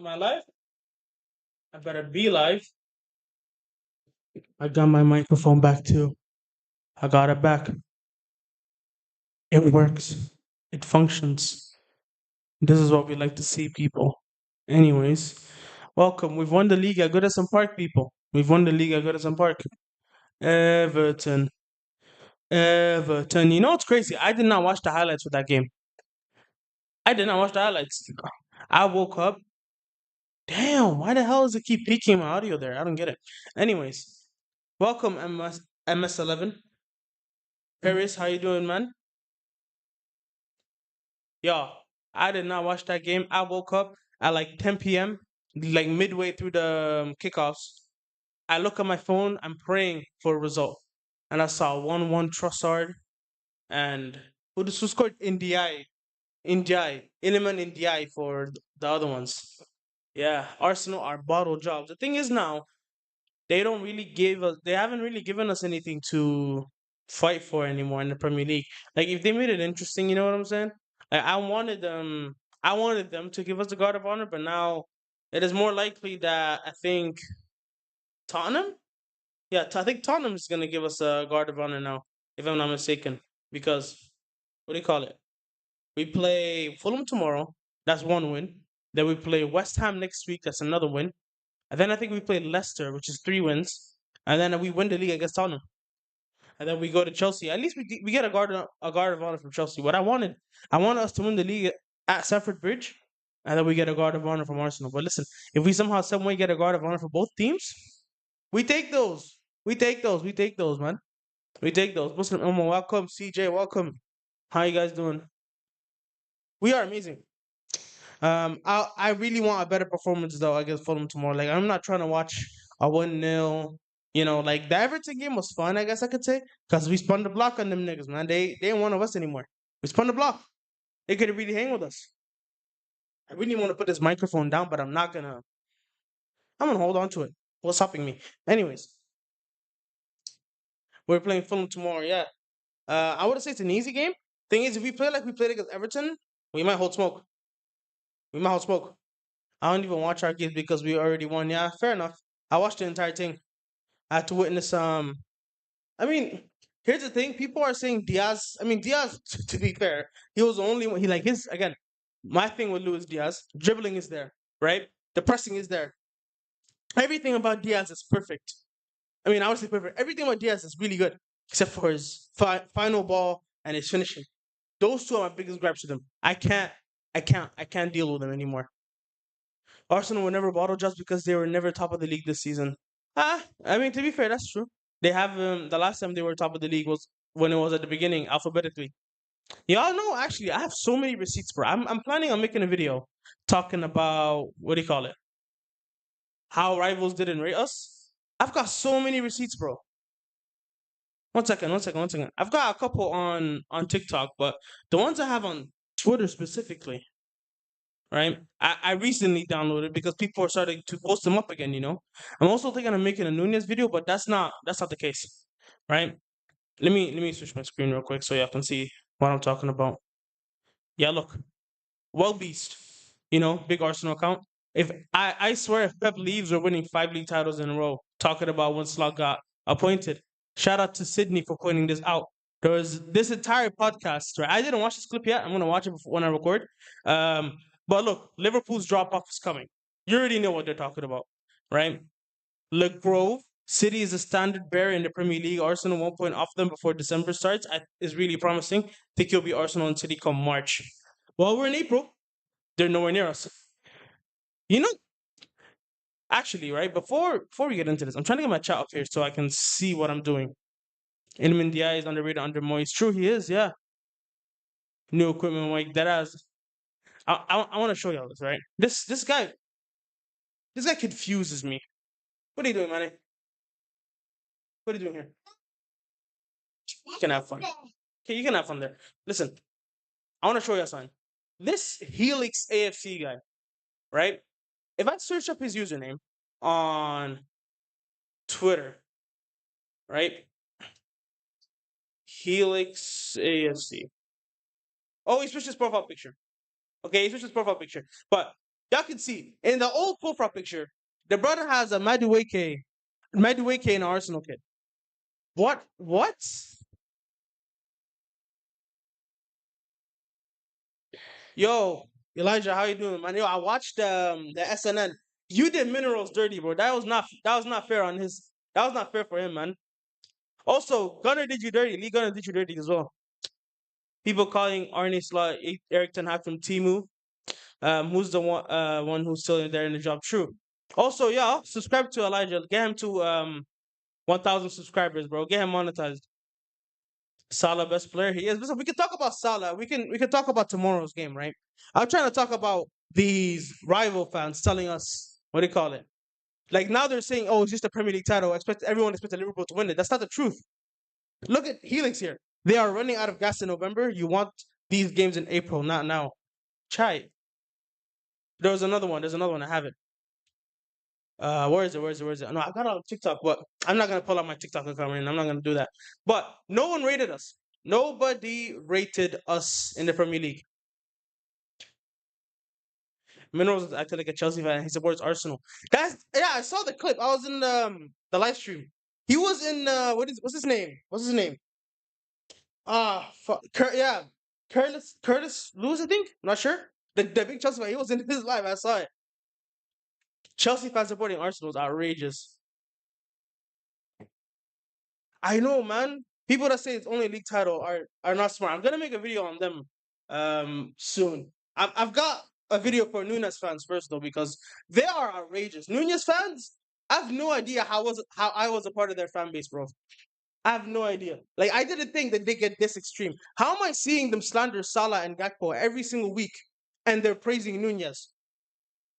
Am I live? I better be live. I got my microphone back too. I got it back. It works. It functions. This is what we like to see, people. Anyways, welcome. We've won the league at Goodison Park, people. We've won the league at Goodison Park. Everton. Everton. You know what's crazy? I did not watch the highlights for that game. I did not watch the highlights. I woke up. Damn, why the hell does it keep peaking my audio there? I don't get it. Anyways, welcome MS11. Paris, how you doing, man? Yo, I did not watch that game. I woke up at like 10 p.m., like midway through the kickoffs. I look at my phone, I'm praying for a result. And I saw 1-1 Trossard and who scored Iliman Ndiaye for the other ones. Yeah, Arsenal are bottle jobs. The thing is now, they haven't really given us anything to fight for anymore in the Premier League. Like if they made it interesting, you know what I'm saying? Like I wanted them to give us the Guard of Honor, but now it is more likely that I think Tottenham, yeah, I think Tottenham is gonna give us a Guard of Honor now, if I'm not mistaken, because what do you call it? We play Fulham tomorrow. That's one win. Then we play West Ham next week. That's another win. And then I think we play Leicester, which is three wins. And then we win the league against Tottenham. And then we go to Chelsea. At least we get a guard of honor from Chelsea. I wanted us to win the league at Stamford Bridge, and then we get a guard of honor from Arsenal. But listen, if we somehow some way get a guard of honor for both teams, we take those. We take those. We take those, man. We take those. Muslim Ummah, welcome. CJ, welcome. How you guys doing? We are amazing. I really want a better performance though against Fulham tomorrow. Like I'm not trying to watch a 1-0. You know, like the Everton game was fun, I guess I could say, because we spun the block on them niggas, man. They ain't one of us anymore. We spun the block. They could really hang with us. I really want to put this microphone down, but I'm not gonna. I'm gonna hold on to it. What's stopping me? Anyways, we're playing Fulham tomorrow. Yeah. I would say it's an easy game. Thing is, if we play like we played against Everton, we might hold smoke. We might hold smoke. I don't even watch our games because we already won. Yeah, fair enough. I watched the entire thing. I had to witness. I mean, here's the thing: people are saying Diaz. I mean, Diaz. To be fair, he was the only one. He like his again. My thing with Luis Diaz, dribbling is there, right? The pressing is there. Everything about Diaz is perfect. I mean, I would say perfect. Everything about Diaz is really good, except for his final ball and his finishing. Those two are my biggest gripes with him. I can't deal with them anymore. Arsenal were never bottle just because they were never top of the league this season. I mean, to be fair, that's true. They have the last time they were top of the league was when it was at the beginning, alphabetically. Y'all know, actually, I have so many receipts, bro. I'm planning on making a video talking about what do you call it? How rivals didn't rate us. I've got so many receipts, bro. One second. I've got a couple on TikTok, but the ones I have on Twitter specifically, right? I recently downloaded because people are starting to post them up again. You know, I'm also thinking of making a Nunez video, but that's not the case, right? Let me switch my screen real quick so y'all can see what I'm talking about. Yeah, look, well beast, you know, big Arsenal account. If I swear, if Pep leaves, we're winning 5 league titles in a row. Talking about when Slot got appointed. Shout out to Sydney for pointing this out. There was this entire podcast, right? I didn't watch this clip yet. I'm gonna watch it before, when I record. Um, but look, Liverpool's drop off is coming. You already know what they're talking about, right? Le Grove City is a standard bearer in the Premier League. Arsenal 1 point off them before December starts. Is really promising. Think you'll be Arsenal and City come March. Well, we're in April. They're nowhere near us. You know, actually, right before we get into this, I'm trying to get my chat up here so I can see what I'm doing. Ilman Dia is underrated under Moyes. True, he is. Yeah, new equipment like that. As I want to show y'all this. Right, this guy confuses me. What are you doing, man? What are you doing here? You can have fun. Okay, you can have fun there. Listen, I want to show you something. This Helix AFC guy, right? If I search up his username on Twitter, right? Helix AFC. Oh, he switched his profile picture. Okay, he switched his profile picture. But Y'all can see in the old profile picture, the brother has a Madueke and Arsenal kid. What? What? Yo, Elijah, how you doing, man? Yo, I watched the SNN. You did minerals dirty, bro. That was not fair on his. That was not fair for him, man. Also, Gunner did you dirty. Lee Gunner did you dirty as well. People calling Arne Slot, Eric Ten Hag from Timu. Who's the one who's still in there in the job? True. Also, yeah, subscribe to Elijah. Get him to 1,000 subscribers, bro. Get him monetized. Salah best player. He is. Listen, we can talk about Salah. We can talk about tomorrow's game, right? I'm trying to talk about these rival fans telling us what do you call it? Like now they're saying, "Oh, it's just a Premier League title. Expect everyone expected Liverpool to win it." That's not the truth. Look at Helix here. They are running out of gas in November. You want these games in April, not now. Try. There was another one. There's another one. I have it. Where is it? Where is it? Where is it? No, I got it on TikTok, but I'm not gonna pull out my TikTok account right now. I'm not gonna do that. But no one rated us. Nobody rated us in the Premier League. Minerals acted like a Chelsea fan. He supports Arsenal. That's yeah. I saw the clip. I was in the live stream. He was in what's his name? What's his name? Yeah, Curtis Lewis. I think. I'm not sure. The big Chelsea fan. He was in his live. I saw it. Chelsea fans supporting Arsenal is outrageous. I know, man. People that say it's only a league title are not smart. I'm gonna make a video on them soon. I've got a video for Nunes fans first though because they are outrageous. Nunes fans, I have no idea how I was a part of their fan base, bro. I have no idea. Like I didn't think that they get this extreme. How am I seeing them slander Salah and Gakpo every single week, and they're praising Nunes?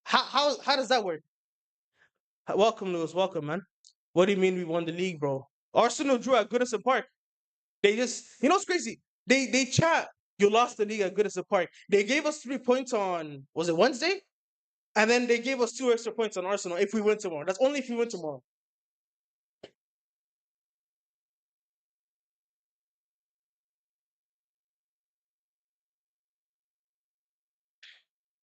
How does that work? Welcome, Lewis. Welcome, man. What do you mean we won the league, bro? Arsenal drew at Goodison Park. They just, what's crazy? They chat. You lost the league at Goodison Park. They gave us 3 points on was it Wednesday, and then they gave us 2 extra points on Arsenal if we win tomorrow. That's only if we win tomorrow.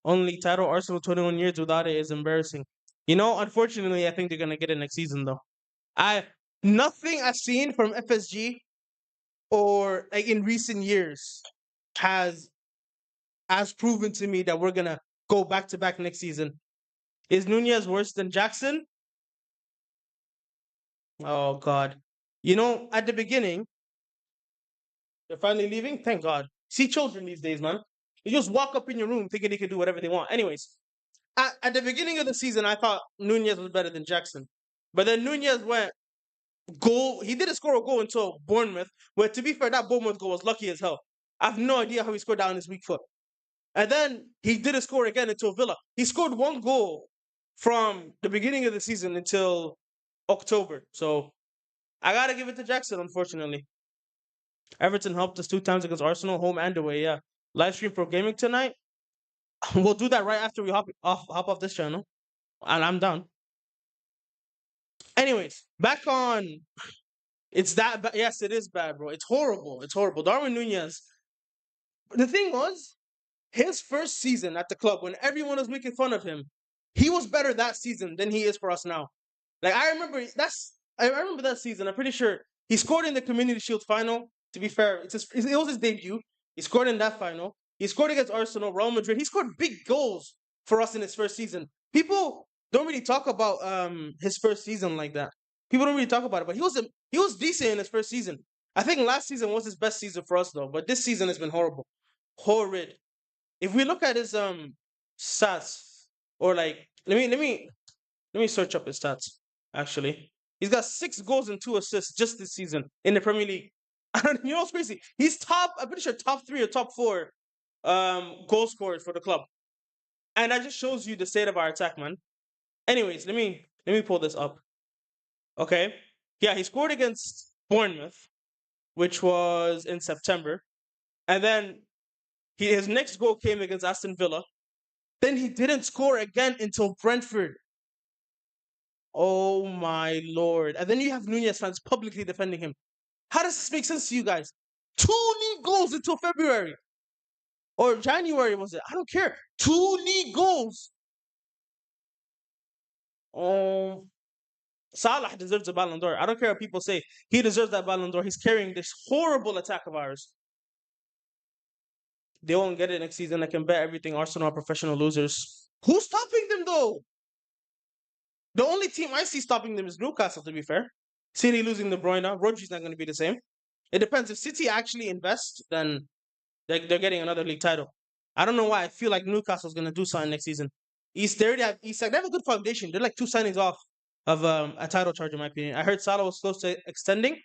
Only title Arsenal 21 years without it is embarrassing. Unfortunately, I think they're gonna get it next season though. I Nothing I've seen from FSG or like in recent years has proven to me that we're gonna go back to back next season. Is Nunez worse than Jackson? Oh God. At the beginning, they're finally leaving. Thank God. See children these days, man. They just walk up in your room thinking they can do whatever they want. Anyways, at the beginning of the season, I thought Nunez was better than Jackson. But then Nunez went goal. He didn't score a goal until Bournemouth, where to be fair, that Bournemouth goal was lucky as hell. I have no idea how he scored that on his weak foot. And then he didn't score again until Villa. He scored one goal from the beginning of the season until October. So I gotta give it to Jackson, unfortunately. Everton helped us 2 times against Arsenal, home and away. Yeah, live stream for gaming tonight. We'll do that right after we hop off this channel, and I'm done. Anyways, back on. It's that bad. Yes, it is bad, bro. It's horrible. It's horrible. Darwin Nunez. The thing was, his first season at the club, when everyone was making fun of him, he was better that season than he is for us now. Like I remember that season. I'm pretty sure he scored in the Community Shield final. To be fair, it was his debut. He scored in that final. He scored against Arsenal, Real Madrid. He scored big goals for us in his first season. People don't really talk about his first season like that. People don't really talk about it, but he was decent in his first season. I think last season was his best season for us though, but this season has been horrible, horrid. If we look at his stats, or like let me search up his stats. Actually, he's got 6 goals and 2 assists just this season in the Premier League. What's crazy? He's top. I'm pretty sure top 3 or top 4 goal scorers for the club, and that just shows you the state of our attack, man. Anyways, let me pull this up. Okay, yeah, he scored against Bournemouth, which was in September, and then his next goal came against Aston Villa. Then he didn't score again until Brentford. Oh my lord! And then you have Nunez fans publicly defending him. How does this make sense to you guys? 2 league goals until February or January was it? I don't care. 2 league goals. Um, Salah deserves a Ballon d'Or. I don't care what people say. He deserves that Ballon d'Or. He's carrying this horrible attack of ours. They won't get it next season. I can bet everything. Arsenal are professional losers. Who's stopping them though? The only team I see stopping them is Newcastle. To be fair, City losing De Bruyne. Rodri's not going to be the same. It depends. If City actually invest, then they're getting another league title. I don't know why. I feel like Newcastle's going to do something next season. East, they already have Isak. They have a good foundation. They're like two signings off of a title charge, in my opinion. I heard Salah was close to extending.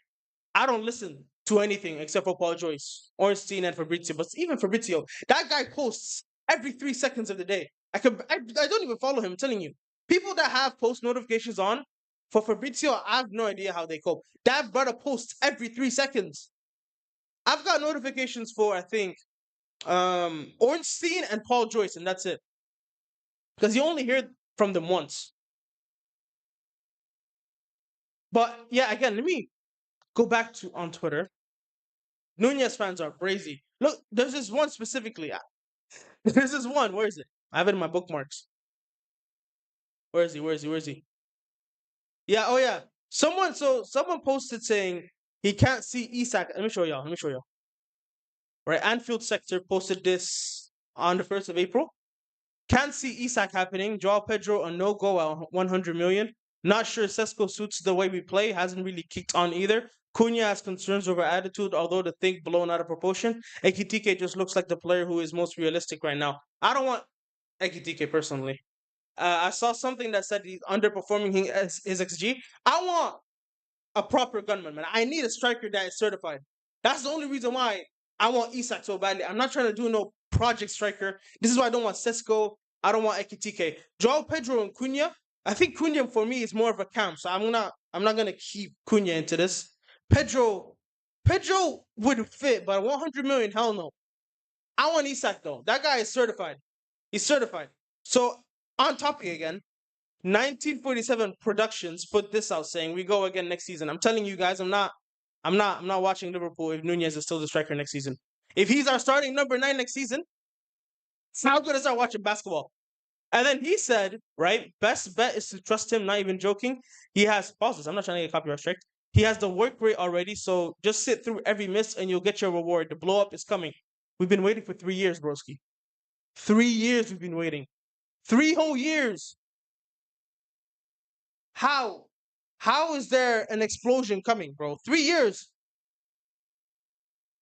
I don't listen to anything except for Paul Joyce, Ornstein, and Fabrizio. But even Fabrizio, that guy posts every 3 seconds of the day. I don't even follow him. I'm telling you, people that have post notifications on for Fabrizio, I have no idea how they cope. That brother posts every 3 seconds. I've got notifications for I think Ornstein and Paul Joyce, and that's it. Because you only hear from them once. But yeah, again, let me go back to on Twitter. Nunez fans are crazy. Look, there's this one specifically. There's this one. Where is it? I have it in my bookmarks. Where is he? Where is he? Where is he? Yeah. Oh yeah. Someone posted saying he can't see Isak. Let me show y'all. Let me show y'all. Right, Anfield sector posted this on the 1st of April. Can't see Isak happening. Joao Pedro a no go at 100 million. Not sure Sesko suits the way we play. Hasn't really kicked on either. Cunha has concerns over attitude, although the thing blown out of proportion. Ekitike just looks like the player who is most realistic right now. I don't want Ekitike personally. I saw something that said he's underperforming his XG. I want a proper gunman, man. I need a striker that is certified. That's the only reason why I want Isak so badly. I'm not trying to do no project striker. This is why I don't want Sesko. I don't want Ekitike. Joao Pedro and Cunha. I think Cunha for me is more of a cam, so I'm not gonna keep Cunha into this. Pedro Pedro would fit, but 100 million, hell no. I want Isak though. That guy is certified. He's certified. So on topic again, 1947 Productions put this out saying we go again next season. I'm telling you guys, I'm not watching Liverpool if Nunez is still the striker next season. If he's our starting number 9 next season, how good is our watching basketball? And then he said, right, best bet is to trust him, not even joking. He has pauses. I'm not trying to get copyright strike. He has the work rate already, so just sit through every miss and you'll get your reward. The blow up is coming. We've been waiting for 3 years, broski. 3 years we've been waiting. 3 whole years. How? How is there an explosion coming, bro? 3 years.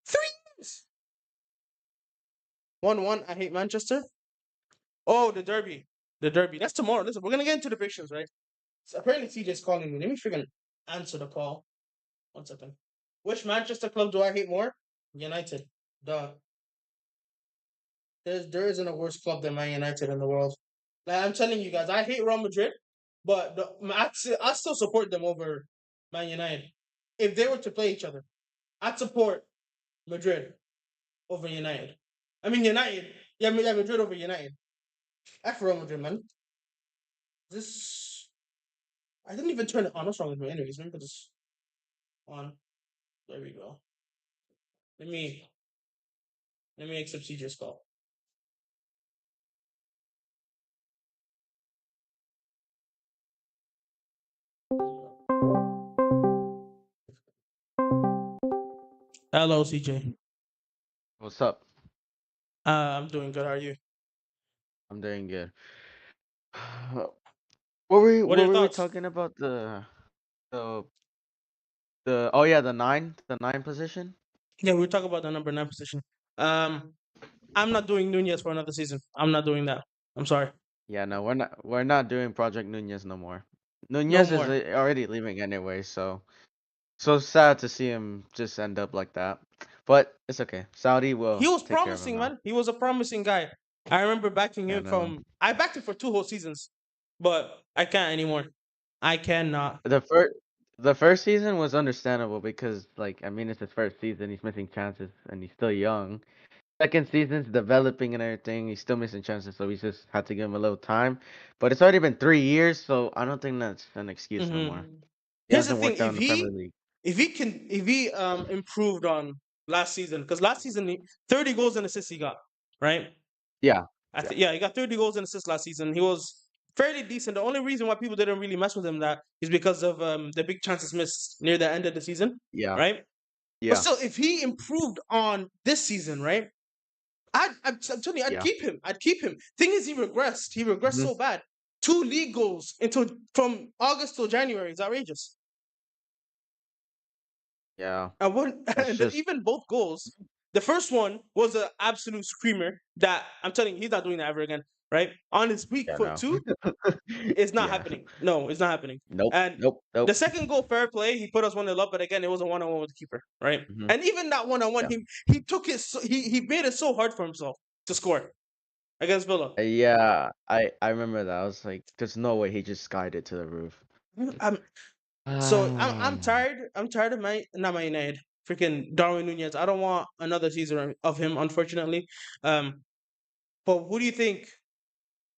3 years. 1-1. I hate Manchester. Oh, the derby. The derby. That's tomorrow. Listen, we're gonna get into the predictions, right? So apparently CJ's calling me. Let me freaking answer the call. 1 second. Which Manchester club do I hate more? United. Duh. There isn't a worse club than Man United in the world. Like, I'm telling you guys, I hate Real Madrid, but I still support them over Man United. If they were to play each other, I'd support Madrid over United. I mean United. Yeah, Madrid over United. F Real Madrid, man. This I didn't even turn it on. What's wrong with me? Anyways, let me put this on. There we go. Let me accept CJ's call. Hello, CJ. What's up? I'm doing good. How are you? I'm doing good. What What are your were we thoughts? talking about the oh yeah, the nine position? Yeah, we were talking about the number 9 position. Um, I'm not doing Nunez for another season. I'm not doing that. I'm sorry. Yeah, no, we're not doing Project Nunez no more. No Nunez is more. already leaving anyway, so sad to see him just end up like that. But it's okay. Saudi He will was take care of him promising, now. man. He was a promising guy. I remember backing Yeah, him no. from. I backed him for 2 whole seasons, but I can't anymore. I cannot. The first season was understandable because like I mean it's his first season, he's missing chances and he's still young. Second season's developing and everything. He's still missing chances, so we just had to give him a little time. But it's already been 3 years, so I don't think that's an excuse no more. Hmm. He Here's the hasn't thing: worked out in the Premier League. if he improved on last season, because last season 30 goals and assists he got, right? Yeah, yeah, Yeah, he got 30 goals and assists last season. He was fairly decent. The only reason why people didn't really mess with him that is because of the big chances missed near the end of the season, Yeah, right? But yeah, still, if he improved on this season, right? I'm telling you, I'd yeah. keep him. I'd keep him. Thing is, he regressed. He regressed Mhm. so bad. Two league goals into from August till January. It's outrageous. Yeah, And one, that's and then just even both goals. The first one was an absolute screamer that I'm telling you, he's not doing that ever again. Right on his weak yeah, foot no. too. It's not Yeah. happening. No, it's not happening. Nope, And nope, the nope. second goal, fair play, he put us 1-0 up, but again, it was a 1-on-1 with the keeper, right? Mhm. And even that 1-on-1, Yeah. he took it. He made it so hard for himself to score against Villa. Yeah, I remember that. I was like, "There's no way he just skied it to the roof." I'm so I'm Ah, tired. I'm tired of my not my United. Freaking Darwin Nunez. I don't want another season of him, unfortunately. Um, but who do you think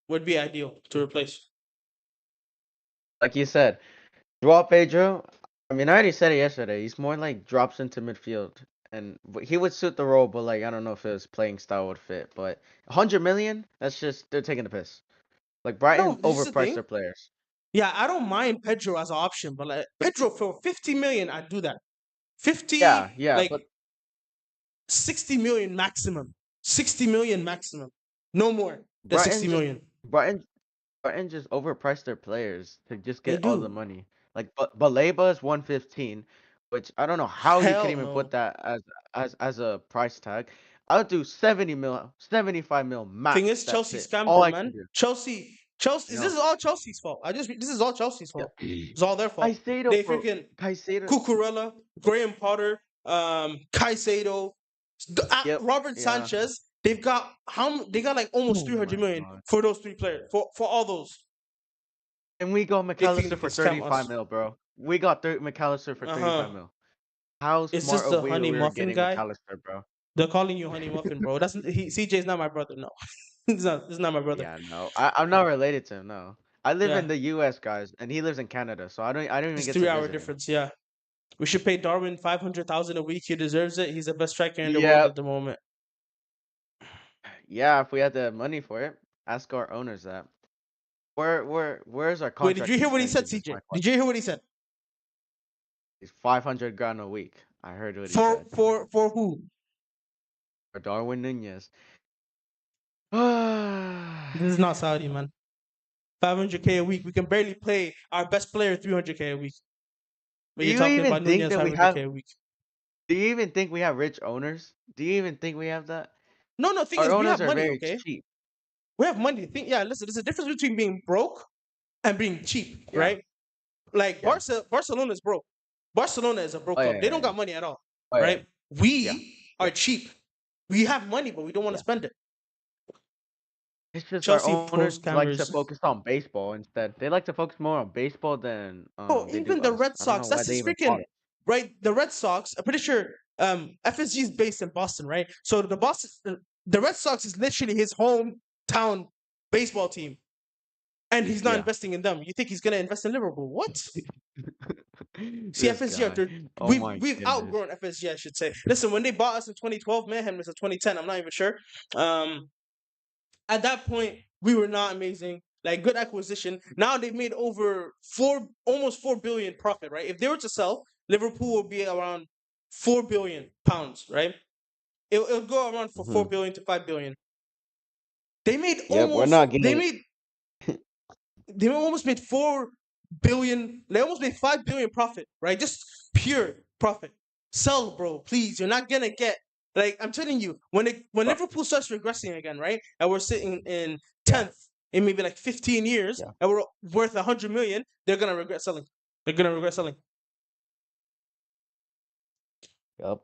would be ideal to replace? like you said, Joao Pedro. I mean, I already said it yesterday. He's more like drops into midfield, and he would suit the role. But like, I don't know if his playing style would fit. But 100 million, that's just they're taking the piss. Like No, Brighton this is the overpriced thing. their players. Yeah, I don't mind Pedro as an option, but like Pedro for 50 million, I'd do that. Yeah, 50, yeah, like but 60 million maximum. 60 million maximum. No more than Brighton 60 just million. Brighton Brighton just overpriced their players to just They get all the do. money. Like, but Baleba is 115, which I don't know how you can Hell even put no. that as a price tag. I'll do 70 mil, 75 mil Thing max. is, That's Chelsea it. scammed All them, I can man. do. Chelsea. You This know. is all Chelsea's fault. This is all Chelsea's Yeah. fault. It's all their fault. Caicedo, They bro. freaking Caicedo. Cucurella, Graham Potter, Caicedo, Yep. Robert Yeah. Sanchez. They've got they got like almost Oh 300 my million god. for those three players for all those. And we got They think they McAllister can for scam 35 us. mil, bro. We got McAllister for Uh 35 huh. mil. How It's smart just of the we honey were muffin getting guy. McAllister, bro. They're calling you honey muffin, bro. That's CJ's not my brother. No, he's not my brother. Yeah, no. I'm not related to him, no. I live Yeah, in the US, guys, and he lives in Canada, so I don't even it's get to 3 hour visit him. difference. Yeah. We should pay Darwin 500,000 a week. He deserves it. He's the best striker in the world Yeah. at the moment. Yeah, if we had the money for it, ask our owners that. Where's our Wait, did you contract hear what he said, extensions is CJ? my Did you question. hear what he said? He's 500 grand a week. I heard what he For said. for who? For Darwin Nunez. This is not Saudi, man. 500K a week. We can barely pay our best player 300K a week. But Do you're you talking even about think Nunez that we 500K have a week. do you even think we have rich owners? Do you even think we have that? No, no. Thing Our is, we owners have are money. very Okay, cheap. we have money. Think, yeah. Listen, there's a difference between being broke and being cheap, Yeah. right? Like Yeah. Barcelona is broke. Barcelona is a broke Oh yeah, club. They yeah, don't yeah. got money at all, Oh yeah. right? Yeah. We Yeah. are cheap. We have money, but we don't want to Yeah. spend it. It's just our Chelsea pro owners like to scammers. focus on baseball instead. They like to focus more on baseball than Oh, they do even the us. Red I don't know Sox. why That's they his even bought freaking it. right. The Red Sox. I'm pretty sure FSG is based in Boston, right? So the Red Sox is literally his hometown baseball team, and he's not Yeah. investing in them. You think he's gonna invest in Liverpool? What? See, This FSG, guy. Oh my we've goodness. outgrown FSG, I should say. Listen, when they bought us in 2012, Mayhem was in 2010. I'm not even sure. Um, at that point, we were not amazing. Like good acquisition. Now they've made over almost 4 billion profit. Right? If they were to sell, Liverpool will be around 4 billion pounds. Right? It'll go around for Hmm. 4 billion to 5 billion. They made Yep, we're not they getting. made they almost made 4 billion. They almost made 5 billion profit, right? Just pure profit. Sell, bro, please. You're not gonna get like I'm telling you when But Liverpool starts regressing again, right? And we're sitting in yeah, 10th in maybe like 15 years, yeah. and we're worth 100 million. They're gonna regret selling. They're gonna regret selling Yep.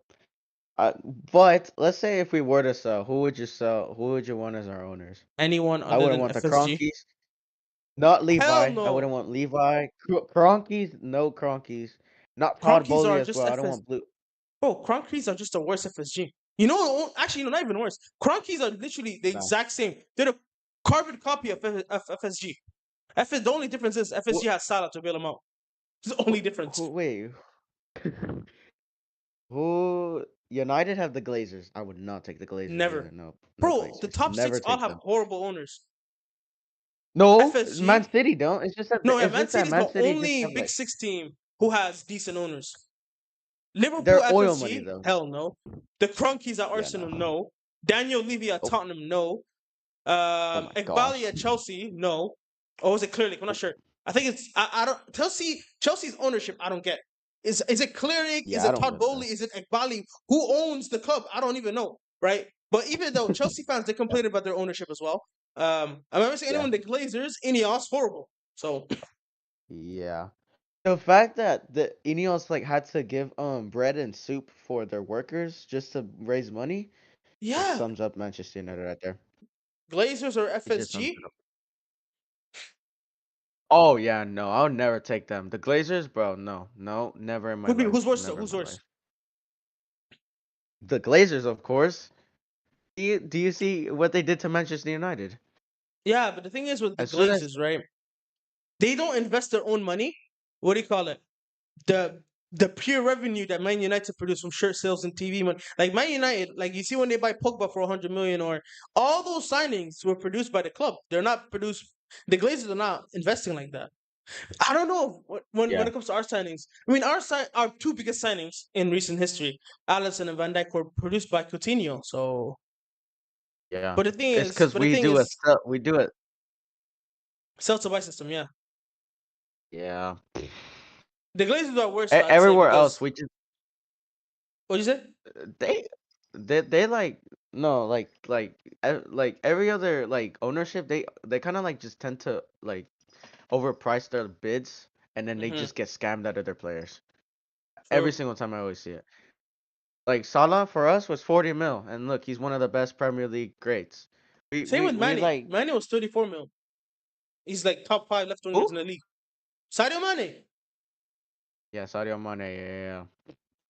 Uh, but let's say if we were to sell, who would you sell? Who would you want as our owners? anyone I other wouldn't than want the FSG. Cronkies. Not Hell Levi. I wouldn't no. want Levi. Cronkies, no Cronkies. Not Todd Cronkies Bowley are as just well. I don't FS. want Blue. Bro, Cronkies are just the worst FSG. You know, actually, no, not even worse. Cronkies are literally the No. exact same. They're the carbon copy of FSG. The only difference is Who, FSG has Salah to bail them out. It's the only difference. wait. Who United have the Glazers. I would not take the Glazers either. Never. No, no Bro, the Glazers. top Never six all take have them. horrible owners. No, Man FSG. City don't. No, yeah, It's Man just that City is Man the City just only have Big like Six team who has decent owners. Liverpool, their oil money FSG, though. hell no. The Cronkies at Yeah, no. Arsenal, no. Daniel Levy at Oh, Tottenham, no. oh my Ekbali gosh. at Chelsea, no. Or was it Clearlake? I'm not sure. I think it's I don't Chelsea's ownership. I don't get. Is it Clearlake? Is Yeah, I it don't Todd get Bowley? that. Is it Ekbali? Who owns the club? I don't even know. Right. But even though Chelsea fans they Yeah. complain about their ownership as well. I remember seeing Yeah. anyone the Glazers, Ineos, horrible. So Yeah. The fact that the Ineos like had to give bread and soup for their workers just to raise money just yeah, sums up Manchester United right there. Glazers or It just sums FSG. it up. Oh yeah, no, I'll never take them. The Glazers, bro, no, no, never in my Who's life, worse though? never in Who's my worse? life. The Glazers, of course. Do you see what they did to Manchester United? Yeah, but the thing is with the As soon as Glazers, right? They don't invest their own money. What do you call it? The the pure revenue that Man United produce from shirt sales and TV money. Like Man United, like you see when they buy Pogba for 100 million, or all those signings were produced by the club. They're not produced. The Glazers are not investing like that. I don't know when yeah, it comes to our signings. I mean, our two biggest signings in recent history, Alisson and Van Dijk, were produced by Coutinho. So, yeah, but the thing it's is, because we do it. sell to buy system. Yeah, Yeah, the Glazers are worse. I'd say everywhere else because we just what do you say? they they like no like every other like ownership they kind of like just tend to like overprice their bids and then they Hmm. just get scammed out of their players. Every True. single time I always see it. Like Salah for us was 40 mil, and look, he's one of the best Premier League greats. We Same we with we Manny. like Manny was 34 mil. He's like top five left wingers who? in the league. Sadio Mane. Yeah, Sadio Mane. Yeah,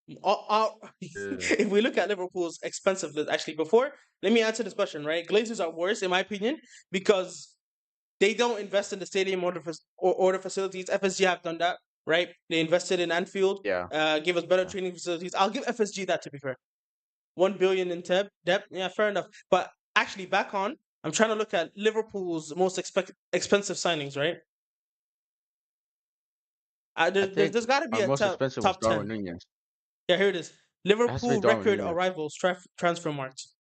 yeah. If we look at Liverpool's expensive list, actually, before, let me answer this question, right? Glazers are worse, in my opinion, because they don't invest in the stadium order facilities. FSG have done that, right? They invested in Anfield, Yeah. give us better Yeah. training facilities. I'll give FSG that, to be fair. 1 billion in debt. Yeah, fair enough. But actually, back on, I'm trying to look at Liverpool's most expensive signings, right? I think There's got to be our a most expensive was top Darwin 10. Nunez. Yeah, here it is. It has to be Liverpool Darwin record Nunez. arrivals transfer marks.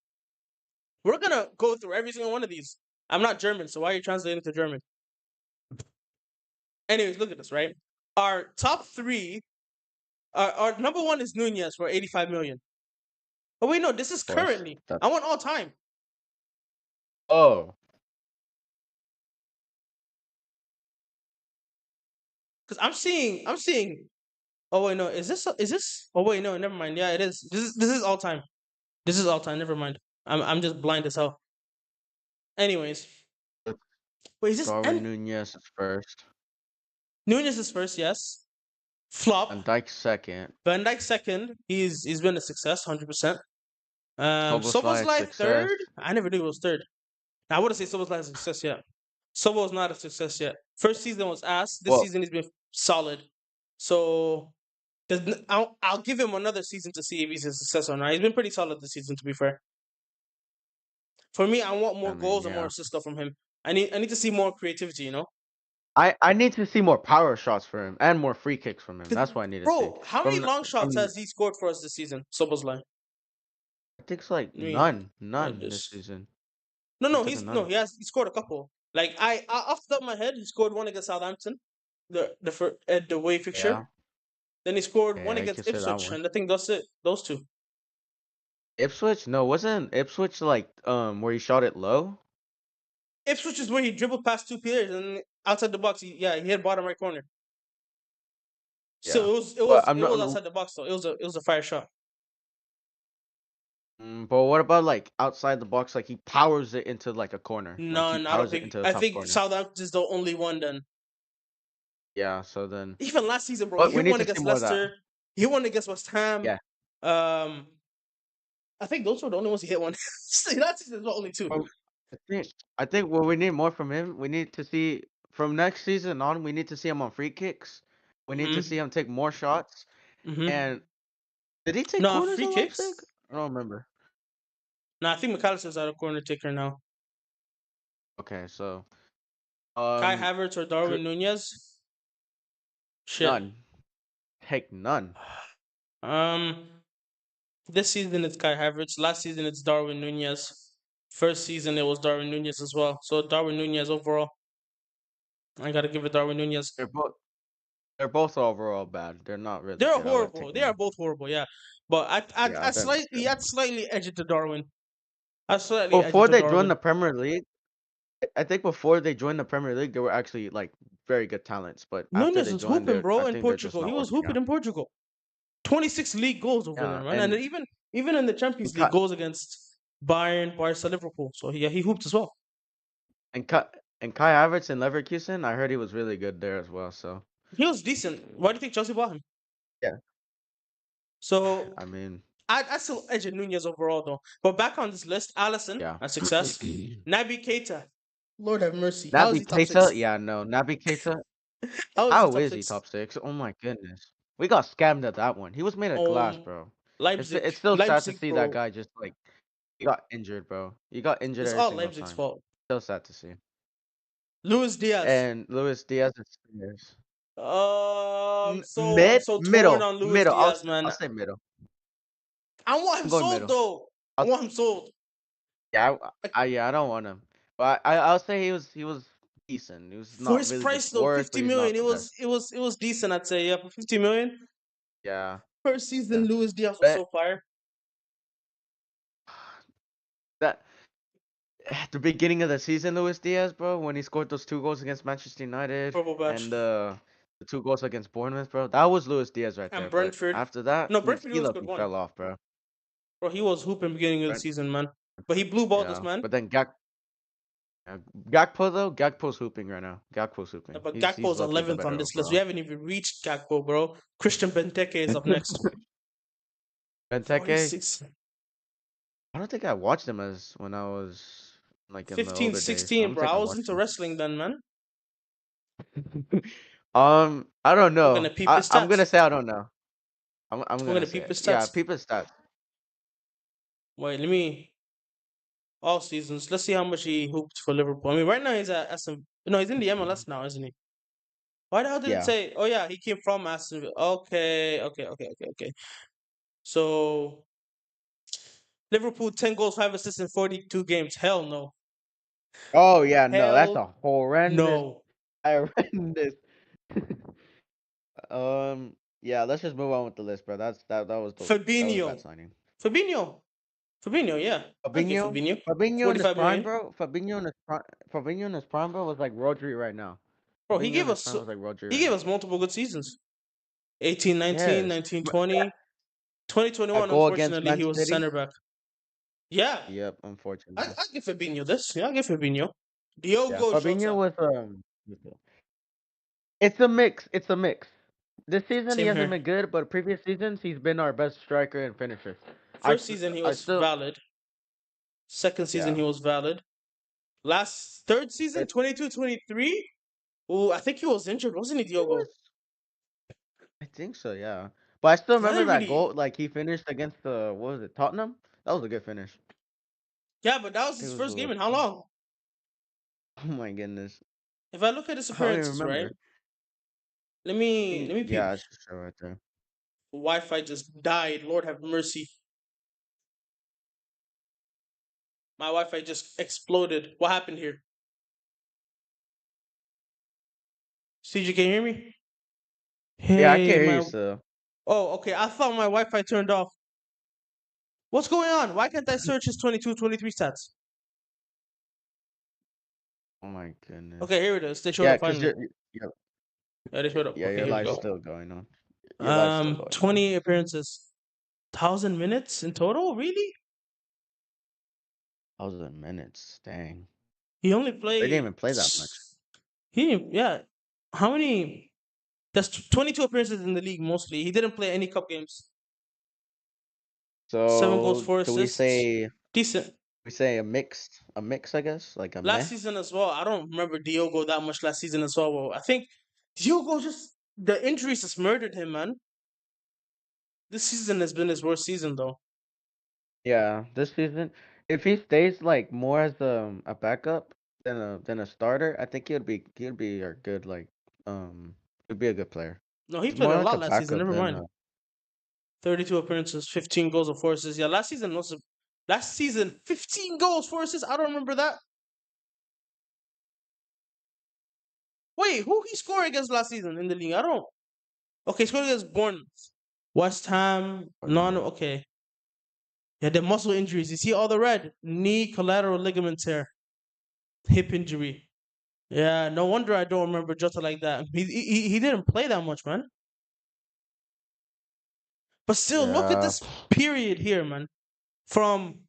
We're gonna go through every single one of these. I'm not German, so why are you translating to German? Anyways, look at this, right? Our top three, our number one is Nunez for 85 million. Oh wait, no, this is Of course. currently. That. I want all time Oh, because I'm seeing. Oh wait, no, is this? Oh wait, no, never mind. Yeah, it is. This is all time. This is all time. Never mind. I'm just blind as hell. Anyways, wait, is this Darwin and Nunez is first. Nunez is first? Yes. Flop. And Dyke second. Van Dijk second. He's been a success, 100%. Soboslai Soboslai success. third. I never knew he was third. I wouldn't say Soboslai is a success yet. Sobo is not a success yet. First season was ass. This Well, season he's been solid. So I'll give him another season to see if he's a success or not. He's been pretty solid this season, to be fair. For me, I want I more mean, goals and more yeah. assists from him. I need to see more creativity. I need to see more power shots for him and more free kicks from him. 'Cause, That's what I need to see. bro, how many long shots From has he scored for us this season? Soboslai. I think it's like I mean, I none this just season. no, no. It's like a He's no. none. He scored a couple. Like off the top of my head, he scored one against Southampton, the away fixture. Yeah. Then he scored one Yeah, I can against say that Ipswich, one. and I think that's it. Those two. Ipswich? No, wasn't Ipswich like where he shot it low? Ipswich is where he dribbled past two players and outside the box. He hit bottom right corner. Yeah. So it was it But was I'm it not was outside the box though. It was a fire shot. but what about like outside the box like he powers it into like a corner. Like he None. I don't powers it think. into the I top think corner. Southampton is the only one. Then Yeah, so then even last season, bro, he but we hit need one to see against more of that. Leicester. He hit one against West Ham. Yeah. Um, I think those were the only ones he hit one. See, last season was only two. But I think what we need more from him, we need to see from next season on, we need to see him on free kicks. We need to see Mm-hmm. him take more shots. Mm-hmm. And did he take No corners free in Leipzig? kicks. I don't remember. No, I think McAllister's out of corner taker now. Okay, so Kai Um, Havertz or good, Darwin Nunez? Shit. none. Heck, none. Um, this season it's Kai Havertz. Last season it's Darwin Nunez. First season it was Darwin Nunez as well. So Darwin Nunez overall. I gotta give it Darwin Nunez. They're both they're both overall bad. They're not really They're good. I would horrible. take They are one. both horrible. Yeah, but Yeah, they're not good. I'd slightly edge it to Darwin. I'd slightly edge it Before to they joined Darwin. the Premier League, I think before they joined the Premier League, they were actually like very good talents. But after Nunez they was joined, hooping, I bro, in think they're just Portugal. He not was working hooping out. in Portugal. 26 league goals over Yeah, there, man. And even in the Champions League Kai, goals against Bayern, Barca, Liverpool. So yeah, he hooped as well. and Kai and Kai Havertz in Leverkusen, I heard he was really good there as well. So He was decent. Why do you think Chelsea bought him? yeah, So I mean, I still edge it Nunez overall though. But back on this list, Allison, yeah. a success. Naby Keita. Lord have mercy. How is Naby he top Keita, six? yeah, no, Naby Keita. How is he How top is he six? top six? Oh my goodness, we got scammed at that one. He was made of glass, Um bro. Leipzig. It's still sad to Leipzig, see that bro. guy just like he got injured, bro. He got injured It's every all single Leipzig's time. fault. Still sad to see. Luis Diaz. And Luis Diaz is Spears. I'm Mid, so torn middle, on Luis middle. Diaz, man. I'll say middle. I want him I'm going sold middle. though. I I'll, want him sold. yeah, Like, yeah, I don't want him. But I'll say he was decent. He was for not his really the price though, worst, but 50 he's million. not the best. It was decent, I'd say. Yeah, for 50 million. Yeah, First season, yeah. Luis Diaz was But so fire. that at the beginning of the season, Luis Diaz, bro, when he scored those 2 goals against Manchester United Purple and batch. the 2 goals against Bournemouth, bro, that was Luis Diaz right And there. But Brentford. after that, No, Brentford he he was looked good he one. fell off, bro. Bro, he was hooping beginning of the Brent, season, man. But he blue balled us, yeah, man. but then Gakpo though, Gakpo's hooping right now. Gakpo's hooping. But He's Gakpo's looking the 11th on better this list. We overall. haven't even reached Gakpo, bro. Christian Benteke is up next. Benteke, 46. I don't think I watched him as when I was like in the 15, older days. I 16, don't bro. think I I was watched into him. wrestling then, man. I don't We're gonna know. peep his I'm stats. gonna say I don't know. I'm We're gonna gonna say peep it. his Yeah, stats. people's stats. Wait, let me all seasons. Let's see how much he hooped for Liverpool. I mean, right now he's at Aston. No, he's in the MLS now, isn't he? Why the hell did it Yeah. say? Oh yeah, he came from Aston Villa. Okay. So Liverpool 10 goals, 5 assists in 42 games. Hell no. Oh yeah, no, that's Hell a horrendous, no. horrendous. Yeah, let's just move on with the list, bro. That was a bad Fabinho. signing. Fabinho. Fabinho, yeah. I'll give Fabinho, Fabinho. Fabinho in his 45 prime, million. bro. Fabinho in his prime, bro, was like Rodri right now. Bro, Fabinho in his prime was like Rodri he right gave now. us multiple good seasons. 18, 19, Yes, 19, but that 20. 2021, goal against unfortunately, Man he was a City. center back. Yeah. Yep, unfortunately. I give Fabinho this. Yeah, I give Fabinho. Yeah, Diogo Fabinho Jota. was It's a mix. It's a mix. This season he Same hasn't here. been good, but previous seasons he's been our best striker and finisher. I, First s- season, he I was still, valid. Second season, yeah. he was valid. Last third season, It, 22, 23. Oh, I think he was injured, wasn't he, he Diogo? was, I think so, yeah. But I still Because I remember didn't that really. goal. Like he finished against the what was it, Tottenham? That was a good finish. Yeah, but that was It his was first game like, in how long? oh my goodness, If I look at his I don't even appearances, right? remember. Let me peep. Yeah, it's just show right there. Wi-Fi just died. Lord have mercy. My Wi-Fi just exploded. What happened here? CJ, can you hear me? Yeah, I can Hey, hear you my. still. Oh, okay. I thought my Wi-Fi turned off. What's going on? Why can't I search his 22, 23 stats? Oh my goodness. Okay, here it is. They showed Yeah, up cause finally. yeah, Yeah, they showed up. yeah, Okay, your here we live's go. still going on. Your live's still going on. 20 appearances, 1,000 minutes in total. Really? 1,000 minutes, dang. He only They didn't played. even play that much. Yeah. How many? That's 22 appearances in the league mostly. He didn't play any cup games. 7 goals, So four do we assists. say Decent. a mix, I guess, like a Last meh? season as well. I don't remember Diogo that much last season as well. Well, I think Diogo just the injuries just murdered him, man. This season has been his worst season though. Yeah, this season, if he stays like more as a backup, than a starter, I think he'd be a good he'd be a good player. No, he He's played more a like lot a last season. backup Never than mind. 32 appearances, 15 goals and 4 assists. Yeah, last season was last season 15 goals, 4 assists. I don't remember that. Wait, who he scored against last season in the league? I don't. Okay, he scored against Bournemouth, West Ham. No, no. yeah. Okay, yeah, the muscle injuries. You see all the red knee collateral ligament tear, hip injury. Yeah, no wonder I don't remember Jota like that. He didn't play that much, man. But still, look at Yeah. this period here, man. From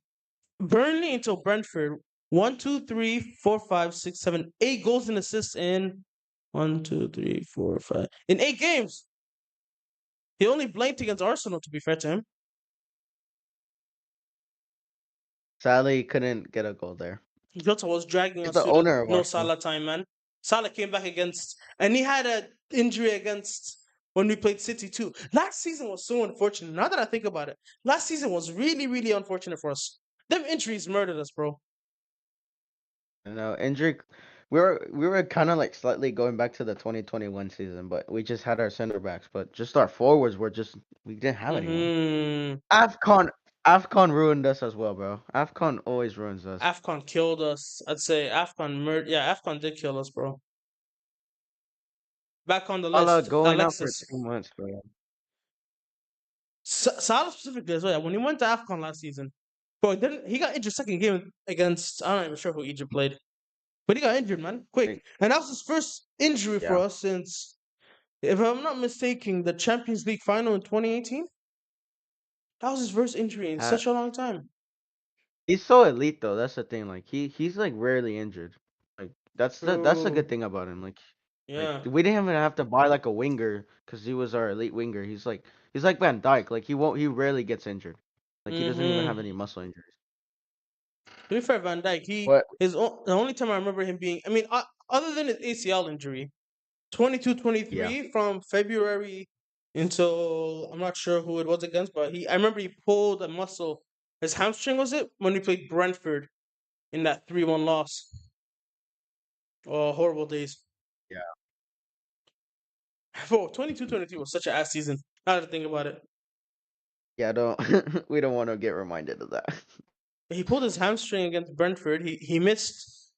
Burnley until Brentford, one, two, three, four, five, six, seven, 8 goals and assists in one, two, three, four, five in 8 games. He only blanked against Arsenal. To be fair to him, Sadly, couldn't get a goal there. Jota was dragging He's us the through the owner of no Arsenal. Salah time, man. Salah came back against, and he had an injury against when we played City too. Last season was so unfortunate. Now that I think about it, last season was really, really unfortunate for us. Them injuries murdered us, bro. You know, injury. We were kind of like slightly going back to the 2021 season, but we just had our center backs, but just our forwards were just we didn't have anyone. Hmm. Afcon Afcon ruined us as well, bro. Afcon always ruins us. Afcon killed us. I'd say Afcon murdered. Yeah, Afcon did kill us, bro. Back on the Salah list, going out for Alexis. 2 months, bro. Salah specifically as well. Yeah, when he went to Afcon last season, bro, then he got injured second game against. I'm not even sure who Egypt played, but he got injured, man, quick. Like, And that was his first injury for yeah. us since, if I'm not mistaken, the Champions League final in 2018. That was his first injury in Ha- such a long time. He's so elite though. That's the thing. Like he's like rarely injured. Like that's the good True. thing about him. Like Yeah. we didn't even have to buy like a winger because he was our elite winger. He's like Van Dijk. Like he rarely gets injured. Like he doesn't even have Mm-hmm. any muscle injuries. To be fair, Van Dijk, But the only time I remember him being, I mean, other than his ACL injury, 22, yeah, 23 from February until I'm not sure who it was against, but I remember he pulled a muscle. His hamstring was it when we played Brentford in that 3-1 loss. Oh, horrible days. yeah, Bro, 22, 23 was such an ass season. Now that I think about it. yeah. Don't we don't want to get reminded of that. He pulled his hamstring against Brentford. He missed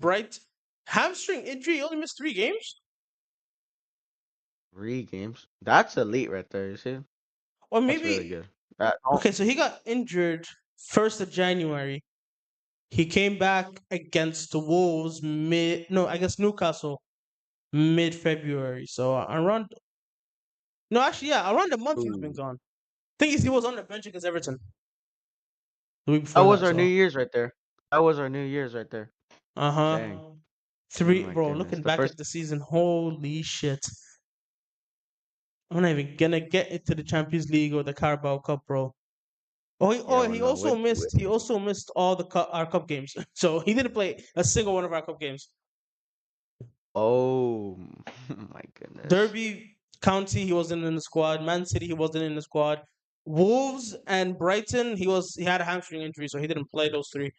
Bright hamstring injury. He only missed 3 games. 3 games. That's elite right there. You see, Or that's really maybe good. That oh, okay, so he got injured 1st of January. He came back against the Wolves no, I guess Newcastle mid February. So around no, actually, yeah, around a month he's been ooh. gone. Thing is, he was on the bench against Everton the week That before was that. our New So Year's right there. That was our New Year's right there. Dang. uh-huh. Oh Three, my bro. goodness. Looking The back first at the season, holy shit! I'm not even gonna get into the Champions League or the Carabao Cup, bro. yeah, He no, also missed. He also missed all our cup games. So he didn't play a single one of our cup games. oh my goodness. Derby County, he wasn't in the squad. Man City, he wasn't in the squad. Wolves and Brighton, he had a hamstring injury, so he didn't play those three.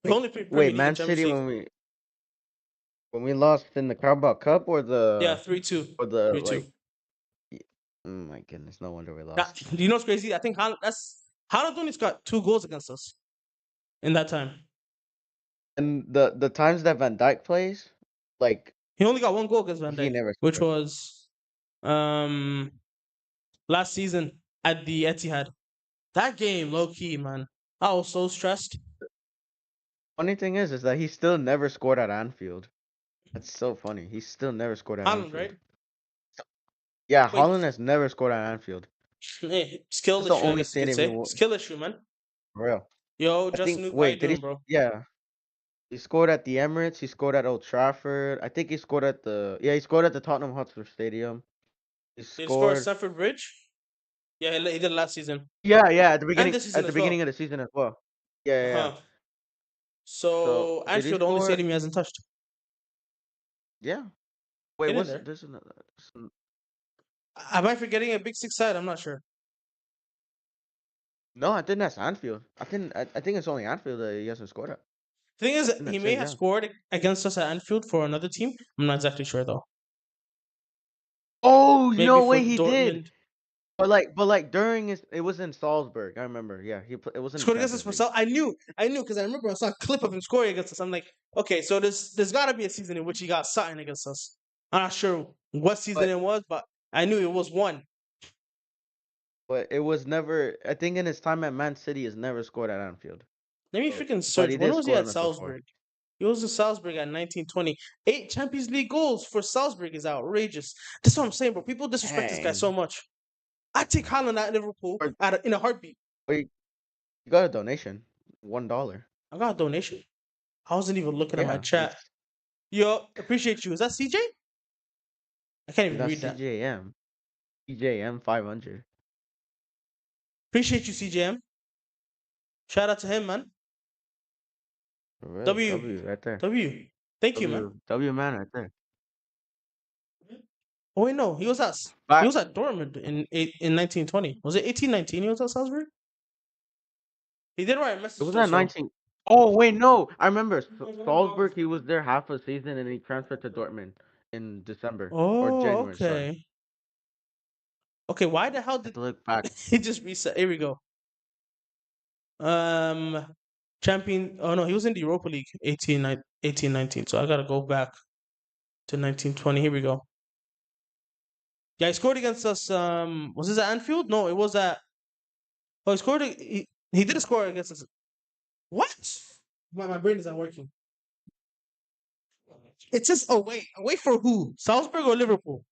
He Wait, only played Premier wait, League and Man Champions City League. when we lost in the Carabao Cup Yeah, 3-2. or the 3-2. like y- oh my goodness, no wonder we Yeah, lost. do you know what's crazy? I think Haaland only's got 2 goals against us in that time. And the times that Van Dijk plays, like He only got 1 goal against Van he Dijk, never which scores. was um last season at the Etihad. That game, low key, man. I was so stressed. Funny thing is that he still never scored at Anfield. That's so funny. He still never scored at Haaland, Anfield. right? Yeah, Wait, Holland has never scored at Anfield. skill That's the issue, I only guess you could stadium he say. won. Skill issue, man. For real. Yo, I Justin think. Luke, how you Wait, did he? doing, bro? Yeah, he scored at the Emirates. He scored at Old Trafford. I think he scored at the. Yeah, he scored at the Tottenham Hotspur Stadium. He Did he score at scored. Stamford Bridge? Yeah, he did last season Yeah, yeah. and this season At the as beginning well. of the season as well. Yeah, yeah, yeah. Uh-huh. So So did he Anfield, the only score? stadium he hasn't touched. Yeah. Wait, Get in what's there. this? Am I forgetting a big six side? I'm not sure. No, I think that's Anfield. I think it's only Anfield that he hasn't scored at. Thing is, And he that's may it, have yeah. scored against us at Anfield for another team. I'm not exactly sure though. Oh Maybe no for way, he did. Dortmund. But during his, it was in Salzburg. I remember. Yeah, it wasn't in Scored against us Champions for League. South. I knew because I remember I saw a clip of him scoring against us. I'm like, okay, so there's got to be a season in which he got something against us. I'm not sure what season But it was, but I knew it was one. but it was never. I think in his time at Man City, has never scored at Anfield. Let me So, freaking but search. he When did was he score at on us before. Salzburg? He was at Salzburg at 1920. 8 Champions League goals for Salzburg is outrageous. That's what I'm saying, bro. People disrespect this guy so Dang. much. I take Haaland at Liverpool Or, in a heartbeat. or you got a donation, $1. I got a donation. I wasn't even looking at my Yeah, chat. Yo, appreciate you. Is that CJ? I can't even that's read that. CJM 500. Appreciate you, CJM. Shout out to him, man. For real, W. W right there. W. Thank you, man. W man right there. Oh wait, no, he But was at Dortmund in 1920. Was it 1819? He was at Salzburg. He did write a it message was though, at so 19. Oh wait, no, I remember Salzburg. He was there half a season, and he transferred to Dortmund in December or oh, January. Sorry, okay. Okay, why the hell I have did to look back. he just reset? Here we go. Um, champion. Oh no, he was in the Europa League 1819. So I gotta go back to 1920. Here we go. Yeah, he scored against us. Was this at Anfield? No, it was at. Oh, he scored. He did score against us. What? My brain is not working. It's just away for who? Salzburg or Liverpool?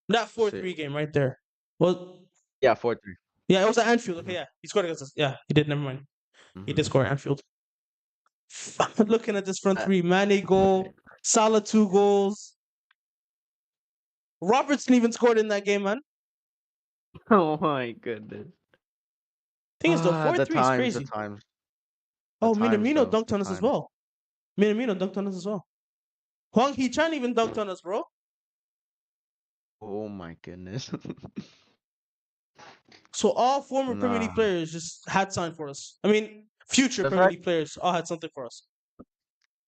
That Let's four see. three game right there. Well, Yeah, 4-3. yeah, it was at Anfield. Okay, Mm-hmm. yeah, he scored against us. Yeah, he did. Never mind. He Mm-hmm. did score at Anfield. I'm looking at this front three. Mane goal, Salah 2 goals. Robertson even scored in that game, man. Oh my goodness. Thing is, though, Ah, 4-3 is the crazy. times, Oh, Minamino though, dunked the on us as times. well. Minamino dunked on us as well. Huang Hee-chan even dunked on us, bro. Oh my goodness. So all former Premier League Nah, players just had sign for us. I mean, future the Premier fact League players all had something for us.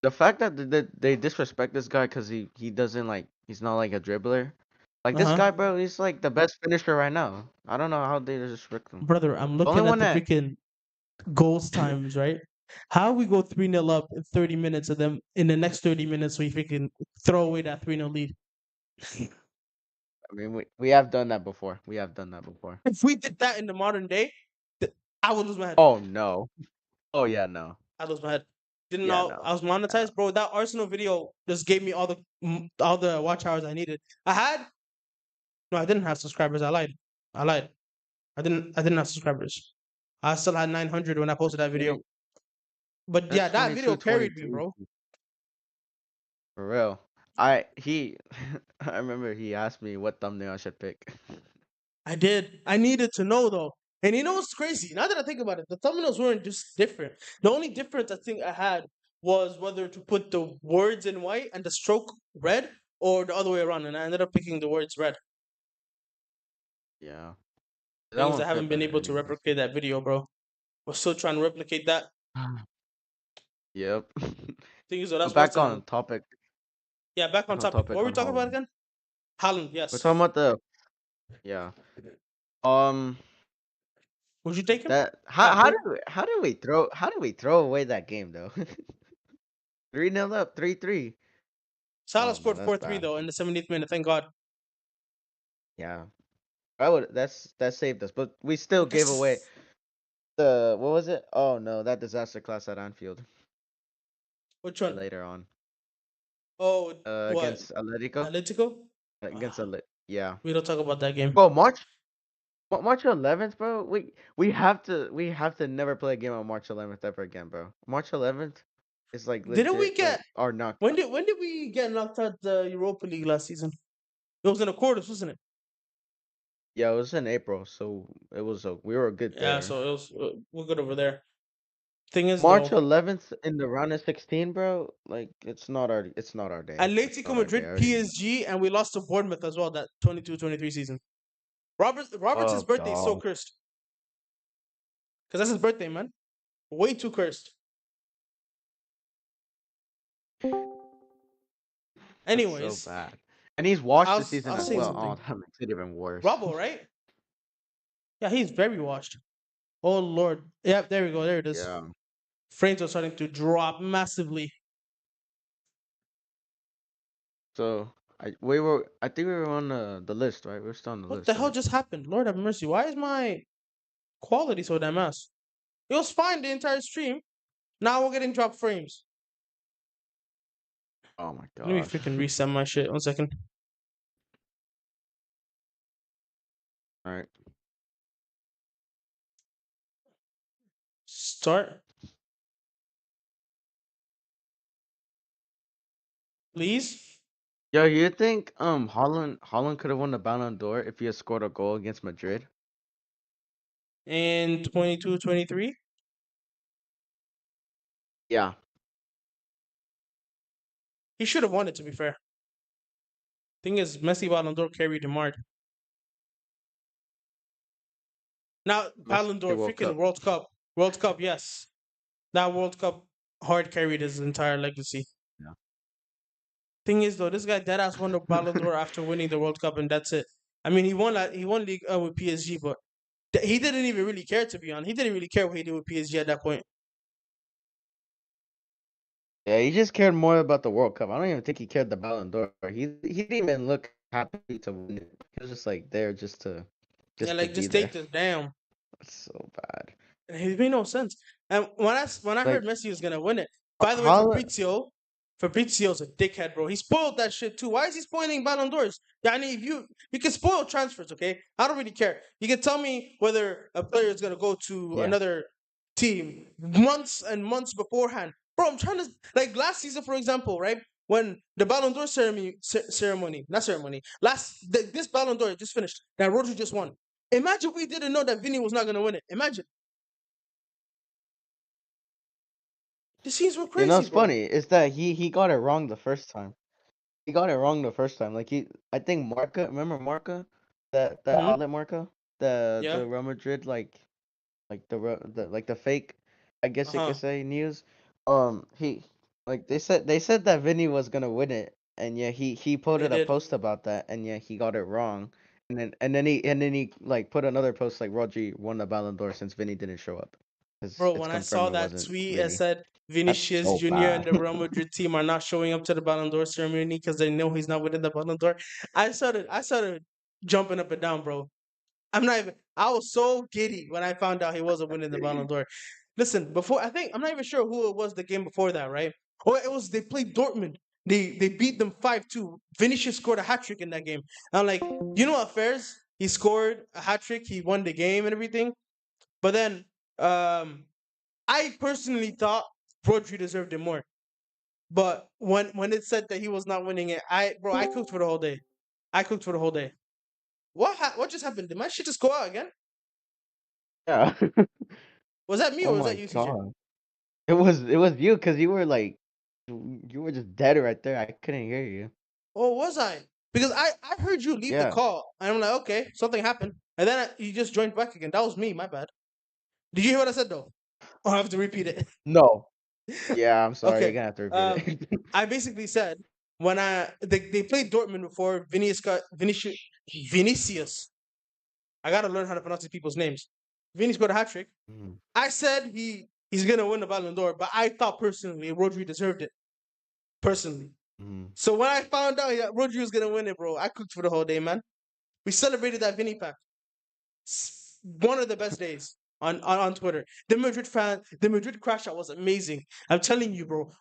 the fact that they disrespect this guy because he doesn't like he's not like a dribbler. Like Uh this guy, huh. bro, he's like the best finisher right now. I don't know how they disrespect him. Brother, I'm The only looking at one the that freaking goals times, right? How we go 3-0 up in 30 minutes and then in the next 30 minutes we freaking throw away that 3-0 lead. I mean we have done that before. We have done that before. If we did that in the modern day, I would lose my head. Oh no. Oh yeah, no. I lose my head. Didn't Yeah, know no. I was Yeah, no. monetized, bro. That Arsenal video just gave me all the watch hours I needed. I had no, I didn't have subscribers. I lied. I lied. I didn't have subscribers. I still had 900 when I That's posted that video. 20 But that's yeah, that video 22, carried me, 23. bro. For real. I he I remember he asked me what thumbnail I should pick. I did. I needed to know though. And you know what's crazy? Now that I think about it, the thumbnails weren't just different. The only difference I think I had was whether to put the words in white and the stroke red or the other way around. And I ended up picking the words red. Yeah. That Things one I fit haven't been better able to anyways. replicate that video, bro. We're still trying to replicate that. Yep. Thing is, though, that's But one back thing. on topic. Yeah, back on Back on topic. What topic were we on talking about Holland. again? Haaland, We're talking yes. about the yeah. Um Would you take him? that That pick? how do we throw away that game though? 3-0 up, 3-3. Salah Oh no, scored that's 4-3 bad. though in the 70th minute. Thank God. Yeah. I would that saved us, but we still gave away Yes. the what was it? Oh no, that disaster class at Anfield Which one? later on. Oh, what? Against Atletico. Atletico? Against Ah, yeah. we don't talk about that game. Bro, March 11th, bro. We have to never play a game on March 11th ever again, bro. March 11th is like Didn't we legit get like our knock. when did we get knocked out the Europa League last season? It was in the quarters, wasn't it? Yeah, it was in April, so we were good Yeah, there. so it was we're good over there. Thing is March though, 11th in the round of 16, bro. Like it's not our day. It's Atletico not our day. I Madrid, already know. PSG, and we lost to Bournemouth as well that 22-23 season. Roberts' Oh birthday is so dog. cursed because that's his birthday, man. Way too cursed. That's so Anyways, bad. And he's washed the I season was as saying well. Oh, something. that makes it even worse. Rubble, right? Yeah, he's very washed. Oh Lord. Yep, there we go. There it is. Yeah. Frames are starting to drop massively. So I think we were on the list, right? We're still on the What the list, hell right? just happened? Lord have mercy. Why is my quality so damn ass? It was fine the entire stream. Now we're getting drop frames. Oh my Let me gosh. freaking reset my shit. 1 second. All right. Start, please. Yo, you think Holland could have won the Ballon d'Or if he had scored a goal against Madrid? In 22, 23. Yeah. He should have won it, to be fair. Thing is, Messi Ballon d'Or carried him hard. Now, Messi Ballon d'Or, World freaking Cup. World Cup. World Cup, yes. That World Cup hard carried his entire legacy. Yeah. Thing is, though, this guy deadass won the Ballon d'Or after winning the World Cup, and that's it. I mean, he won League with PSG, but he didn't even really care, to be honest. He didn't really care what he did with PSG at that point. Yeah, he just cared more about the World Cup. I don't even think he cared the Ballon d'Or. He didn't even look happy to win it. He was just like there Yeah, just to like be just there. take this. Damn. That's so bad. It made no sense. And when I heard Like Messi was gonna win it, by the way, Holland, Fabrizio's a dickhead, bro. He spoiled that shit too. Why is he spoiling Ballon d'Ors? Yeah, I mean, if you can spoil transfers, okay? I don't really care. You can tell me whether a player is gonna go to yeah. another team months and months beforehand, bro. I'm trying to like last season, for example, right? When the Ballon d'Or not ceremony, this Ballon d'Or just finished that Rodri just won. Imagine we didn't know that Vinny was not gonna win it. Imagine. The scenes were You know, crazy, it's bro. funny. Is that he got it wrong the first time. He got it wrong the first time. Like I think Marca. Remember Marca? That Hmm. outlet Marca. Yeah. The Real Madrid like the like the fake, I Uh guess you could huh. say, news. He like they said that Vinny was gonna win it, and yeah, he They posted a did, post about that, and yeah, he got it wrong, and then he like put another post like Rodri won the Ballon d'Or since Vinny didn't show up, because bro. it's When I confirmed saw it that wasn't tweet, it Vinny. said That's Vinicius so Junior and bad. the Real Madrid team are not showing up to the Ballon d'Or ceremony because they know he's not winning the Ballon d'Or. I started jumping up and down, bro. I'm not even. I was so giddy when I found out he wasn't winning the Ballon d'Or. Listen, before I think I'm not even sure who it was the game before that, right? Oh, it was they played Dortmund. They beat them 5-2. Vinicius scored a hat trick in that game. I'm like, you know what, Fairs? He scored a hat trick. He won the game and everything. But then, I personally thought Rodri deserved it more. But when it said that he was not winning it, I cooked for the whole day. I cooked for the whole day. What just happened? Did my shit just go out again? Yeah. Was that me Oh or was my that you, CJ? god. It was you, because you were like you were just dead right there. I couldn't hear you. Or was I? Because I heard you leave the Yeah. call, and I'm like, okay, something happened, and then you just joined back again. That was me. My bad. Did you hear what I said though? Or I have to repeat it. No. Yeah, I'm sorry. You're Okay. gonna have to repeat Um, it. I basically said when they played Dortmund before Vinicius. I gotta learn how to pronounce these people's names. Vinny scored a hat trick. Mhm, I said he's gonna win the Ballon d'Or, but I thought personally Rodri deserved it. Personally. mhm. So when I found out that Rodri was gonna win it, bro, I cooked for the whole day, man. We celebrated that Vinny pack. One of the best days on Twitter. The Madrid crash out was amazing. I'm telling you, bro.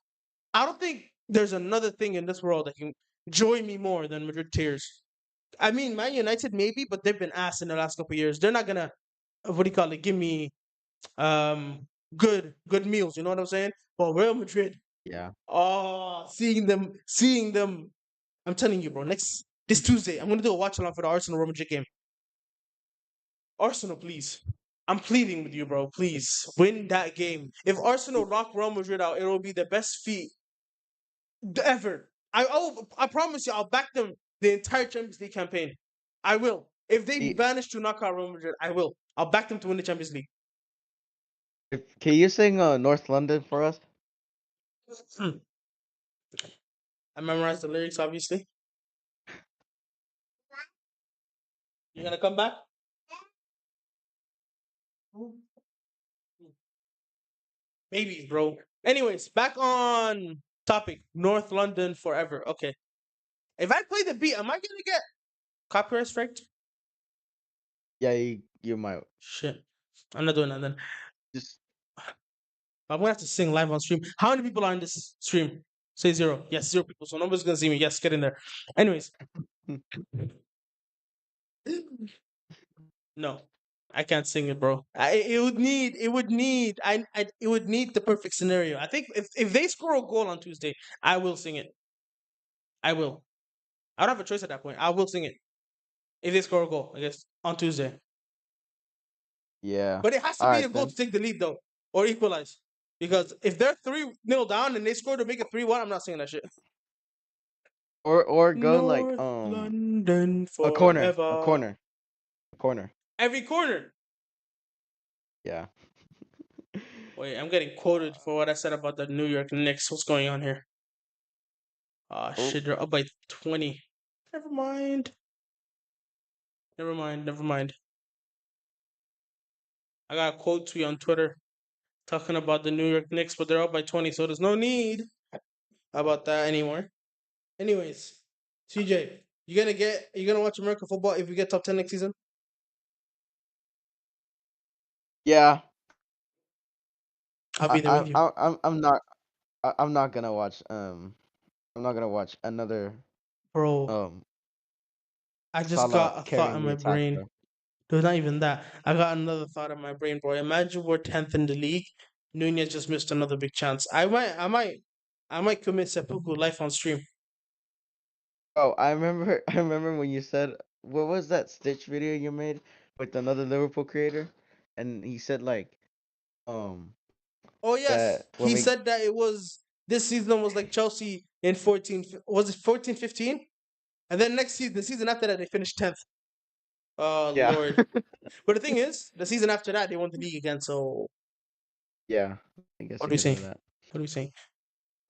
I don't think there's another thing in this world that can joy me more than Madrid tears. I mean, Man United maybe, but they've been ass in the last couple of years. They're not gonna what do you call it? Give me good meals. You know what I'm saying? But Real Madrid, Yeah. oh, seeing them. I'm telling you, bro. Next this Tuesday, I'm gonna do a watch along for the Arsenal Real Madrid game. Arsenal, please. I'm pleading with you, bro. Please win that game. If Arsenal knock Real Madrid out, it will be the best feat ever. I promise you, I'll back them the entire Champions League campaign. I will. If they Y- manage to knock out Real Madrid, I will. I'll back them to win the Champions League. Can you sing North London for us? I memorized the lyrics. Obviously, you're gonna come back. Babies, bro. Anyways, back on topic. North London forever. Okay. If I play the beat, am I gonna get copyright striked? Yeah, you might Shit. I'm not doing that then. just I'm gonna have to sing live on stream. How many people are in this stream? Say zero. Yes, zero people. So nobody's gonna see me. Yes, get in there. Anyways, no, I can't sing it, bro. It would need the perfect scenario. I think if they score a goal on Tuesday, I will sing it. I will. I don't have a choice at that point. I will sing it if they score a goal. I guess on Tuesday, yeah. but it has to All be a right goal to then. take the lead though, or equalize. Because if they're 3-0 down and they score to make it 3-1, I'm not singing that shit. Or go like North London a corner, a forever. corner, a corner. Every corner. Yeah. Wait, I'm getting quoted for what I said about the New York Knicks. What's going on here? Ah, Oh, shit, they're up by 20. Never mind. Never mind. Never mind. I got a quote tweet on Twitter talking about the New York Knicks, but they're up by 20, so there's no need about that anymore. Anyways, CJ, you gonna watch American football if we get top 10 next season? yeah. I'll be there with you. I'm not gonna watch I'm not gonna watch another Bro, um I just Salah got a thought in carrying the my attack, brain. bro. There's not even that. I got another thought in my brain, bro. Imagine we're 10th in the league. Nunez just missed another big chance. I might commit seppuku life on stream. Oh, I remember I remember when you said what was that Stitch video you made with another Liverpool creator? And he said like um Oh yes, that when he we said that it was this season was like Chelsea in 14. Was it 14-15? And then next season, the season after that, they finished 10th. Oh yeah. Lord! But the thing is, the season after that, they won the league again. So Yeah. I guess what you are we could saying? say that. What are we saying?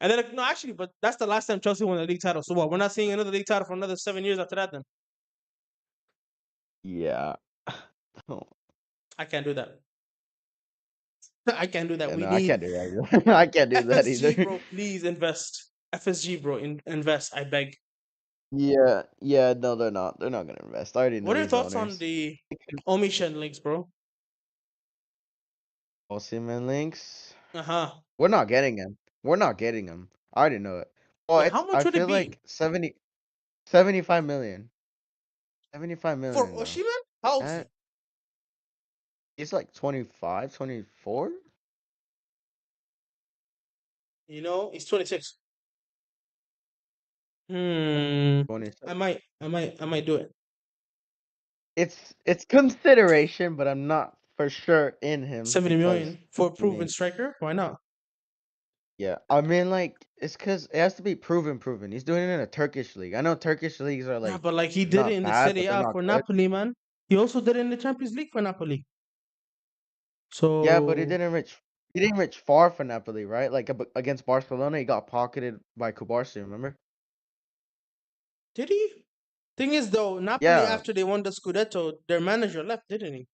And then no, actually, but that's the last time Chelsea won the league title. So what? We're not seeing another league title for another 7 years after that. Then Yeah. Oh, I can't do that. I can't do that. yeah, We no, I need can't do that either. I can't do that FSG, either. bro. Please invest. FSG, bro. Invest. I beg. Yeah, yeah, no, they're not. They're not gonna invest. I already What know are your these thoughts on owners. the Omishen links, bro? Osimhen links. Uh huh. We're not getting him. We're not getting him. I already know it. Well, Wait, it's how much I would it feel be like 75 million. 75 for million though. Oshiman? How old is he? That he's like 25, 24, He's 26. Hmm. 26. I might do it. It's consideration, but I'm not for sure in him 70 because million for a I proven mean, striker? Why not? yeah, I mean like it's cuz it has to be proven. He's doing it in a Turkish league. I know Turkish leagues are Yeah, like but like he did it not in the bad, Serie but they're A not for good. Napoli, man. He also did it in the Champions League for Napoli. Yeah, but So he didn't reach far for Napoli, right? Like against Barcelona, he got pocketed by Kubarsi, remember? did he? Thing is though, Napoli Yeah, after they won the Scudetto, their manager left, didn't he?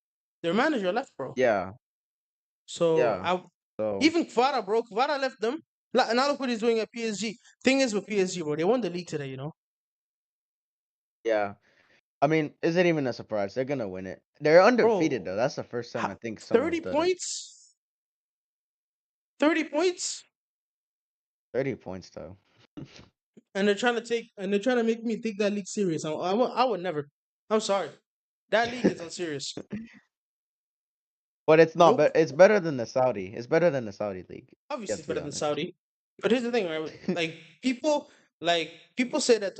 Their manager left, bro. yeah, So yeah. I So even Kvara, bro. Kvara left them. Now look what he's doing at PSG. Thing is with PSG, bro, they won the league today. yeah. I mean, is it even a surprise? They're gonna win it. They're undefeated though. Bro, That's the first time I think 30 someone's done it. points? 30 points? 30 points though. And they're trying to make me take that league serious. I would never. I'm sorry. That league is unserious. But it's not Nope. better. It's better than the Saudi. It's better than the Saudi league. You Obviously have it's to be better than honest. Saudi. But here's the thing, right? Like people say that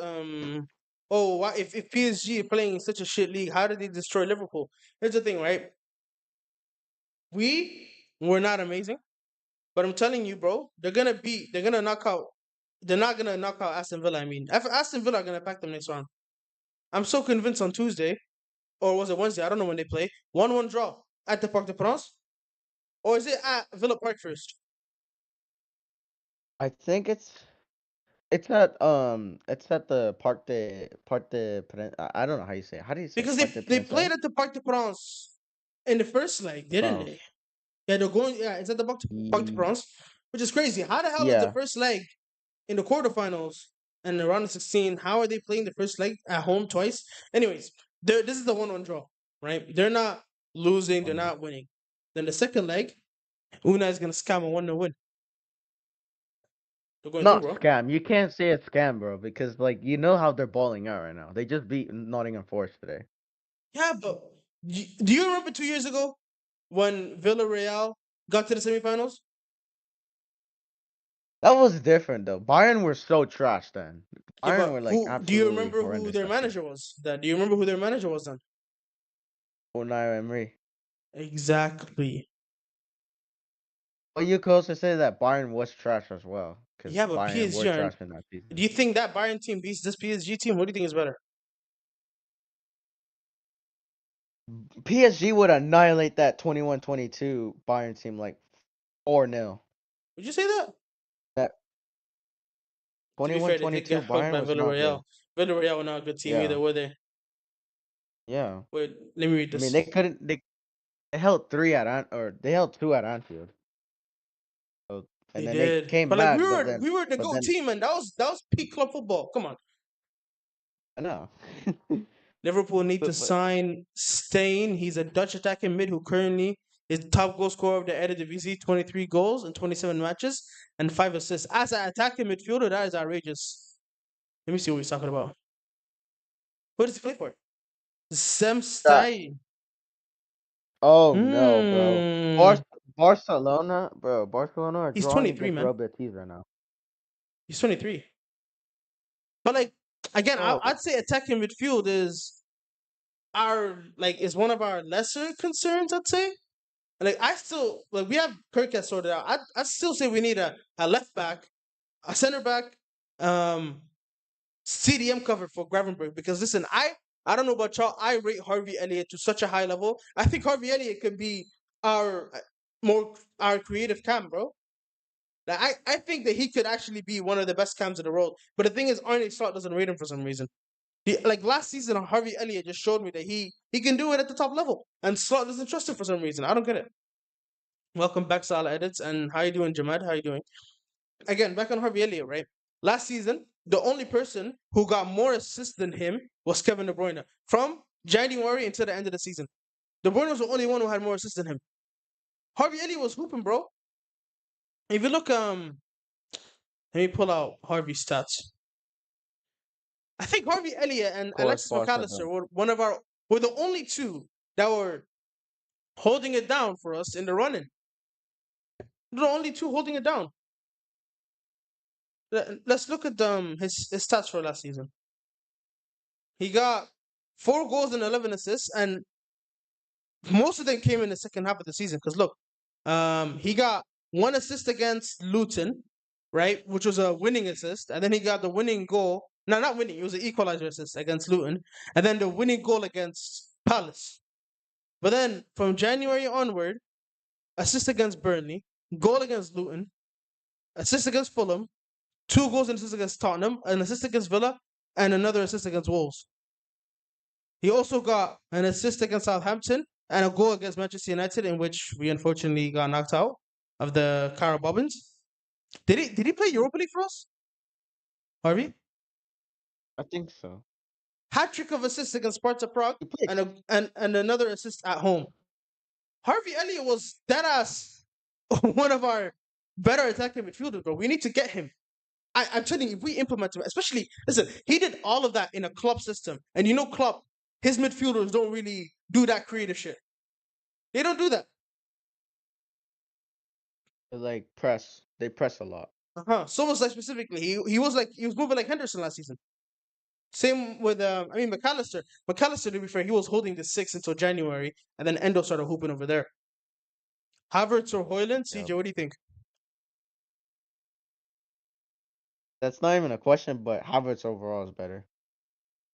oh why if PSG are playing in such a shit league, how did they destroy Liverpool? Here's the thing, right? We were not amazing, but I'm telling you, bro, they're gonna knock out they're not gonna knock out Aston Villa. I mean, Aston Villa are gonna pack them next round. I'm so convinced on Tuesday, or was it Wednesday? I don't know when they play. 1-1 draw at the Parc de France, or is it at Villa Park first? I think it's. it's at the I don't know how you say it. How do you say it? Because Parc des they Princes? played at the Parc de France in the first leg, didn't Oh, they? Yeah, they're going. Yeah, it's at the Parc de ye France, which is crazy. How the hell is the yeah. first leg in the quarterfinals and the round of 16? How are they playing the first leg at home twice? Anyways, this is the 1-1 draw, right? They're not losing, they're Um, not winning. Then the second leg, Una is gonna scam a 1-0 win. They're going through, Not bro. scam. You can't say it's scam, bro, because like you know how they're balling out right now. They just beat Nottingham Forest today. Yeah, but do you remember 2 years ago when Villarreal got to the semifinals? That was different though. Bayern were so trash then. Yeah, Bayern but were like who do you absolutely remember who horrendous their that season. manager was? Then do you remember who their manager was then? Unai Emery. Exactly. But you could also say that Bayern was trash as well, because Yeah, but Bayern were PSG are. trash in that Do season. you think that Bayern team beats this PSG team? What do you think is better? PSG would annihilate that 21-22 Bayern team like 4-0. Would you say that? That To be fair, they did 21-22 get hugged Bayern by was not Villarreal. good. Villarreal were not a good team either, Yeah, were they? yeah. Wait, let me read I mean, this. they held they held two at Anfield. So, and They then they did, came but like back, we were the but GOAT then team, and that was peak club football. Come on, I know. Liverpool need to but sign Stain. He's a Dutch attacking mid who currently is top goal scorer of the Eredivisie, 23 goals in 27 matches and 5 assists. As an attacking midfielder, that is outrageous. Let me see what he's talking about. Who does he play for? Sem that Stein. oh no, bro. Hmm. Barcelona are He's drawing 23, against man. Real Betis right now. He's 23. But like again, Oh, I'd say attacking midfield is one of our lesser concerns. I'd say. Like I still like we have Kirk has sorted out. I still say we need a left back, a center back, um, CDM cover for Gravenberg because listen, I don't know about y'all. I rate Harvey Elliott to such a high level. I think Harvey Elliott could be our our creative cam, bro. Like, I think that he could actually be one of the best cams in the world. But the thing is, Arne Slot doesn't rate him for some reason. Like last season, Harvey Elliott just showed me that he can do it at the top level, and Slot doesn't trust him for some reason. I don't get it. Welcome back, Salah Edits, and how you doing, Jamad? How you doing? Again, back on Harvey Elliott, right? Last season, the only person who got more assists than him was Kevin De Bruyne from January until the end of the season. De Bruyne was the only one who had more assists than him. Harvey Elliott was hooping, bro. If you look, let me pull out Harvey's stats. I think Harvey Elliott and of course, Alexis Barca McAllister don't. were the only two that were holding it down for us in the running. They're the only two holding it down. Let's look at his stats for last season. He got 4 goals and 11 assists, and most of them came in the second half of the season. Because look, he got 1 assist against Luton, right, which was a winning assist, and then he got the winning goal. No, not winning. It was an equalizer assist against Luton, and then the winning goal against Palace. But then from January onward, assist against Burnley, goal against Luton, assist against Fulham, 2 goals and assist against Tottenham, an assist against Villa, and another assist against Wolves. He also got an assist against Southampton and a goal against Manchester United, in which we unfortunately got knocked out of the Cara Bobbins. Did he play Europa League for us, Harvey? I think so. Hat trick of assists against Sparta Prague He played. and another assist at home. Harvey Elliott was dead ass one of our better attacking midfielders, bro. We need to get him. I'm telling you, if we implement him, especially listen, he did all of that in a club system, and you know, club his midfielders don't really do that creative shit. They don't do that. Like press. They press a lot. So was like specifically, he was moving like Henderson last season. Same with I mean McAllister. McAllister, to be fair, he was holding the six until January, and then Endo started hooping over there. Havertz or Hoyland, Yeah. CJ, what do you think? That's not even a question, but Havertz overall is better.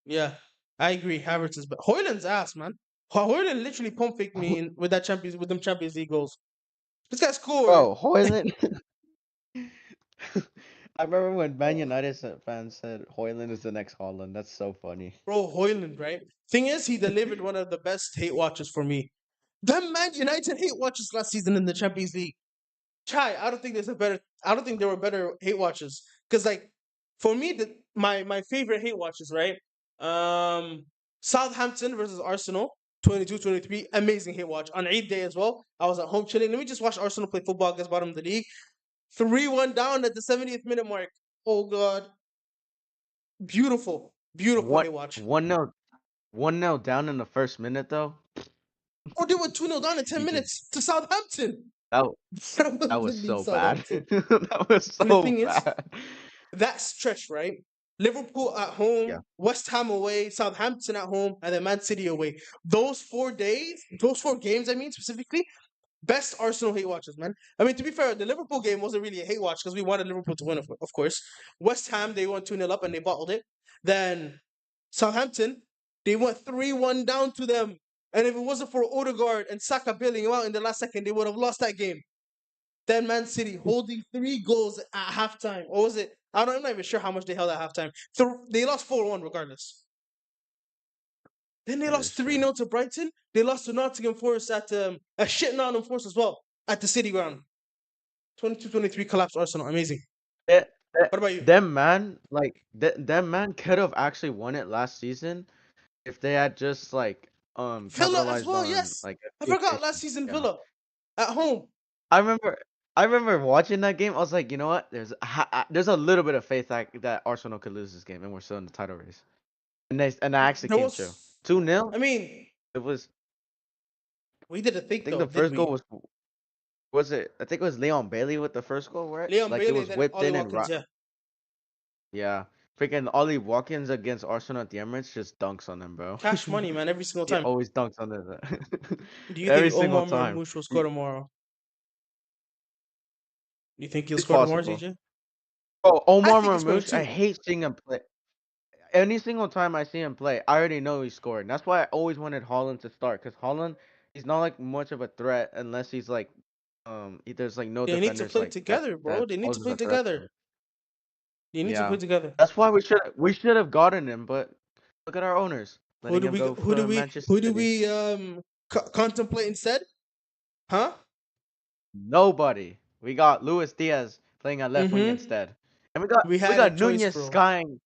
Yeah, I agree. Havertz is, but Hoyland's ass, man. Hoyland literally pump faked me with them Champions League goals. This guy scored. Bro, Hoyland. I remember when Man United fans said Hoyland is the next Holland. That's so funny. Bro, Hoyland, right? Thing is, he delivered one of the best hate watches for me. Them Man United hate watches last season in the Champions League. Chai, I don't think there's a better. I don't think there were better hate watches because, like, for me, my favorite hate watches, right? Um, Southampton versus Arsenal, 22-23, amazing hate watch on Eid day as well. I was at home chilling. Let me just watch Arsenal play football against bottom of the league. 3-1 down at the 70th minute mark. Oh God, beautiful, beautiful What hate watch. 1-0 down in the first minute though. Oh, they were 2-0 down in 10 You just minutes to Southampton. that that was Southampton beat so bad. Southampton. That was And the so thing is, bad. that stretch, right? Liverpool at Yeah. home, West Ham away, Southampton at home, and then Man City away. Those 4 days, those 4 games, I mean, specifically, best Arsenal hate watches, man. I mean, to be fair, the Liverpool game wasn't really a hate watch because we wanted Liverpool to win, of course. West Ham, they went 2-0 up and they bottled it. Then Southampton, they went 3-1 down to them. And if it wasn't for Odegaard and Saka bailing him out in the last second, they would have lost that game. Then Man City holding 3 goals at halftime. Or was it? I'm not even sure how much they held at halftime. They lost 4-1 regardless. Then they That lost is 3 true. 0 to Brighton. They lost to Nottingham Forest at a shit Nottingham Forest as well at the City Ground. 22-23 collapsed Arsenal. Amazing. That, What about you? them man, like them man could have actually won it last season if they had just like Villa as capitalized well, on yes. like a I few forgot last occasions. season Yeah. Villa at home. I remember I remember watching that game. I was like, you know what? There's a little bit of faith that Arsenal could lose this game and we're still in the title race. And that actually There came true. was, 2-0. I mean, It was we didn't I think think though, the did first goal we? was it I think it was Leon Bailey with the first goal, right? Leon Like it Bailey, was then whipped Ollie in and Watkins, yeah. yeah. Freaking Ollie Watkins against Arsenal at the Emirates just dunks on them, bro. Cash money, man, every single He time. always dunks on them. Do you Every think single Omar time. Marmoush will score tomorrow? Do you think he'll It's score tomorrow, possible. CJ? Oh, I Omar think he's going Marmoush, I to. hate seeing him play. Any single time I see him play, I already know he's scoring. That's why I always wanted Holland to start, because Holland, he's not like much of a threat unless he's like, there's like no They need to defenders play like that together, bro. that They need to poses play a threat to together. him. They need to play Yeah, together. that's why we should have gotten him, but look at our owners Who letting do him we go who do for we Manchester who do City. we contemplate instead? Huh? Nobody. We got Luis Diaz playing at left wing Mm-hmm. instead, and we got We we had a got choice, Nunez bro. skying.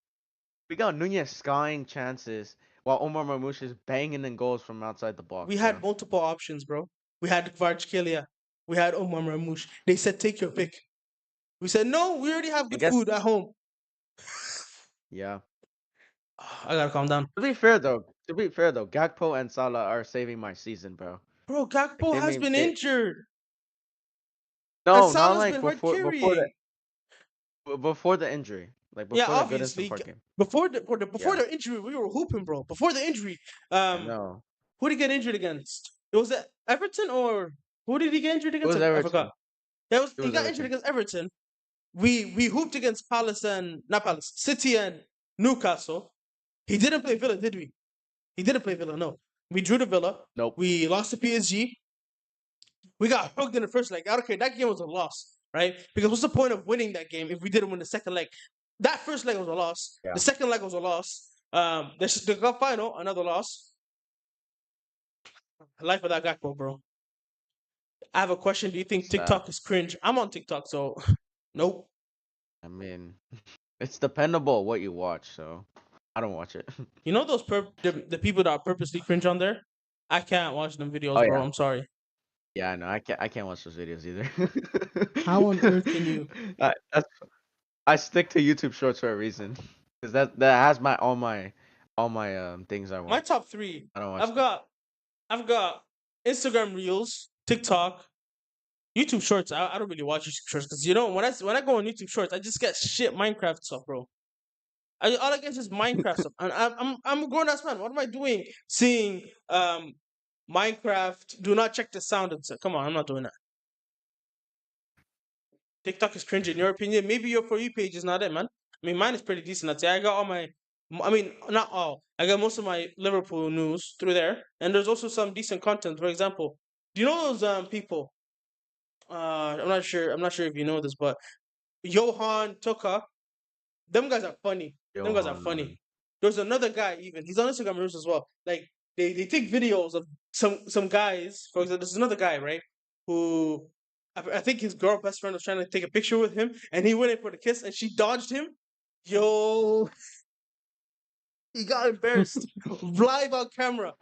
We got Nunez skying chances while Omar Marmoush is banging in goals from outside the We box, had bro. multiple options, bro. We had Kvaratskhelia. We had Omar Ramouche. They said take your pick. We said no. We already have I good guess, food at home. yeah. I gotta calm down, To be fair though, Gakpo and Salah are saving my season, bro. bro. Like Gakpo they has made been they injured, and no, not Salah's like been hard before carrying. the injury, like Yeah, before the Goodison obviously. Park game. Before Yeah, the injury, we were hooping, bro. Before the injury, I um, know. who did he get injured against? It was it Everton or who did he get injured It against? was I forgot. Everton. That was It he was got injured Everton. against Everton. We hooped against Palace and not Palace, City and Newcastle. He didn't play Villa, did we? He didn't play Villa. No, we drew to Villa. Nope. We lost to PSG. We got hugged in the first leg. I don't care. That game was a loss, right? Because what's the point of winning that game if we didn't win the second leg? That first leg was a loss. The Yeah. second leg was a loss. The cup final, another loss. Life without Gakpo, bro. I have a question. Do you think It's sad. TikTok is cringe? I'm on TikTok, so nope. I mean, it's dependable what you watch, so I don't watch it. You know those the people that are purposely cringe on there? I can't watch them Oh videos, bro. yeah. I'm sorry. Yeah, no, I can't watch those videos either. How on earth can you? I stick to YouTube Shorts for a reason, because that has all my things I My watch. top three. I don't watch I've got I've got Instagram Reels, TikTok, YouTube Shorts. I don't really watch YouTube Shorts because when I go on YouTube Shorts, I just get shit Minecraft stuff, bro. All I get is just Minecraft stuff, and I'm a grown ass man. What am I doing? Seeing Minecraft. Do not check the sound and stuff. Come on, I'm not doing that. TikTok is cringe in your opinion. Maybe your for you page is not it, man. I mean, mine is pretty decent. I'd say I got all my. I mean, not all. I got most of my Liverpool news through there, and there's also some decent content. For example, do you know those people? I'm not sure. I'm not sure if you know this, but Johan Tuka. Them guys are funny. Them guys are funny. Johan. There's another guy even. He's on Instagram Reels as well. Like they take videos of some guys. For example, there's another guy right who I think his girl best friend was trying to take a picture with him, and he went in for the kiss, and she dodged him. Yo, he got embarrassed live on camera.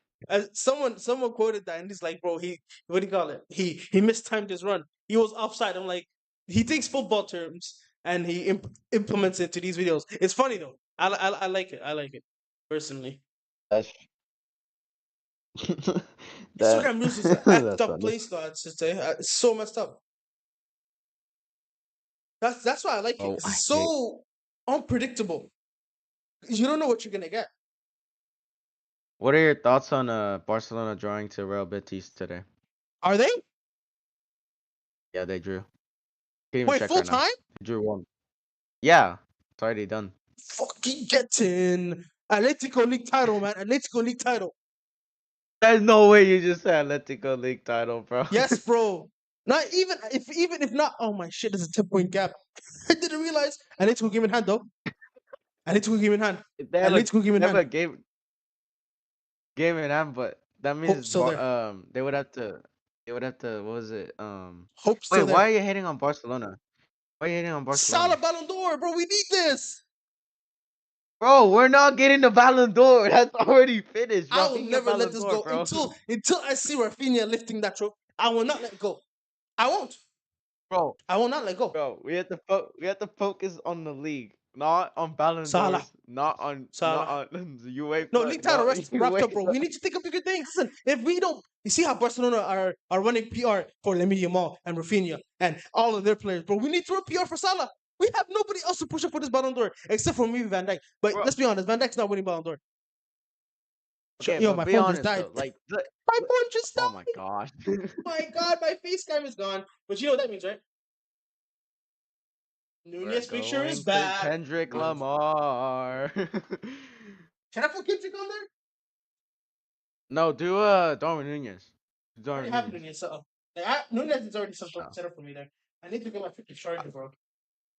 Someone quoted that, and he's like, "Bro, he what do you call it? He mistimed his run. He was offside." I'm like, he takes football terms and he implements it into these videos. It's funny though. I like it. I like it personally. That's that Instagram Reels is an act that's up funny. place, though. I should say it's so messed up. That's why I like it Oh, because I it's hate. so unpredictable. You don't know what you're gonna get. What are your thoughts on Barcelona drawing to Real Betis today? Are they? Yeah, they drew. Can't even Wait, check full right now. time? They drew one. Yeah, it's already done. Fucking getting Atletico League title, man. Atletico League title. There's no way you just said Atletico League title, bro. Yes, bro. Not even if not. Oh my shit! There's a 10 point gap. I didn't realize. Atletico game in hand though. Atletico game in hand. they have a Atletico game in they have hand. a game in hand, but that Hope means still there. they would have to what was it Hope wait, still why there. are you hating on Barcelona? Why are you hating on Salah Barcelona? Ballon d'Or, bro. We need this. Bro, we're not getting the Ballon d'Or. That's already finished. I will Rafinha never let Ballon this d'Or, go bro. until I see Rafinha lifting that trophy. I will not let go. I won't. Bro, I will not let go. bro, we have to focus on the league, not on Ballon Salah. d'Ors, not Salah. on No, UEFA, league title not wrapped up, bro. UEFA. We need to think of bigger things. Listen, if we don't, you see how Barcelona are running PR for Lamine Yamal and Rafinha and all of their players, bro. We need to run PR for Salah. We have nobody else to push up for this Ballon d'Or except for maybe Van Dijk. But Bro, let's be honest, Van Dijk's not winning Ballon d'Or. okay, Yo, but my be phone just honest died. though, like, My phone just oh my died. gosh. My God, my face cam is gone. But you know what that means, right? We're Nunez picture is going to back. Kendrick Can Lamar. I put Kendrick on there? No, do Darwin Nunez. I already Darwin have Nunez. Nunez set up. Nunez is already Oh. set up for me there. I need to get my picture charger, bro.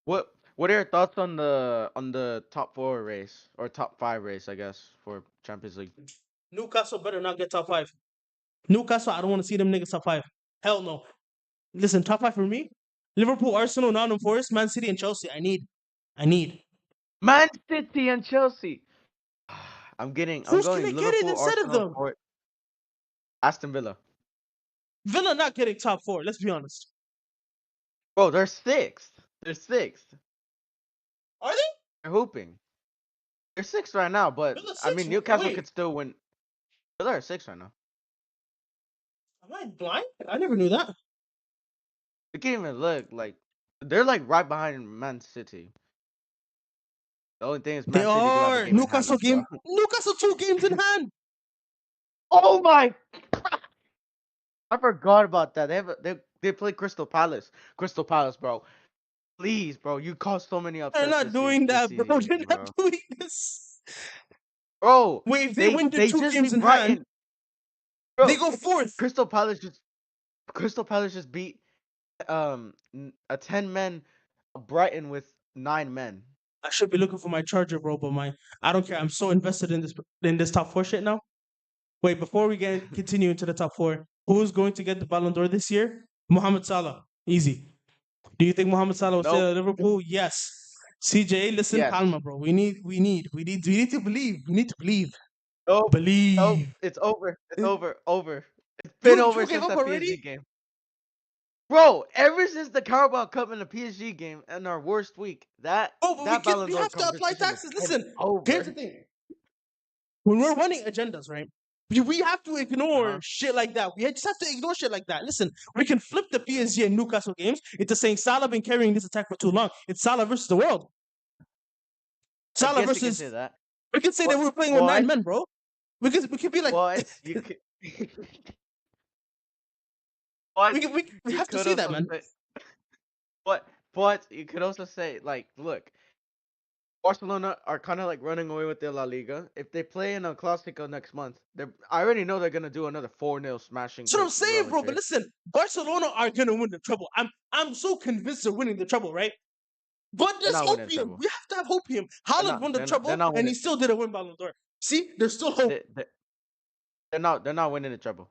What are your thoughts on the top four race or top five race, I guess, for Champions League? Newcastle better not get top five. Newcastle, I don't want to see them niggas top five. Hell no. Listen, top five for me: Liverpool, Arsenal, Nottingham Forest, Man City, and Chelsea. I need. Man City and Chelsea. I'm Who's gonna going get it Liverpool, instead of Arsenal, them? or Aston Villa. Villa not getting top four. Let's be honest. Bro, they're sixth. They're sixth. Are they? They're hooping. They're sixth right now, but Villa I six? mean Newcastle Wait, could still win. Villa are sixth right now. am I blind? I never knew that. You can't even look like they're like right behind Man City. The only thing is They Man City do have a are game in hand Newcastle as game. well. Newcastle 2 games in hand. Oh my! I forgot about that. They play Crystal Palace. Crystal Palace, bro. Please, bro. You caused so many They're upsets not this doing this that, bro. season, They're not bro. doing this. Bro, Wait, if they win the they two just games beat in hand, Brighton. they Bro, go fourth. Crystal Palace just beat a 10 men Brighton with 9 men. I should be looking for my charger, bro, but my I don't care. I'm so invested in this top four shit now. Wait, before we get continue into the top four, who's going to get the Ballon d'Or this year? Mohamed Salah. Easy. Do you think Mohamed Salah will stay Nope. at Liverpool? Yes. CJ, listen, Yes. calma, bro. We need to believe. We need to believe. Nope. Nope. Believe. It's over. It's Uh, over. Over. It's been over You gave since up that PSG already? game. Bro, ever since the Carabao Cup and the PSG game and our worst week, Oh, but that Ballon we d'Or have to apply conversation is taxes. kind of Listen, here's the over. thing. When we're running agendas, right? We have to ignore Uh-huh. shit like that. We just have to ignore shit like that. Listen, we can flip the PSG and Newcastle games into saying Salah been carrying this attack for too long. It's Salah versus the world. I Salah guess you can say versus. that. We can say that But we're playing with nine but men, bro. We could be like, but you could but we you have to could say that, also man. say but you could also say like look, Barcelona are kind of like running away with the La Liga. If they play in a Clásico next month, I already know they're gonna do another 4-0 smashing That's what I'm to Real saying, bro. But Madrid. listen, Barcelona are gonna win the treble. I'm so convinced they're winning the treble, right? But They're there's not winning the hopium. treble. We have to have hopium. They're Haaland not. won the They're treble, not and winning. he still didn't win Ballon d'Or. See, there's still hope. They, they're not. They're not winning the treble.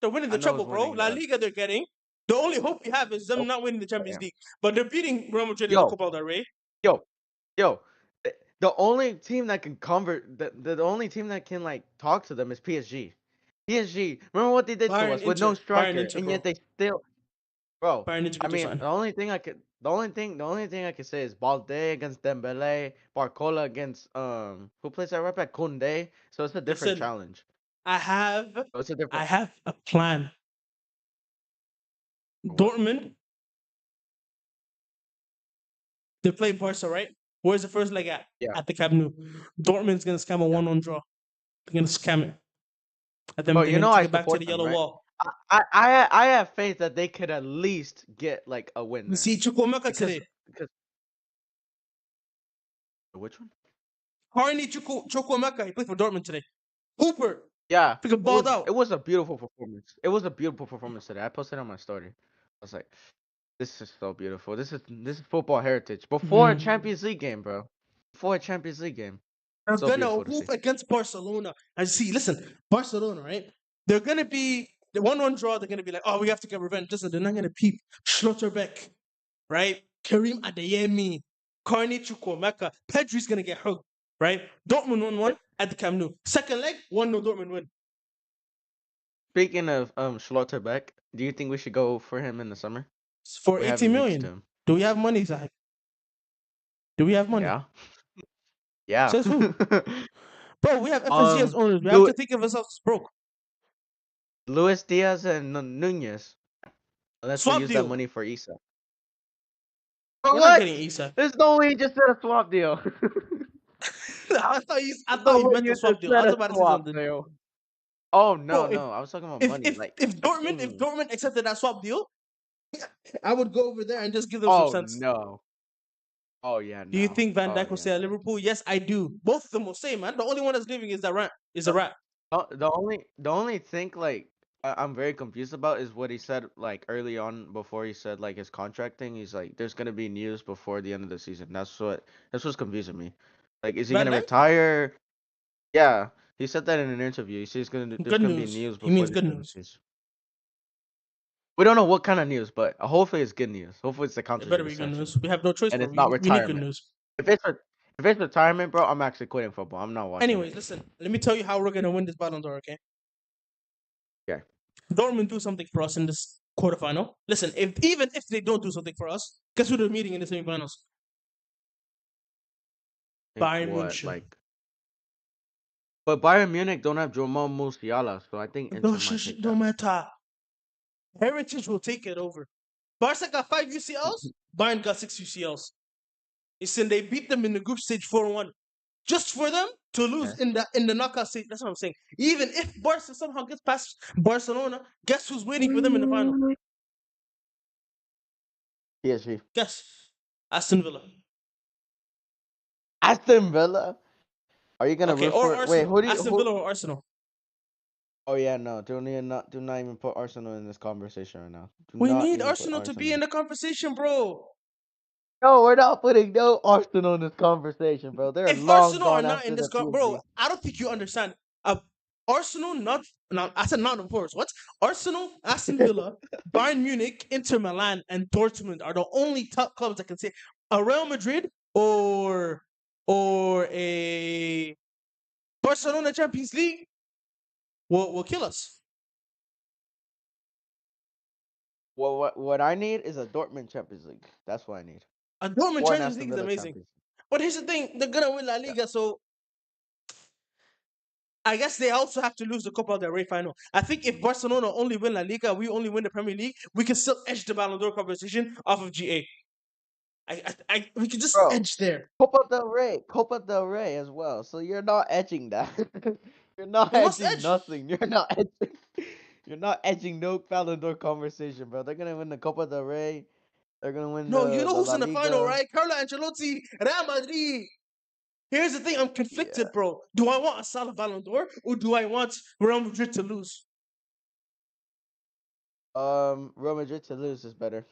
They're winning I the know treble, who's bro. winning. La Liga, they're getting. The only hope we have is them Oh, not winning the Champions yeah. League. But they're beating Real Madrid in the Yo, Copa del Rey. yo, yo. The only team that can convert the only team that can like talk to them is PSG. PSG. Remember what they did to Bayern us with no Inter. Bayern striker, Inter, and yet bro. they still, bro. Bayern Inter I beat us mean, on. the only thing I could say is Balde against Dembele, Barcola against who plays that right back, Kunde. So it's a different Listen, challenge. I have So it's a I different have a plan. what? Dortmund, they play Barca, right? Where's the first leg at? Yeah, At the Camp Nou. Dortmund's gonna scam a yeah. 1-1 draw. They're gonna scam it. Bro, And you then know take I it back to support the them, yellow right? wall. I have faith that they could at least get like a win We there see Chukwuemeka because today. because which one? Harney Chukwuemeka, he played for Dortmund today. Hooper, Yeah, freaking balled out. it was a beautiful performance. It was a beautiful performance today. I posted on my story. I was like, this is so beautiful. This is football heritage. Before a Mhm. Champions League game, bro. Before a Champions League game. They're So gonna beautiful to hoof see. against Barcelona. And see, listen, Barcelona, right? They're gonna be the 1-1 draw. They're gonna be like, oh, we have to get revenge. Listen, they're not gonna peep Schlotterbeck, right? Karim Adeyemi, Carney Chukwuemeka, Pedri's gonna get hugged, right? Dortmund 1-1 at the Camp Nou. Second leg, 1-0 Dortmund win. Speaking of Schlotterbeck, do you think we should go for him in the summer? For We 80 haven't reached million. him. Do we have money, Zach? Do we have money? Yeah. Yeah. Says who? Bro, we have FSG as um owners. We have Lu- to think of ourselves broke. Luis Diaz and Nunez. Unless we Swap use that deal. money for Isa. For We're not what? getting Isak. There's no way you just said a swap deal. I There's thought no you way meant a you just swap deal. I said was a about to say swap something. deal. Oh Bro, no, if no. I was talking about if money. if Like if Dortmund if Dortmund accepted that swap deal, I would go over there and just give them some oh sense. no. Oh yeah, Do you no. think Van Oh Dijk will yeah, stay at no. Liverpool? Yes, I do. Both of them will stay, man. The only one that's leaving is the rat. Is a The, rat. the only thing like I'm very confused about is what he said like early on before he said like his contract thing. He's like, there's gonna be news before the end of the season. That's what's confusing me. Like, is he Van gonna Dijk. retire? Yeah, he said that in an interview. He says there's Good gonna be news. news He before means the good end of the news. season. We don't know what kind of news, but hopefully it's good news. Hopefully it's the It contract better be good extension, news. We have no choice, and bro. it's not We need good retirement. news. If it's re- if it's retirement, bro, I'm actually quitting football. I'm not watching it. Anyways, listen. Let me tell you how we're gonna win this Ballon d'Or. Okay. Yeah. Dortmund do something for us in this quarterfinal. Listen, even if they don't do something for us, guess who they're meeting in the semifinals? Think Bayern what Munich. like, but Bayern Munich don't have Jamal Musiala, so I think Inter might take No that. matter. Heritage will take it over. Barca got 5 UCLs. Bayern got 6 UCLs. Listen, they beat them in the group stage 4-1. Just for them to lose Okay. in the knockout stage. That's what I'm saying. Even if Barca somehow gets past Barcelona, guess who's waiting for them in the final? PSG. Guess. Aston Villa. Aston Villa. Are you gonna Okay, root or for? Wait, Arsenal. who do you Aston who? Villa or Arsenal. Oh yeah, no. Do not even put Arsenal in this conversation right now. Do We not need even put Arsenal to be Arsenal. in the conversation, bro. No, we're not putting no Arsenal in this conversation, bro. They're If long Arsenal are gone not in after this, the bro, PSG. I don't think you understand. Arsenal, not I said not of course. What? Arsenal, Aston Villa, Bayern Munich, Inter Milan, and Dortmund are the only top clubs that can say a Real Madrid or a Barcelona Champions League will kill us. What I need is a Dortmund Champions League. That's what I need. A Dortmund Or an Champions Aston League is Villa amazing. Champions But here's the thing: they're gonna win La League. Liga, so I guess they also have to lose the Copa del Rey final. I think if Barcelona only win La Liga, we only win the Premier League, we can still edge the Ballon d'Or conversation off of GA. We can just Bro, edge there. Copa del Rey as well. So you're not edging that. You're not We must edging edge. nothing. You're not edging. You're not edging no Ballon d'Or conversation, bro. They're gonna win the Copa del Rey. They're gonna win No, you know the who's La in the final, Liga. right? Carlo Ancelotti, Real Madrid. Here's the thing: I'm Yeah. conflicted, bro. Do I want a Salah Ballon d'Or or do I want Real Madrid to lose? Real Madrid to lose is better.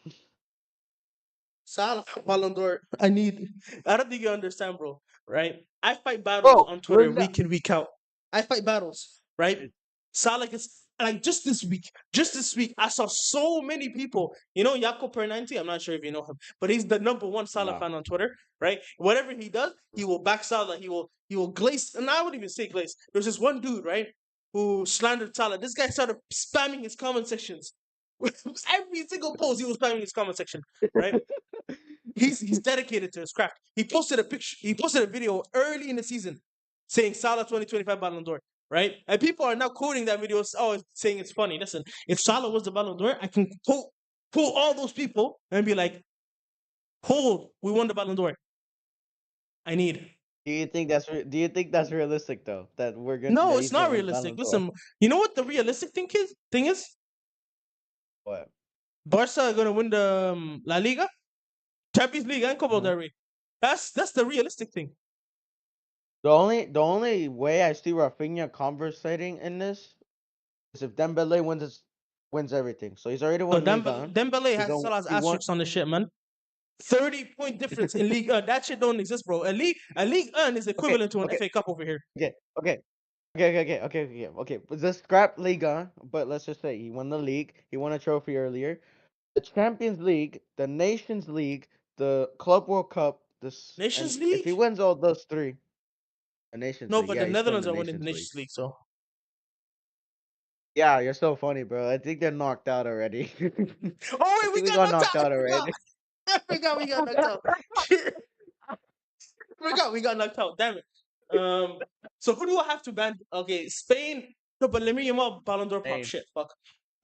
Salah Ballon d'Or. I need. I don't think you understand, bro. Right? I fight battles Bro, on we're Twitter not. week in week out. I fight battles. Right? Salah gets like just this week. Just this week, I saw so many people. You know, Jaco Pernanti. I'm not sure if you know him, but he's the number one Salah No. fan on Twitter. Right? Whatever he does, he will back Salah. He will glaze. And I wouldn't even say glaze. There's this one dude, right, who slandered Salah. This guy started spamming his comment sections. Every single post, he was spamming his comment section. Right? He's dedicated to his craft. He posted a picture. He posted a video early in the season saying Salah 2025 Ballon d'Or. Right, and people are now quoting that video, saying it's funny. Listen, if Salah was the Ballon d'Or, I can quote all those people and be like, "Hold, we won the Ballon d'Or." I need. Do you think that's realistic though? No, That it's he's gonna not win the realistic. Ballon d'Or? Listen, you know what the realistic thing is? What? Barca are gonna win the La Liga, Champions League, and Copa Mhm. del Rey. That's the realistic thing. The only way I see Rafinha conversating in this is if Dembele wins everything. So he's already So won Dembele, Liga. Dembele He has don't Salah's he won asterisks on the shit, man. 30-point difference in League. That shit don't exist, bro. A League is okay, equivalent to an okay, FA Cup over here. okay, okay. Okay. But just scrap Liga, but let's just say he won the league. He won a trophy earlier. The Champions League, the Nations League, the Club World Cup, this and Nations if he League? wins all those three, the Nations No, League. but Yeah, the he's still in Netherlands the are winning the Nations League. Nations League, so. Yeah, you're so funny, bro. I think they're knocked out already. Oh I wait, we think we got got knocked out. knocked I out forgot. already. I forgot we got knocked out. Shit. I forgot we got knocked out. Damn it. So who do I have to ban? Okay, Spain. No, but let me give up Ballon d'Or prop. Hey, Shit, fuck.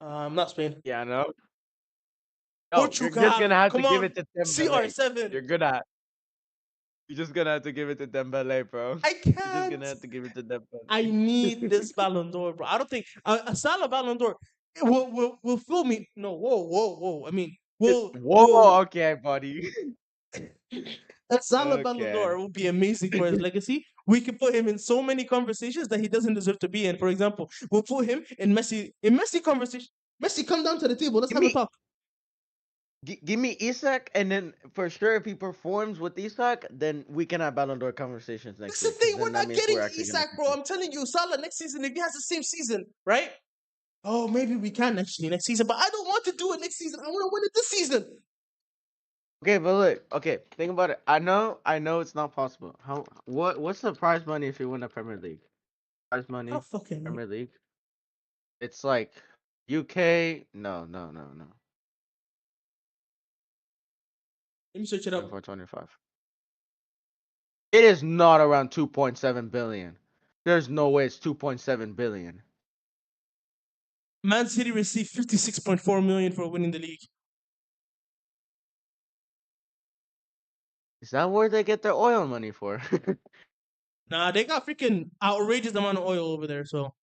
Not Spain. yeah, no. No, you're just Portugal. gonna have to Come give on. it to Dembele. CR7. You're just gonna have to give it to Dembele, bro. I You're just gonna can't. have to give it to I Dembele. need this Ballon d'Or, bro. I don't think a Salah Ballon d'Or will fill me. No, whoa. I mean, will Whoa, okay, buddy. a Salah Ballon Okay. d'Or will be amazing for his legacy. We can put him in so many conversations that he doesn't deserve to be in. For example, we'll put him in Messi conversation. Messi, come down to the table. Let's Give have a me talk. give me Isak, and then for sure, if he performs with Isak, then we can have Ballon d'Or conversations next That's the year. Because thing. We're then that not means we're getting actually gonna Isak, bro. compete. I'm telling you, Salah next season, if he has the same season, right? Oh, maybe we can actually next season, but I don't want to do it next season. I want to win it this season. Okay, but look, okay, think about it. I know it's not possible. What's the prize money if you win the Premier League? Prize I don't money, fucking know. Premier League. It's like UK. No. Let me search it up. 24, 25. It is not around 2.7 billion. There's no way it's 2.7 billion. Man City received 56.4 million for winning the league. Is that where they get their oil money for? Nah, they got freaking outrageous amount of oil over there. So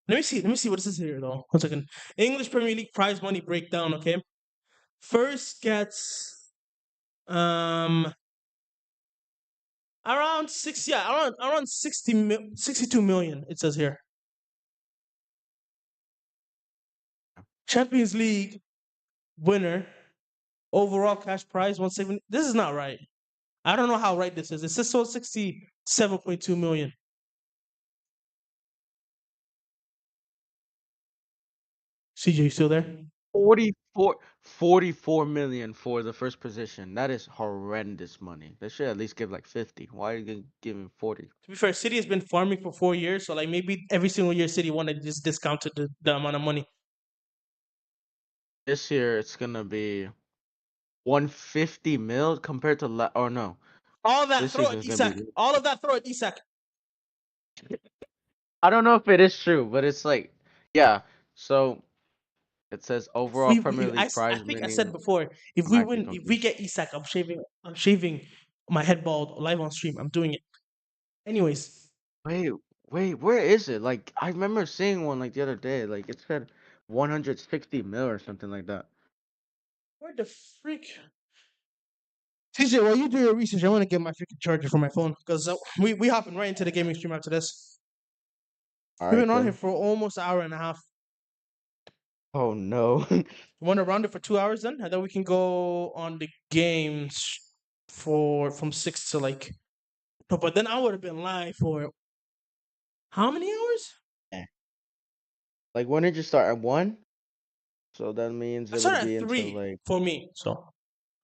let me see what this is here though. 1 second. English Premier League prize money breakdown. Okay, first gets around six. Yeah, around 62 million. It says here. Champions League winner overall cash prize 170. This is not right. I don't know how right this is. It says so 67.2 million. CJ, you still there? 44 million for the first position. That is horrendous money. They should at least give like 50. Why are you giving 40? To be fair, City has been farming for 4 years, so like maybe every single year City won, they just discounted the amount of money. This year it's gonna be 150 mil compared to or no. All that This throw at season's gonna be. Isak. All of that throw at Isak. I don't know if it is true, but it's like, yeah. So it says If overall we, Premier I, League I prize think I money. said before, if I'm we actually win, if we confused. get Isak, I'm shaving my head bald live on stream. I'm doing it. Anyways, Wait, where is it? Like I remember seeing one like the other day. Like it said 160 mil or something like that. where the freak? TJ, while you do your research, I want to get my freaking charger for my phone because we hopping right into the gaming stream after this. All We've right, been on here cool. for almost an hour and a half. Oh no. You want to round it for 2 hours then, and then we can go on the games for from 6 to like. No, but then I would have been live for how many hours? Eh. Like when did you start? At 1? So that means I it would started at be until 3 like for me, so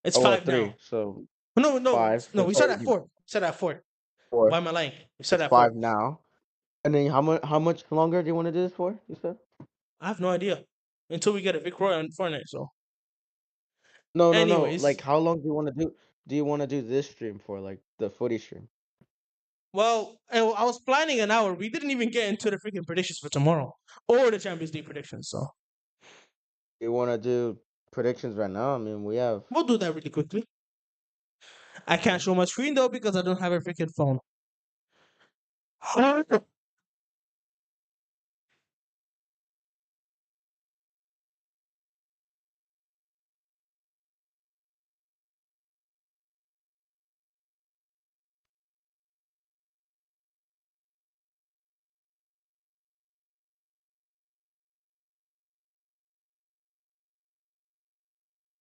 it's oh well, 5 now. 3. So No, no, 5. no. We Oh, started at you 4. We started at 4. 4. Why am I lying? We started It's at 4. 5 now. And then how much longer do you want to do this for? You said? I have no idea until we get a Vic Roy on Fortnite. So, No, no, no. Like anyways, how long do you want to do? Do you want to do this stream for? Like the footy stream? well, I was planning an hour. We didn't even get into the freaking predictions for tomorrow or the Champions League predictions. So You want to do predictions right now? I mean, we have. we'll do that really quickly. I can't Okay. show my screen though because I don't have a freaking phone.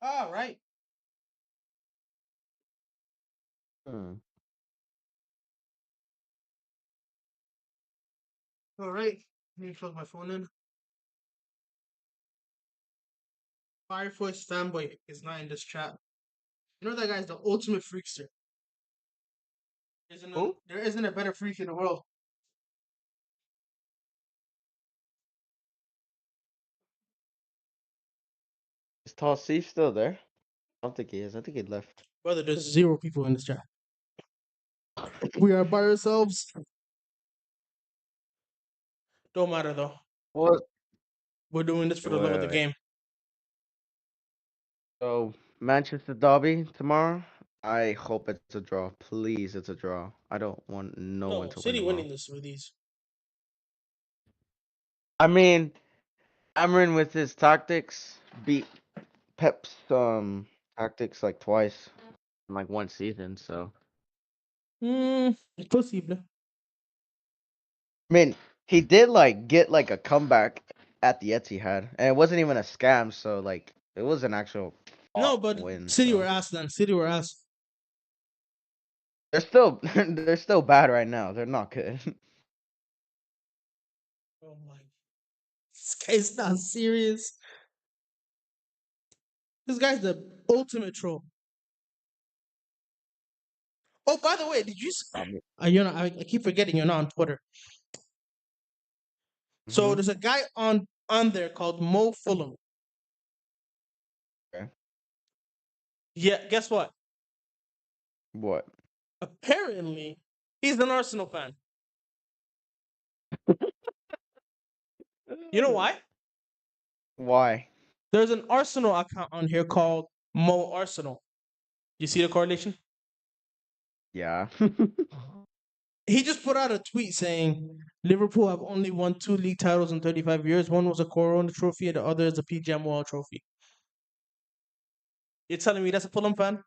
All right. Hmm. All right. Let me plug my phone in. Firefox Fanboy is not in this chat. You know that guy's the ultimate freakster. Who? There isn't a better freak in the world. Is Tall Steve still there? I don't think he is. I think he left. Brother, there's zero people in this chat. We are by ourselves. Don't matter though. What? We're doing this for Wait, the love of wait, the wait. game. So Manchester derby tomorrow. I hope it's a draw. Please, it's a draw. I don't want no one No, to win City tomorrow. winning this with these. I mean, Amarin with his tactics beat Pep's tactics like twice in like one season. So Hmm, possible. I mean, he did like get like a comeback at the Etihad, and it wasn't even a scam. So like, it was an actual No, fought but win. City were So ass then. City were ass. they're still they're still bad right now. They're not good. Oh my, this guy's not serious. This guy's the ultimate troll. Oh, by the way, did you? I mean, I keep forgetting you're not on Twitter. So hmm there's a guy on there called Mo Fulham. okay. Yeah, guess what? What? Apparently, he's an Arsenal fan. You know why? Why? There's an Arsenal account on here called Mo Arsenal. You see the correlation? Yeah. He just put out a tweet saying Liverpool have only won 2 league titles in 35 years. One was a Corona trophy, and the other is a PGM World trophy. You're telling me that's a Fulham fan?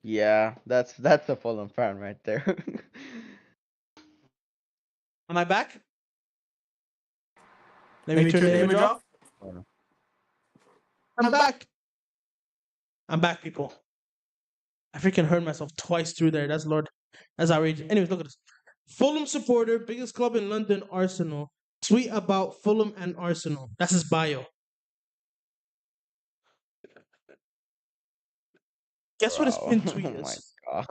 Yeah, that's a Fulham fan right there. Am I back? Let Let me me turn turn the the image image off. off. Oh, I'm back. I'm back, people. I freaking heard myself twice through there. That's Lord. That's outrageous. Anyways, look at this. Fulham supporter, biggest club in London, Arsenal. Tweet about Fulham and Arsenal. That's his bio. Guess what his bro. pinned Oh tweet my is? god.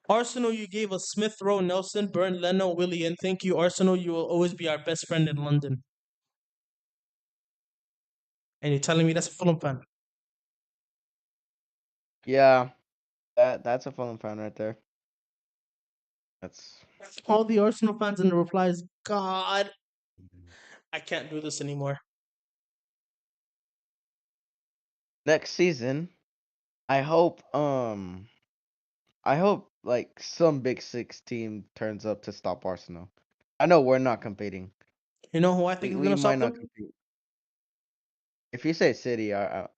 Arsenal, you gave us Smith Rowe, Nelson, Burn, Leno, Willian. Thank you, Arsenal. You will always be our best friend in London. And you're telling me that's a Fulham fan? Yeah, that's a Fulham fan right there. That's All the Arsenal fans in the replies, God, I can't do this anymore. next season. I hope I hope like some Big Six team turns up to stop Arsenal. I know we're not competing. You know who I think We is we gonna might stop not them? compete. If you say City, I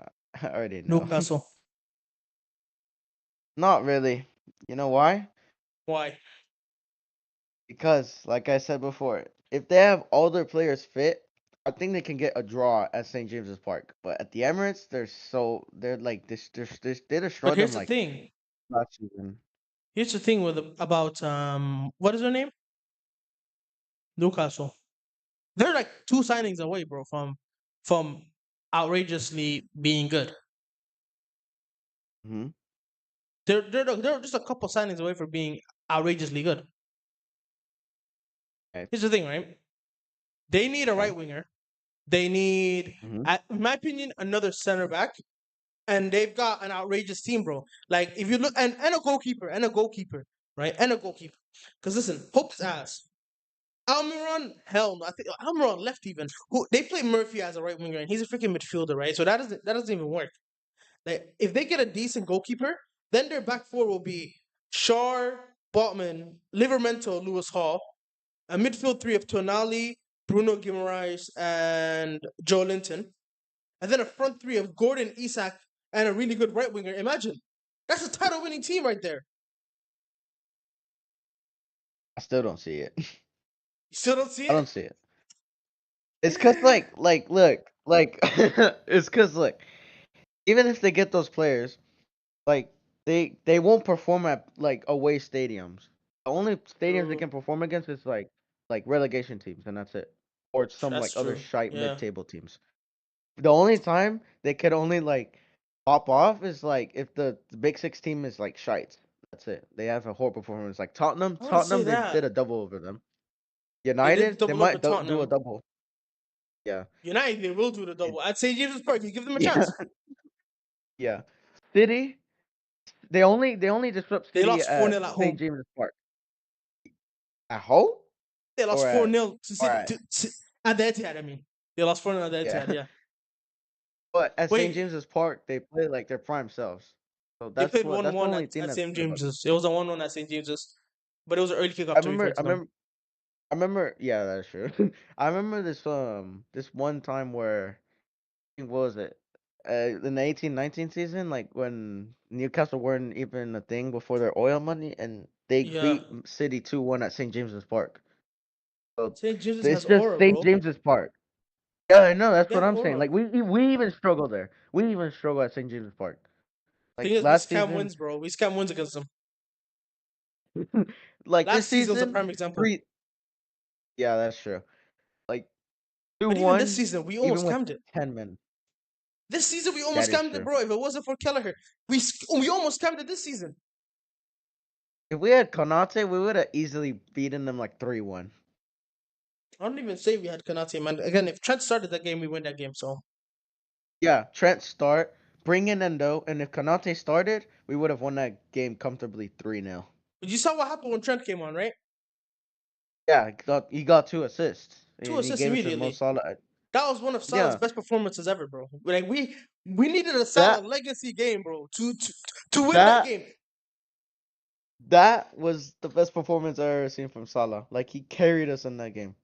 already know. Newcastle. Not really. You know why? Why? Because, like I said before, if they have all their players fit, I think they can get a draw at St. James's Park. But at the Emirates, they're like they But destroyed them here's the like thing. last season. Here's the thing with about what is her name? Newcastle. They're like two signings away, bro, from outrageously being good. Hmm. They're just a couple signings away from being outrageously good. Okay. Here's the thing, right? They need a right Okay. winger. They need, Hmm. in my opinion, another center back, and they've got an outrageous team, bro. Like if you look, and a goalkeeper, right, and a goalkeeper. Because listen, Hope's ass. Almiron, hell no. I think Almiron left even. Who they play Murphy as a right winger, and he's a freaking midfielder, right? So that doesn't even work. Like if they get a decent goalkeeper, then their back four will be Shar, Botman, Livermento, Lewis Hall, a midfield three of Tonali, Bruno Guimaraes, and Joe Linton, and then a front three of Gordon, Isak, and a really good right winger. Imagine that's a title-winning team right there. I still don't see it. You still don't see I it? don't see it. It's cause look, like it's cause look, even if they get those players, like they won't perform at like away stadiums. The only stadiums they True. can perform against is like relegation teams, and that's it. Or some like That's other true. shite Yeah. mid-table teams. The only time they could only like pop off is like if the Big Six team is like shite. That's it. They have a horrible performance. Like Tottenham, I wouldn't say They did that. a double over them. They did United, they double over might do a Tottenham. double. Yeah. United, they will do the It- double. I'd say James Park. You give them a yeah. chance. Yeah. City, they only disrupt They City lost 4 at 0 at St. home. James's Park. At home They lost or 4 at 0 to or City. at At the Etihad, I mean. They lost 4 0 at the yeah. Etihad, yeah. But at St. Wait, James's Park, they play like their prime selves. So they played that's the 1-1 only thing at that's St. good about them. James's. It was a 1-1 at St. James's. But it was an early I kickoff, to be fair remember I to them. remember I remember yeah, that's true. I remember this one time where what was it? In the 18-19 season, like when Newcastle weren't even a thing before their oil money, and they Yeah. beat City 2-1 at St. James's Park. So St. James's it's has just aura, St. bro. James's Park. Yeah, I know. That's They what have I'm saying. aura. Like we even struggle there. We even struggle at St. James's Park. Thing Like is, we last scam season, wins, bro. We scam wins against them. like this Last season was a season, prime example. 3. Yeah, that's true. Like But even this 2-1, season, we even almost with scammed it. 10 men. This season, we That almost is scammed it, true. bro. If it wasn't for Kelleher, we almost scammed it this season. If we had Konate, we would have easily beaten them like 3-1. I don't even say we had Kanate, man. Again, if Trent started that game, we win that game. So Yeah, Trent start, bring in Endo, and if Konate started, we would have won that game comfortably 3-0. but you saw what happened when Trent came on, right? Yeah, he got 2 assists, Two and he assists gave us his immediately. most solid. That was one of Salah's Yeah, best performances ever, bro. Like we needed a Salah that legacy game, bro, to win that that game. that was the best performance I ever seen from Salah. Like he carried us in that game.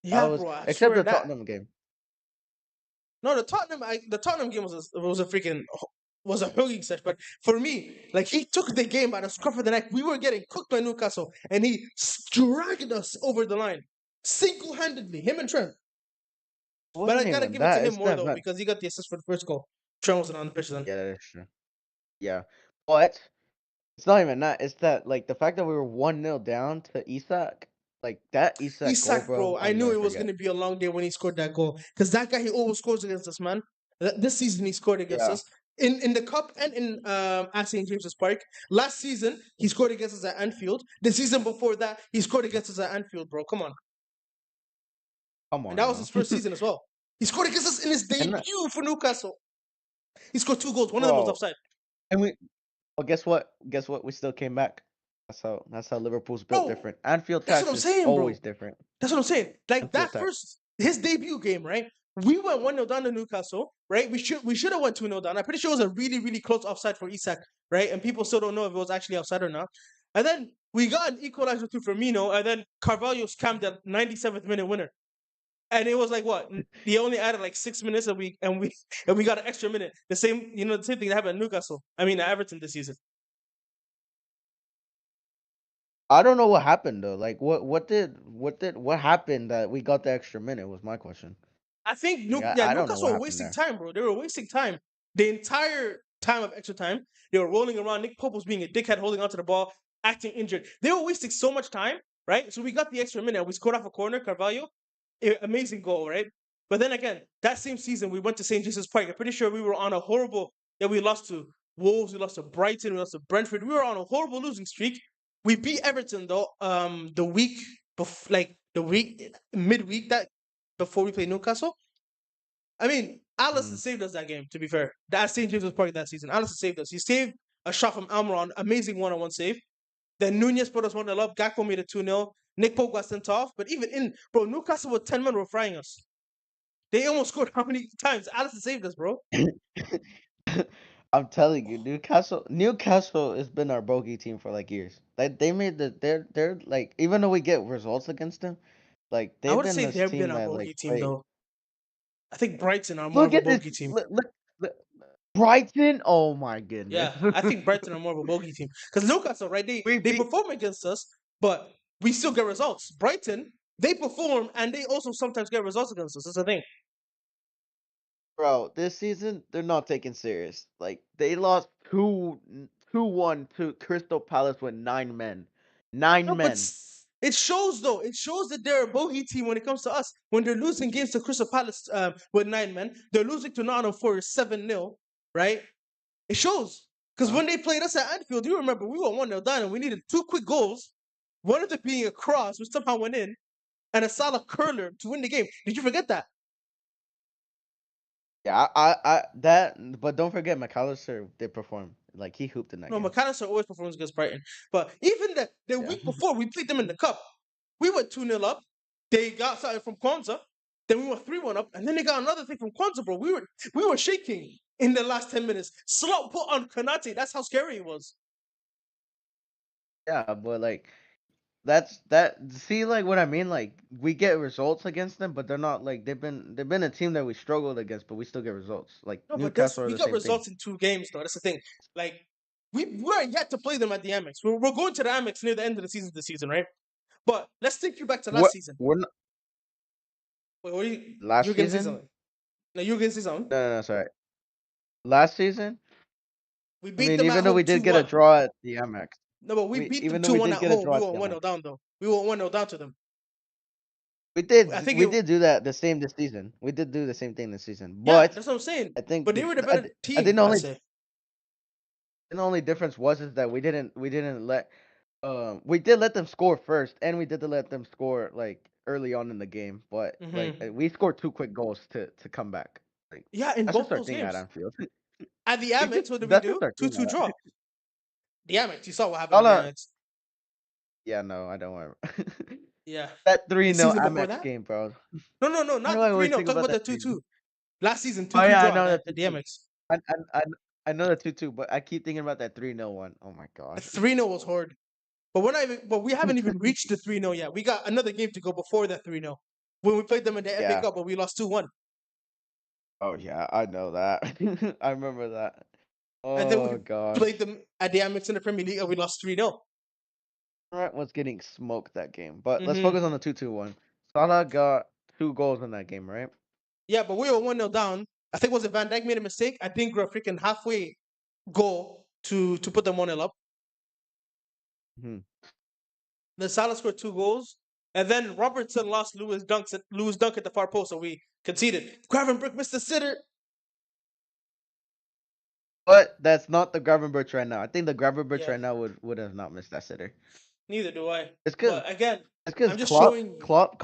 That Yeah, was bro. I except swear the that. Tottenham game. No, the Tottenham game was a freaking was a hugging set. But for me, like he took the game by the scruff of the neck. We were getting cooked by Newcastle, and he dragged us over the line single handedly. Him and Trent. It But I wasn't gotta even give it to that. him It's more that though man. because he got the assist for the first goal. Trent wasn't on the pitch then. Yeah, that is true. Yeah, but it's not even that. It's that like the fact that we were 1-0 down to Isak, like that Isak goal, Isak, bro. bro, I'll I knew never it was forget. gonna be a long day when he scored that goal because that guy he always scores against us, man. This season he scored against Yeah, us in the cup and in at St James's Park. Last season he scored against us at Anfield. The season before that he scored against us at Anfield, bro. Come on, come and on that was now. his first season as well. He scored against us in his and debut for Newcastle. He scored 2 goals. One of them was bro, offside. and we well, guess what? Guess what? We still came back. That's how Liverpool's built Bro, different. Anfield that's what trash I'm is saying, bro. always different. That's what I'm saying. Like Anfield that trash. first his debut game, right? We went 1-0 down to Newcastle, right? We should have went 2-0 down. I'm pretty sure it was a really, really close offside for Isak, right? And people still don't know if it was actually offside or not. And then we got an equalizer to Firmino, and then Carvalho scammed that 97th minute winner. And it was like what? He only added like 6 minutes and we got an extra minute. The same thing that happened at Newcastle. I mean at Everton this season. I don't know what happened though. Like what happened that we got the extra minute was my question. I think Like I don't know Newcastle what were happened wasting there. time, bro. They were wasting time. The entire time of extra time, they were rolling around. Nick Pope was being a dickhead, holding onto the ball, acting injured. They were wasting so much time, right? So we got the extra minute. We scored off a corner, Carvalho, amazing goal, right? But then again, that same season we went to St. James's Park. I'm pretty sure we were on a horrible. Yeah, we lost to Wolves, we lost to Brighton, we lost to Brentford. We were on a horrible losing streak. We beat Everton though. The week like the week midweek that before we played Newcastle. I mean, Allison Mm. saved us that game. To be fair, that St. James's Park that season, Allison saved us. He saved a shot from Almiron, amazing one-on-one save. Then Nunez put us 1-0 up. Gakpo made it 2-0. Nick Pope got sent off. But even in, bro, Newcastle with 10 men were frying us. They almost scored how many times? Allison saved us, bro. I'm telling you, Newcastle has been our bogey team for like years. They made they're like even though we get results against them, like I they've would been say this they've been team our that like bogey team, play. though. I think Brighton are more Look of a at this. bogey team. Look, Brighton. Oh my goodness. Yeah, I think Brighton are more of a bogey team. Because Newcastle, right, we they beat perform against us, but we still get results. Brighton, they perform and they also sometimes get results against us. That's the thing. bro. This season they're not taken serious. Like they lost 2-1 to Crystal Palace with 9 men. No, Nine but men. it shows though. It shows that they're a bogey team when it comes to us. When they're losing games to Crystal Palace with 9 men, they're losing to Nottingham Forest 7-0, right? It shows. Because Huh? when they played us at Anfield, you remember we were 1-0 down and we needed two quick goals. One of them being a cross, which somehow went in, and a Salah curler to win the game. Did you forget that? Yeah, I that. But don't forget, McAllister did perform. Like he hooped in that No, game. McAllister always performs against Brighton. But even the Yeah. week before we played them in the cup, we went 2-0 up. They got something from Kwanzaa. Then we were 3-1 up. And then they got another thing from Kwanzaa, bro. We were shaking in the last 10 minutes. Slot put on Kanate. That's how scary it was. Yeah, but like that. See, like what I mean. Like we get results against them, but they're not like they've been a team that we struggled against, but we still get results. Like No, but Newcastle are we the got same thing. results in 2 games, though. That's the thing. Like, we're yet to play them at the Amex. We're going to the Amex near the end of the season this season, right? But let's take you back to last What season. we're not, Wait, what you last were going to say season? something? No, you were going to say something? No, sorry. Last season? We I beat mean, them at even though home we did get a 2-1. draw at the Amex, No, but we we beat them even though two we one did at get a home. draw We at were the 1-0 Amex, down though. We were 1-0 down to them. we I did think we it. did do that the same this season. We did do the same thing this season, Yeah, but that's what I'm saying. I think But they were the better I think team, I say. the only difference was is that we didn't let we did let them score first, and we did let them score like early on in the game, but like Hmm. we scored two quick goals to come back. Like Yeah, in that's just both our those thing at games. Anfield. At the Amex, what did we That's just do? our thing 2-2 at draw. The Amex. You saw what happened at the Salah. Amex. Yeah, no, I don't want Yeah. that The 3-0 season before Amex that? game, bro. No, Why not do the I 3 always 0 think Talk about about that the 2 game? 2. Last season, Oh 2-2 yeah, I draw know that at the 2-2. Amex. I know the 2-2, but I keep thinking about that 3-0 one. Oh my The gosh. 3-0 was hard. But but we haven't even reached the 3-0 yet. We got another game to go before that 3-0. When we played them in the FA Yeah. Cup, but we lost 2-1. Oh yeah, I know that. I remember that. And then Oh we played gosh. them at the Amex in the Premier League and we lost 3-0. Trent was getting smoked that game. But let's focus on Mm-hmm. the 2-2 one. Salah got 2 goals in that game, right? Yeah, but we were 1-0 down. I think was it Van Dijk made a mistake? I think we're freaking halfway goal to put them 1-0 up. Hmm. Then Salah scored 2 goals. And then Robertson lost Lewis Dunk at the far post, so we conceded. Gravenberch missed the sitter. But that's not the Gravenberch right now. I think the Gravenberch Yeah, right now would have not missed that sitter. neither do I. It's cause But again, it's cause I'm just showing. Klopp.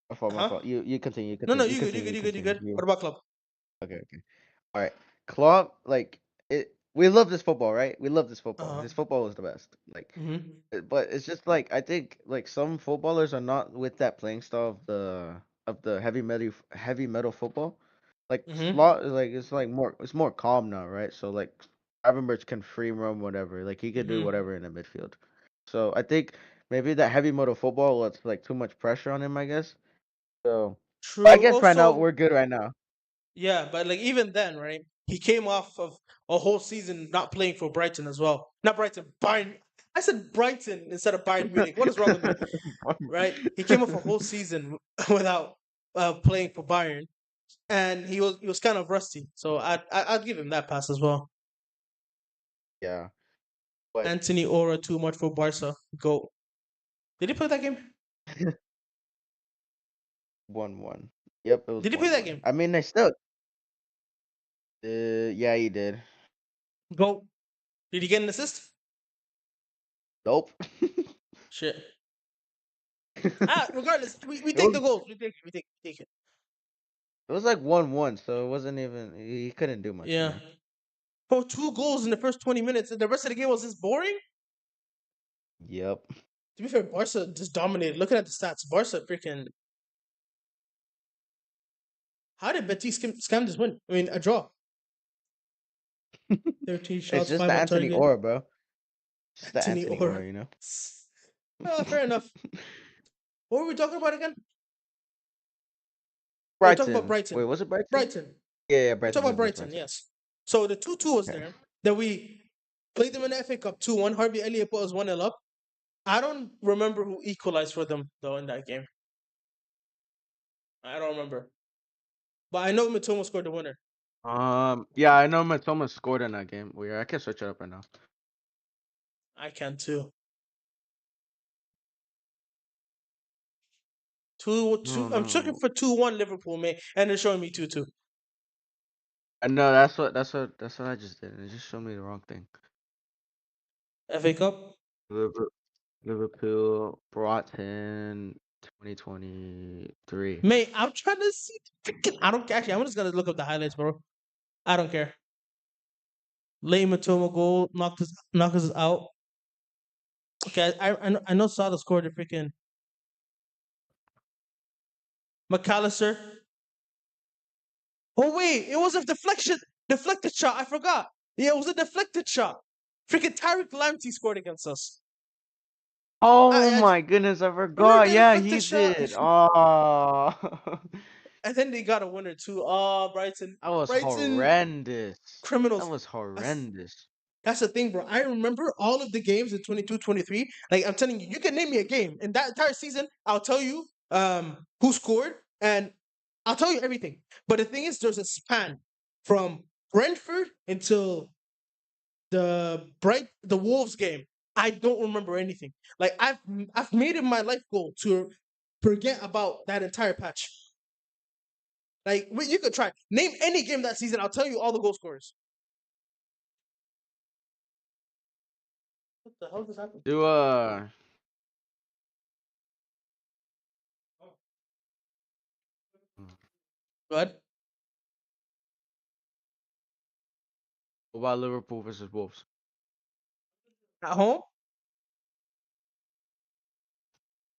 My fault, my Huh? fault. You continue, No, no, you you good, you continue, good, you you good, you continue. good. You What about club? okay, okay. All right. Klopp, like it. We love this football, right? We love this football. Uh His huh. football is the best. Like, Mm-hmm. but it's just like I think like some footballers are not with that playing style of the heavy metal football. Like Mm-hmm. slot, like it's more calm now, right? So like Gravenberch can free roam whatever. Like he could do Mm-hmm. whatever in the midfield. So I think maybe that heavy metal football was like too much pressure on him, I guess. So, but I True. guess right now Also, we're good right now. yeah, but like even then, right? He came off of a whole season not playing for Brighton as well. Not Brighton, Bayern. I said Brighton instead of Bayern Munich. What is wrong with me? Right? He came off a whole season without playing for Bayern, and he was kind of rusty. So I'd give him that pass as well. Yeah, but Anthony Ora too much for Barca. Go. Did he play that game? 1-1. Yep, it was Did he play that 1-1. game? I mean, they still. Yeah, he did. Go. Did he get an assist? Nope. Shit. it Regardless, we take was the goals. We take it. it was like 1-1, so it wasn't even he couldn't do much, you Yeah. know. For 2 goals in the first 20 minutes, and the rest of the game was just boring. Yep. To be fair, Barca just dominated. Looking at the stats, Barca freaking. How did Betis scam this win? I mean, a draw. 13 It's shots, just 5 the on Anthony target. Orr, bro. Just the Anthony Anthony Orr, Orr. you know. Fair enough. What were we talking about again? Oh, we're talking about Brighton. Wait, Brighton. was it Brighton? Brighton. Yeah, We're Brighton. talking about It was Brighton, Brighton. yes. So the 2-2 was Okay. there. Then we played them in the FA Cup 2-1. Harvey Elliott put us 1-0 up. I don't remember who equalized for them, though, in that game. I don't remember. But I know Matoma scored the winner. Yeah, I know Matoma scored in that game. Weird. I can search it up right now. I can too. 2-2. No, I'm looking no. for 2-1 Liverpool, mate. And they're showing me 2-2. I know that's what I just did. It just showed me the wrong thing. FA Cup. Liverpool, Liverpool Brighton 2023. Mate, I'm trying to see. I don't actually. I'm just gonna look up the highlights, bro. I don't care. Late Matoma goal knocked us out. Okay, I know Salah scored the freaking McAllister. Oh wait, it was a deflected shot. I forgot. Yeah, it was a deflected shot. Freaking Tyreek Lamptey scored against us. Oh I my goodness, I remember forgot. the Yeah, deflected he shot, did. Oh, and then they got a winner too. Oh, Brighton, that was Brighton horrendous. That criminals. was That's horrendous. That's the thing, bro. I remember all of the games in 22-23. Like, I'm telling you, you can name me a game. In that entire season, I'll tell you who scored and I'll tell you everything. But the thing is, there's a span from Brentford until the Wolves game. I don't remember anything. Like, I've made it my life goal to forget about that entire patch. Like, you could try. Name any game that season, I'll tell you all the goal scorers. What the hell just happened? Do What? what about Liverpool versus Wolves? At home?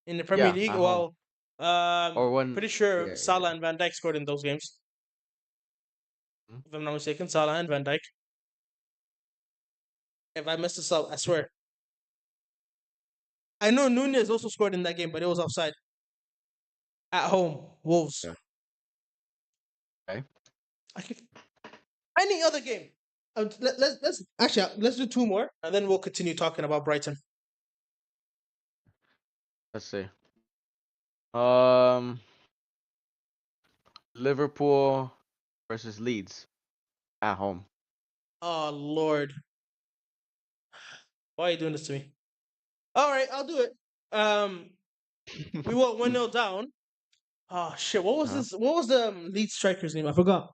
In the Premier Yeah, League. at home Well, or when? pretty sure Yeah, yeah. Salah and Van Dijk scored in those games. Hmm? If I'm not mistaken, Salah and Van Dijk. If I messed this up, I swear. I know Nunez also scored in that game, but it was offside. At home, Wolves. Yeah. Okay. I can, any other game. Let's do two more, and then we'll continue talking about Brighton. Let's see. Um, Liverpool versus Leeds at home. Oh Lord, why are you doing this to me? All right, I'll do it. We went 1-0 down. Oh shit, what was Huh? this? What was the lead striker's name? I forgot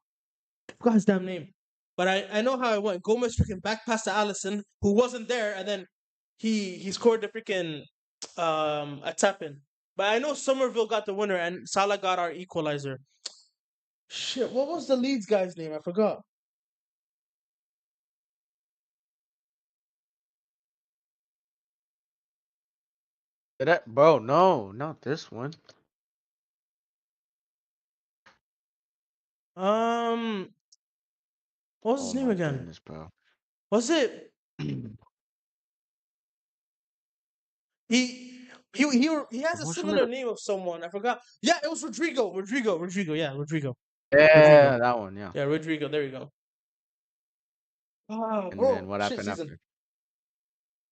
his damn name. But I know how it went. Gomez freaking back pass to Allison, who wasn't there, and then he scored the freaking a tap in. But I know Somerville got the winner and Salah got our equalizer. Shit, what was the Leeds guy's name? I forgot. Bro, no, not this one. Um, what was Oh his name my again? goodness, bro. Was it he has a What's one of similar the? name of someone. I forgot. Yeah, it was Rodrigo. Rodrigo. Yeah, Rodrigo. Yeah, Rodrigo. that one. Yeah. Yeah, Rodrigo. There you go. Ah, And then bro, what shit happened season. after?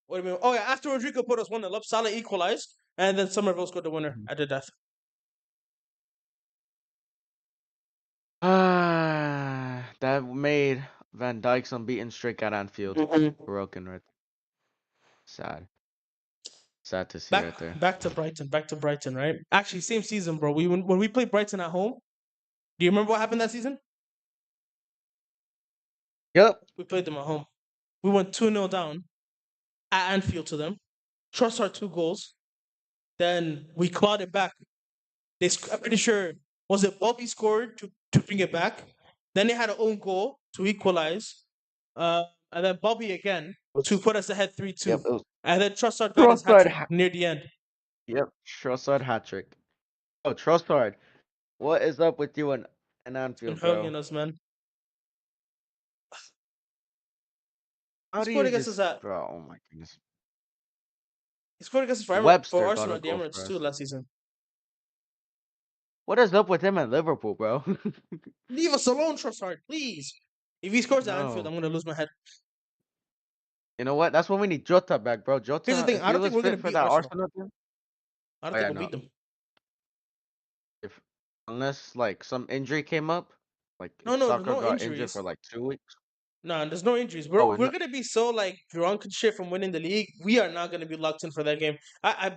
What do you mean? Oh yeah, after Rodrigo put us 1-0 up, Salah equalized, and then Somerville scored the winner Mhm. at the death. That made Van Dijk's unbeaten streak at Anfield Mhm. broken. Right, sad, sad to see Back right there. back to Brighton, right? Actually, same season, bro. When we played Brighton at home, do you remember what happened that season? Yep. We played them at home. We went 2-0 down at Anfield to them. Trust our 2 goals. Then we clawed it back. I'm pretty sure was it Bobby scored to bring it back. Then they had an own goal to equalize. And then Bobby again to put us ahead 3-2. Yep. It was And then Trossard got his hat Trossard. trick near the end. Yep. Trossard hat trick. Oh, Trossard. What is up with you in Been Anfield, bro? hugging us, man. He How do scored you against us just, at bro? Oh my goodness. he scored against us for Webster got Arsenal a at the goal Emirates for too us. last season. What is up with him at Liverpool, bro? Leave us alone, Trossard, please. If he scores at Anfield, No. I'm gonna lose my head. You know what? That's when we need Jota back, bro. Here's the Jota, thing: if I he don't think was we're gonna fit for beat that Arsenal. Arsenal team. I don't Oh think yeah, we'll beat no. them. If unless like some injury came up, like No, if no, there's Saka no got injured for injuries. like 2 weeks. Nah, there's no injuries. Oh We're no, gonna be so like drunk and shit from winning the league. We are not gonna be locked in for that game.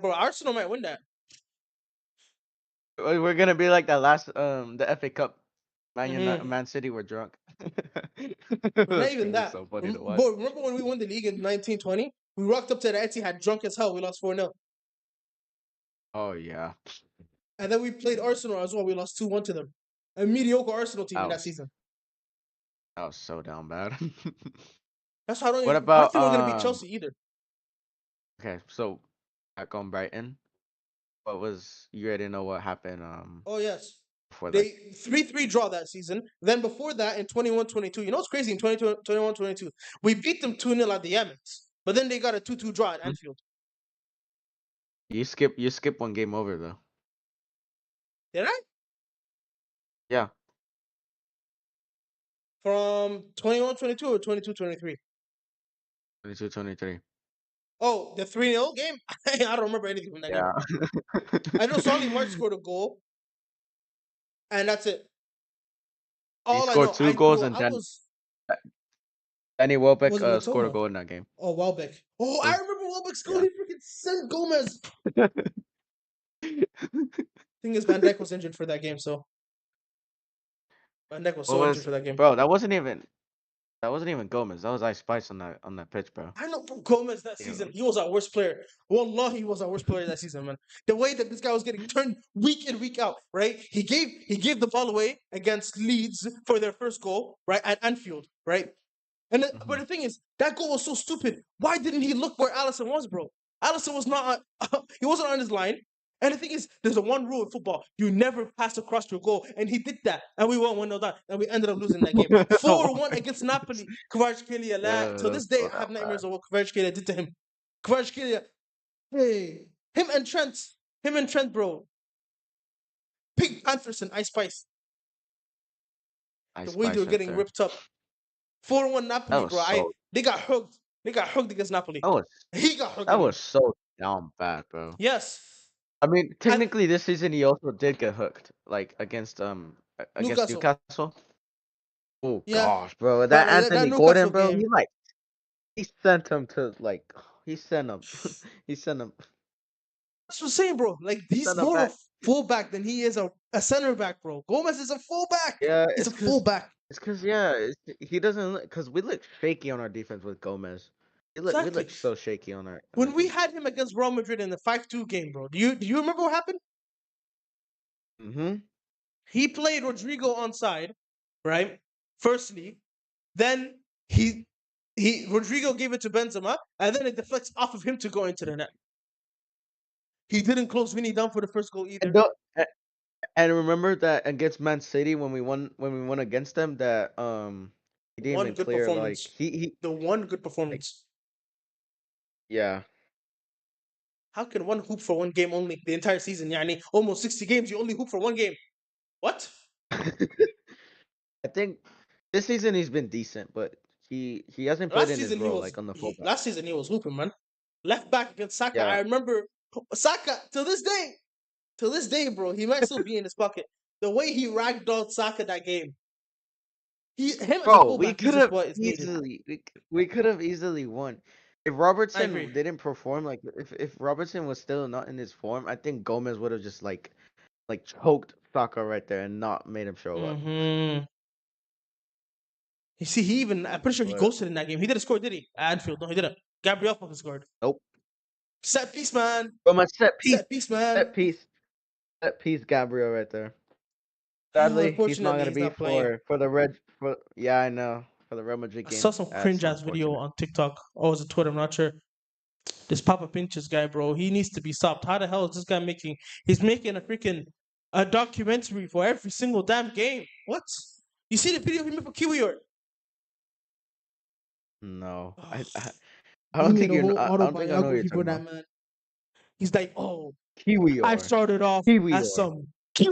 Bro, Arsenal might win that. we're gonna be like that last the FA Cup. Hmm. Man City were drunk. But not It's even gonna be that. so funny to watch. Bro, remember when we won the league in 1920? We rocked up to the Etihad drunk as hell. We lost 4-0. Oh yeah, And then we played Arsenal as well. We lost 2-1 to them. A mediocre Arsenal team that in that was season. that was so down bad. That's why What I don't about think we're gonna beat Chelsea either. okay, so back on Brighton. What was you already know what happened Oh yes. before that? They 3-3 draw that season. Then before that in 21-22, you know what's crazy in 21-22, we beat them 2-0 at the Amex. But then they got a 2-2 draw at Hmm? Anfield. You skip one game over though. Did I? Yeah, From 21-22 or 22-23? 22-23. Oh, the 3-0 game? I don't remember anything from that game. Yeah. I know Solly March scored a goal, and that's it. He All I scored know, two goals bro, and I then was Danny Welbeck was it scored a Matomo? goal in that game. Oh, Welbeck. Oh, It I was remember Welbeck's goal. yeah. He freaking sent Gomez. Thing is, Van Dijk was injured for that game, so Van Dijk was What so injured was for that game. bro? That wasn't even Gomez. That was Ice Spice on that pitch, bro. I know bro, Gomez that Yeah. season, he was our worst player. Wallah, he was our worst player that season, man. The way that this guy was getting turned week in, week out, right? He gave the ball away against Leeds for their first goal, right? At Anfield, right? But Hmm. the thing is, that goal was so stupid. Why didn't he look where Allison was, bro? Allison was not. He wasn't on his line. And the thing is, there's a one rule in football: you never pass across your goal, and he did that, and we won 1-0 down, and we ended up losing that game 4-1 against Napoli. Kvaratskhelia, to Yeah, this day, so I have down bad. nightmares of what Kvaratskhelia did to him. Kvaratskhelia, hey, him and Trent, bro. Pink Panthers and Ice Spice, the Ice way they were Spice right getting there. ripped up. 4-1 That Napoli, was bro. so. They got hugged. They got hugged against Napoli. That was He got hugged that again. was so down bad, bro. Yes. I mean, And technically, this season he also did get hooked, like against Newcastle. Newcastle. Oh Yeah. gosh, bro, But that that Anthony Gordon, Newcastle bro, game, he sent him to like he sent him he sent him that's what I'm saying, bro. Like, he he's sent him more back. of a fullback than he is a center back, bro. Gomez is a fullback. Yeah, He's a fullback. he doesn't look because we look shaky on our defense with Gomez. We look Exactly. so shaky on our When we defense. had him against Real Madrid in the 5-2 game, bro, do you remember what happened? Mm-hmm. He played Rodrigo onside, right? Firstly, then he Rodrigo gave it to Benzema, and then it deflects off of him to go into the net. He didn't close Vinny down for the first goal And either. don't, and remember that against Man City when we won against them that he didn't One even good clear like performance. he The one good like performance. yeah. How can one hoop for one game only the entire season? Yani, almost 60 games, you only hoop for one game. What? I think this season he's been decent, but he hasn't played Last in his season he role was like on the fullback. last season he was hooping, man. left back against Saka. Yeah, I remember Saka till this day, bro. He might still be in his pocket. The way he ragdolled Saka that game, him as a bro, we fullback, he's could just have what is needed. easily we could have easily won. If I agree. Robertson didn't perform, like if Robertson was still not in his form, I think Gomez would have just like choked Saka right there and not made him show up. Hmm. You see, he even I'm pretty sure he But ghosted in that game. He didn't score, did he? At Anfield, no, he didn't. Gabriel fucking scored. nope. Set piece, man. From a set piece, Set piece, man. set piece, set piece, Gabriel right there. Sadly, he's not Unfortunately, gonna he's be not playing. for the red. For yeah, I know, for the Real Madrid I saw game. some That's cringe ass video unfortunate. on TikTok or was it Twitter? I'm not sure. This Papa Pinches guy, bro, he needs to be stopped. How the hell is this guy making? He's making a freaking a documentary for every single damn game. What? You see the video he made for Kiwi or? No, Oh, I he don't made think a you. whole I don't think I know what you're autobiography for talking that about. man. He's like, oh, I Kiwior, started off as Kiwior. some.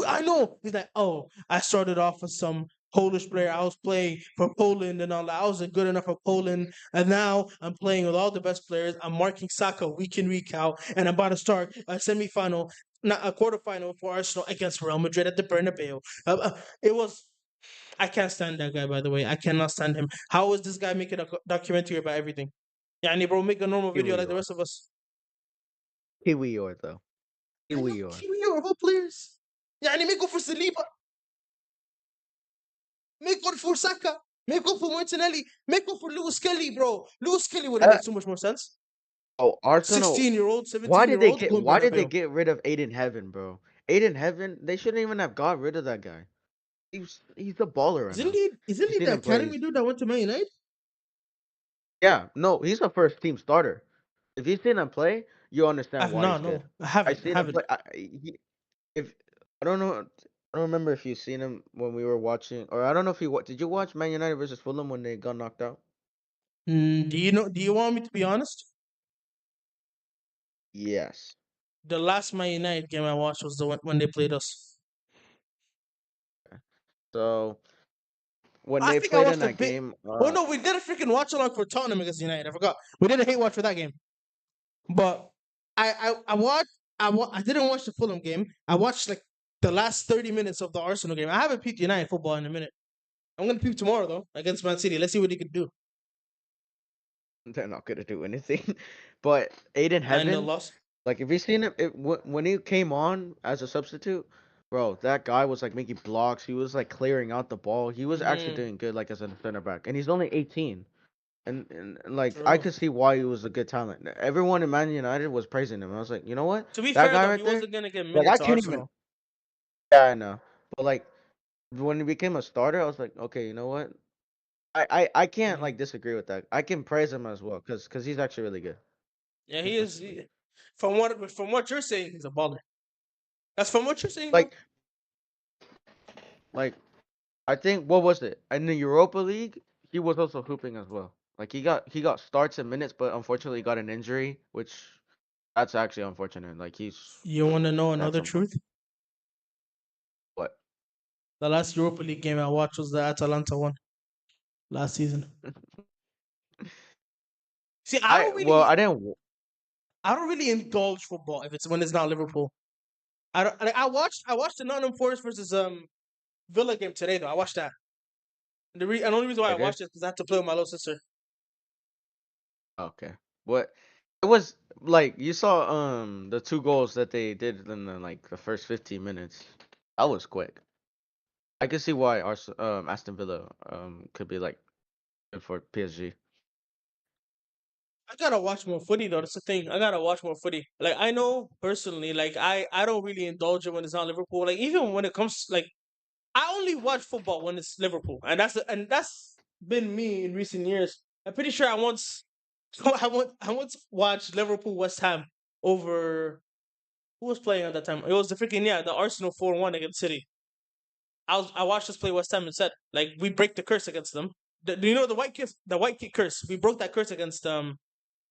I know. He's like, oh, I started off as some Polish player. I was playing for Poland and all that. I wasn't good enough for Poland, and now I'm playing with all the best players. I'm marking Saka week in week out, and I'm about to start a semifinal, not a quarterfinal for Arsenal against Real Madrid at the Bernabeu. It was. I can't stand that guy. By the way, I cannot stand him. How is this guy making a documentary about everything? Yeah, and bro, make a normal video like the Kiwior. rest of us. Kiwior though. I know Kiwior. Kiwi are all players. يعني make one for Saliba, make one for Saka, make one for Martinelli, make one for Lewis Kelly, bro. Lewis Kelly would have Uh, made so much more sense. oh, Arsenal. 16-year-old, 17-year-old, going Why did they Bernabeu. get rid of Aiden Heaven, bro? Aiden Heaven, they shouldn't even have got rid of that guy. He's a baller right now. Isn't You he seen the him play? academy dude that went to Man United? Yeah, no, he's a first team starter. If you've seen him play, you understand I've why no, he's good. no, I I haven't, I seen him haven't. play. If I don't know, I don't remember if you seen him when we were watching, or I don't know if you did you watch Man United versus Fulham when they got knocked out? Do you know? Do you want me to be honest? Yes. The last Man United game I watched was the one when they played us. So when I they think I played in watched a that bit. game, Oh no, we did a freaking watch along for Tottenham against United. I forgot. We did a hate watch for that game. But I watched I didn't watch the Fulham game. I watched like the last 30 minutes of the Arsenal game. I haven't peeped United football in a minute. I'm gonna peep tomorrow though against Man City. Let's see what he can do. they're not gonna do anything. But Aiden 9-0 Heaven, loss. like if you seen him, when he came on as a substitute, bro, that guy was like making blocks. He was like clearing out the ball. He was actually Mm-hmm. doing good, like as a center back, and he's only 18. And like I True. could see why he was a good talent. Everyone in Man United was praising him. I was like, you know what, To be that fair guy though, he right there, wasn't gonna get like I minutes at can't even. Arsenal. Yeah, I know, but like when he became a starter, I was like, okay, you know what, I can't Mm. like disagree with that. I can praise him as well because he's actually really good. Yeah, he is. From what you're saying, he's a baller. That's from what you're saying though. Like like I think what was it in the Europa League? He was also hooping as well. Like he got starts and minutes, but unfortunately got an injury, which that's actually unfortunate. Like You want to know that's another unfortunate. truth? What? The last Europa League game I watched was the Atalanta one last season. See, I didn't. I don't really indulge football if it's when it's not Liverpool. I don't. I watched the Nottingham Forest versus Villa game today though. I watched that. And the only reason why I Okay. watched it is because I had to play with my little sister. Okay. What? It was like you saw the two goals that they did in the first 15 minutes. That was quick. I can see why Aston Villa could be like good for PSG. I gotta watch more footy though. That's the thing. I gotta watch more footy. Like I know personally, like I don't really indulge it when it's not Liverpool. Like even when it comes like I only watch football when it's Liverpool, and that's been me in recent years. I'm pretty sure I once I once watched Liverpool West Ham over who was playing at that time. It was the freaking the Arsenal 4-1 against City. I watched us play West Ham and said like we break the curse against them. Do you know the white kit curse? We broke that curse against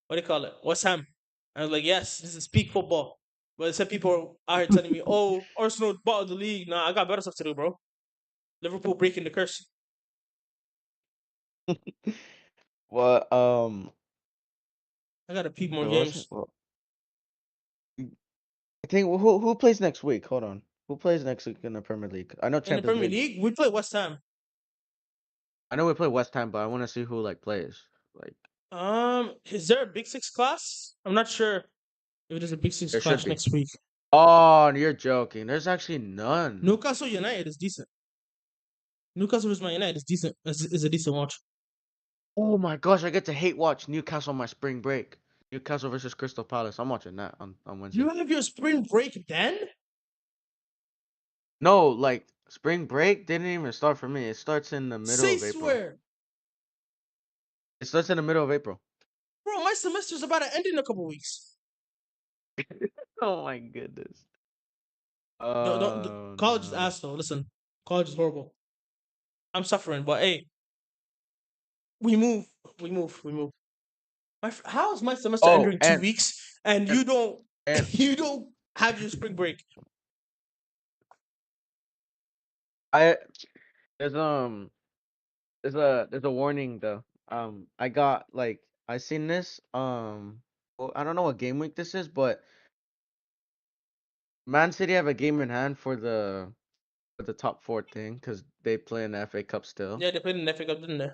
what do you call it? West Ham. I was like, yes, this is peak football. But some people are out here telling me, oh, Arsenal bottled the league. Nah, I got better stuff to do, bro. Liverpool breaking the curse. Well, I gotta peep more Wait, what was it? games. Well, I think who plays next week? Hold on. Who plays next week in the Premier League? I know In the Champions Premier League. League, we play West Ham. I know we play West Ham, but I want to see who like plays. Like Is there a Big Six class? I'm not sure if there's a Big Six there should clash be. next week. Oh, you're joking. There's actually none. Newcastle United is decent. Newcastle vs Man United is decent. Is a decent watch. Oh my gosh, I get to hate watch Newcastle on my spring break. Newcastle versus Crystal Palace. I'm watching that on Wednesday. You have your spring break then? No, like spring break didn't even start for me. It starts in the middle Say of April. swear. It starts in the middle of April. Bro, my semester's about to end in a couple weeks. Oh my goodness. No, no, Oh college is no. ass though. Listen, college is horrible. I'm suffering, but hey, we move, we move. How is my semester Oh, ending 2 weeks and and you don't and you don't have your spring break? I there's there's a warning though. I got like I seen this well, I don't know what game week this is, but Man City have a game in hand for the top four thing because they play in the FA Cup still. Yeah, they played in the FA Cup, didn't they?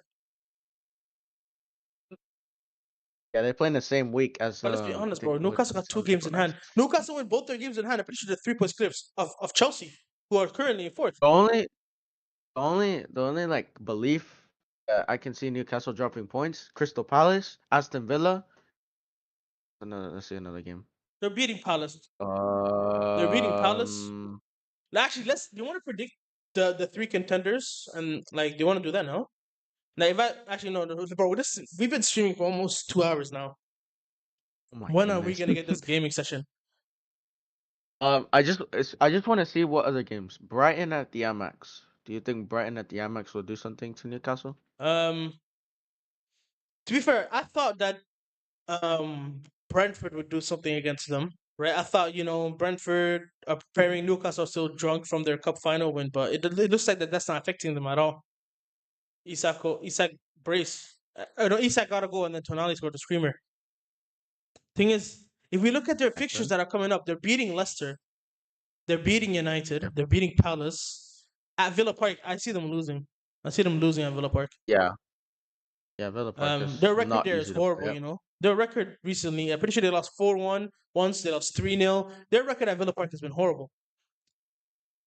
Yeah, they play in the same week as But let's be I honest, think bro. what Newcastle got two Sunday games or in last. hand. Newcastle win both their games in hand. I'm pretty sure they're 3 points clips of Chelsea, who are currently in fourth. The only the only like belief that I can see Newcastle dropping points, Crystal Palace, Aston Villa. Another let's see another game. They're beating Palace. They're beating Palace. Um Actually, let's. Do you want to predict the three contenders and like? Do you want to do that now? Like, if I actually no, bro. We've been streaming for almost 2 hours now. oh my When are we goodness. gonna get this gaming session? I just want to see what other games. Brighton at the Amex. Do you think Brighton at the Amex will do something to Newcastle? Um, to be fair, I thought that Brentford would do something against them. Right, I thought Brentford are preparing. Newcastle are still drunk from their cup final win, but it looks like that's not affecting them at all. Isak brace. No, Isak got to go, and then Tonali scored the screamer. Thing is, if we look at their fixtures Okay. that are coming up, they're beating Leicester, they're beating Yeah. United, they're beating Palace at Villa Park. I see them losing. I see them losing at Villa Park. Yeah. Yeah, Villa Park is Their record not there is easy to play horrible. up. Their record recently. I'm pretty sure they lost 4-1 once. They lost 3-0. Their record at Villa Park has been horrible.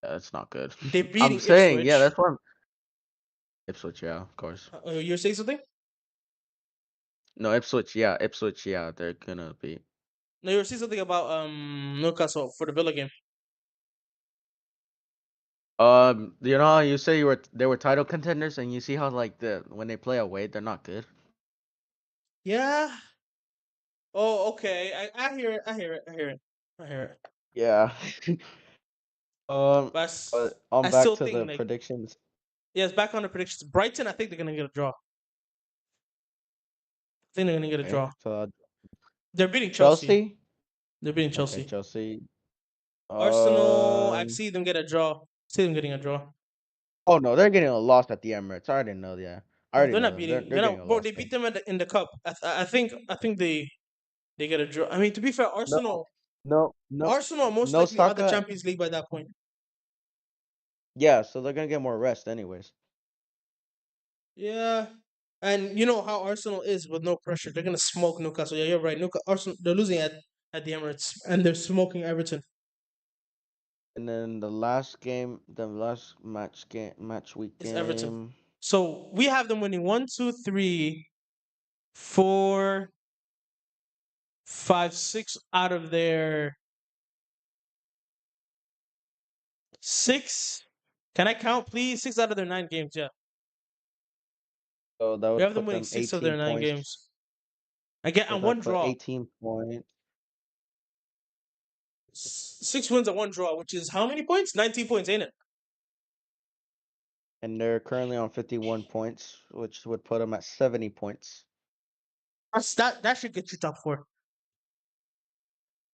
Yeah, it's not good. They're I'm beating saying, yeah, Ipswich. that's what Ipswich, yeah, of course. You're saying something? No, Ipswich, yeah, they're gonna be. No, you were saying something about Newcastle for the Villa game. You know how you say they were title contenders, and you see how like when they play away, they're not good. Yeah. Oh, okay. I hear it. I hear it. I hear it. I hear it. Yeah. But But on I back still to the think like predictions. yes. Back on the predictions. Brighton, I think they're gonna get a draw. I think they're gonna get a Okay, draw. so They're beating Chelsea. Chelsea. They're beating Okay, Chelsea. Chelsea. Arsenal, I see them get a draw. See them getting a draw. Oh no, they're getting a loss at the Emirates. I already know that. I No, already they're know not them. beating. They're They're getting not, a bro. loss They there. beat them in the cup. I think they get a draw. I mean, to be fair, No, no, Arsenal are most no likely out the Saka. Champions League by that point. Yeah, so they're gonna get more rest anyways. Yeah, and you know how Arsenal is with no pressure. They're gonna smoke Newcastle. Yeah, you're right. Arsenal, they're losing at the Emirates, and they're smoking Everton. And then the last match week It's Everton. game. So we have them winning 1, 2, 3, 4, 5, 6 out of their 6. Can I count, please? 6 out of their 9 games. Yeah, So that we would have them put winning them 6 of 18 their nine points. games. Again, So and that one put draw. 18 points. 6 wins and one draw, which is how many points? 19 points, ain't it? And they're currently on 51 points, which would put them at 70 points. That should get you top 4.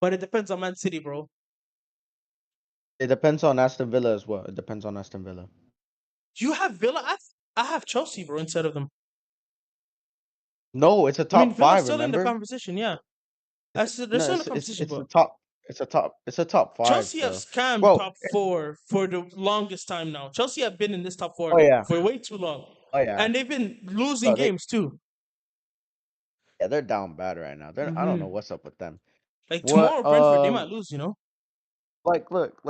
But it depends on Man City, bro. It depends on Aston Villa as well. It depends on Aston Villa. You have Villa. I have Chelsea, bro, instead of them. No, it's a I mean, top Villa's five, still in the remember? conversation. Yeah. I said they're No, still in the it's competition, but it's a top five Chelsea have still. scammed Well, top four for the longest time now. Chelsea have been in this top oh four yeah, for way too long, oh yeah, and they've been losing bro. games too. They're down bad right now. I don't know Hmm. what's up with them. Like What tomorrow, Brentford they might lose. You know. look,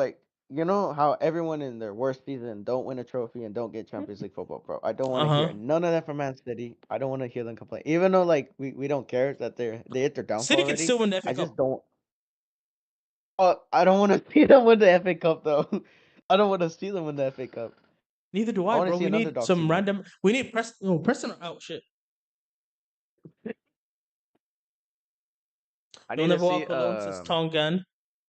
you know how everyone in their worst season don't win a trophy and don't get Champions League football, bro. I don't want Uh to hear huh. none of that from Man City. I don't want to hear them complain, even though like we don't care that they hit their downfall City can already. still win the FA I Cup. just don't. I don't want to see them win the FA Cup though. I don't want to see them win the FA Cup. Neither do I I, want to bro. see We an need underdog some season. random. We need Preston. No, Preston are out. Shit. I They'll need to never see walk alone, says Tongan.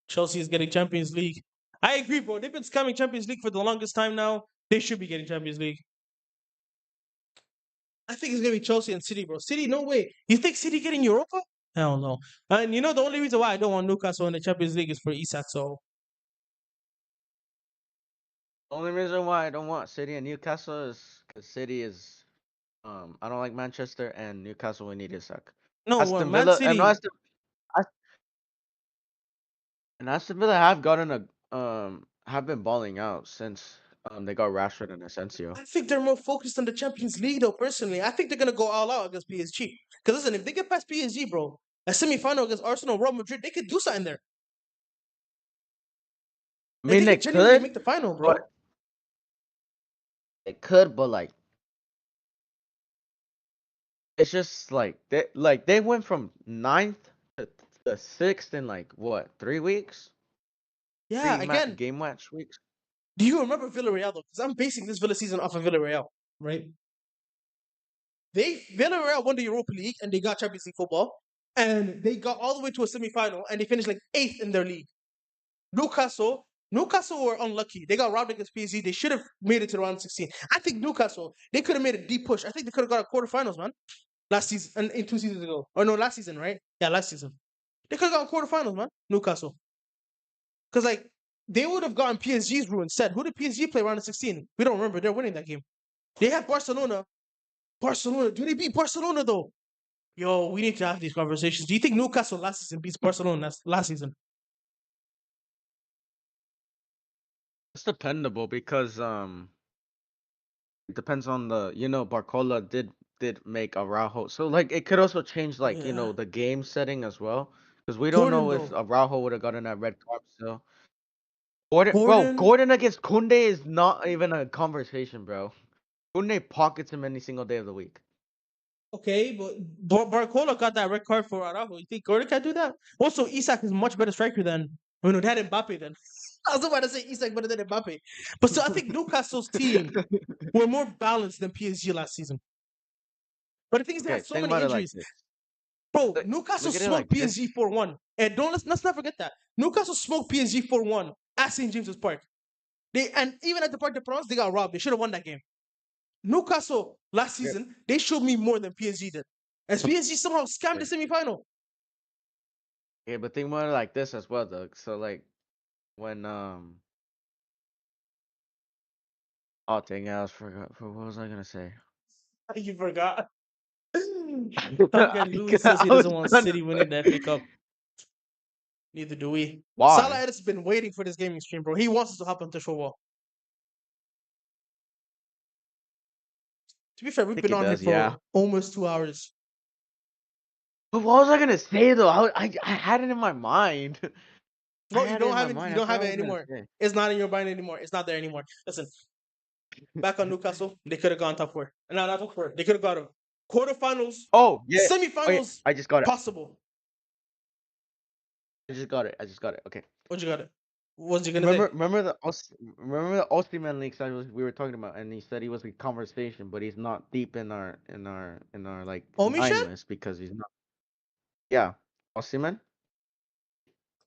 Chelsea is getting Champions League. I agree, bro. They've been scamming Champions League for the longest time now. They should be getting Champions League. I think it's gonna be Chelsea and City, bro. City, no way. You think City getting Europa? Hell no. And you know the only reason why I don't want Newcastle in the Champions League is for Isak. So Only reason why I don't want City and Newcastle is because City is I don't like Manchester and Newcastle we need Isak. no, Aston Man Villa City. And Aston Villa have gotten have been balling out since they got Rashford and Asensio. I think they're more focused on the Champions League, though. Personally, I think they're gonna go all out against PSG. Because listen, if they get past PSG, bro, a semi-final against Arsenal, Real Madrid, they could do something there. I Like they mean could genuinely make the final, bro. they could, but like it's just like they went from ninth to sixth in like what 3 weeks, Yeah. Again, game match weeks. do you remember Villarreal though? Because I'm basing this Villa season off of Villarreal, right? They Villarreal won the Europa League and they got Champions League football, and they got all the way to a semi-final and they finished like eighth in their league. Newcastle were unlucky. They got robbed against PSG. They should have made it to the round 16. I think Newcastle, they could have made a deep push. I think they could have got a quarterfinals, man. Last season and in 2 seasons ago. Or no, last season, right? Yeah, last season. They could have got quarterfinals, man. Newcastle. Because like they would have gotten PSG's rule instead. Who did PSG play round of 16? We don't remember. They're winning that game. They had Barcelona. Barcelona. Do they beat Barcelona though? Yo, we need to have these conversations. Do you think Newcastle last season beats Barcelona last season? It's dependable because it depends on the Barcola did make Araujo, so like it could also change like Yeah. the game setting as well because we don't Gordon know if though. Araujo would have gotten that red card still. Gordon. Gordon against Kunde is not even a conversation, bro. Kunde pockets him any single day of the week. Okay, but Barcola got that red card for Araujo. You think Gordon can do that? Also, Isak is much better striker than no, they had Mbappe then. I was about to say Isak better than Mbappe. But still, I think Newcastle's team were more balanced than PSG last season. But the thing is, they Okay, had so think many about it like injuries. this. Bro, Look, Newcastle look at it smoked like this. PSG 4-1. And don't let's not forget that. Newcastle smoked PSG 4-1 at St. James's Park. And even at the Parc des Princes, they got robbed. They should have won that game. Newcastle last Okay, season, they showed me more than PSG did. As PSG somehow scammed the okay, semi-final. okay, but think about it like this as well, Doug. So like when oh dang, I was forgot. What was I gonna say? You forgot. Duncan Lewis says I he was doesn't want trying to City winning the FA Cup. Neither do we. Salah why? has been waiting for this gaming stream, bro. He wants us to hop on the show wall. To be fair, I we've think been he on here does, yeah. for almost 2 hours. But what was I gonna say though? I had it in my mind. I No, you had it don't in my have it. You mind. I don't have forgot it what I was gonna anymore. say. It's not in your mind anymore. It's not there anymore. Listen, back on Newcastle, they could have gone top four. No, not top four. They could have got a quarterfinals, Oh yeah. Oh yeah. semifinals, I just got it. possible. I just got it. I just got it. Okay. What you got it? What's you gonna Remember, say? remember the remember the Osimhen leaks we were talking about, and he said he was in conversation, but he's not deep in our like Omishan? nine list because he's not. Yeah, Osimhen,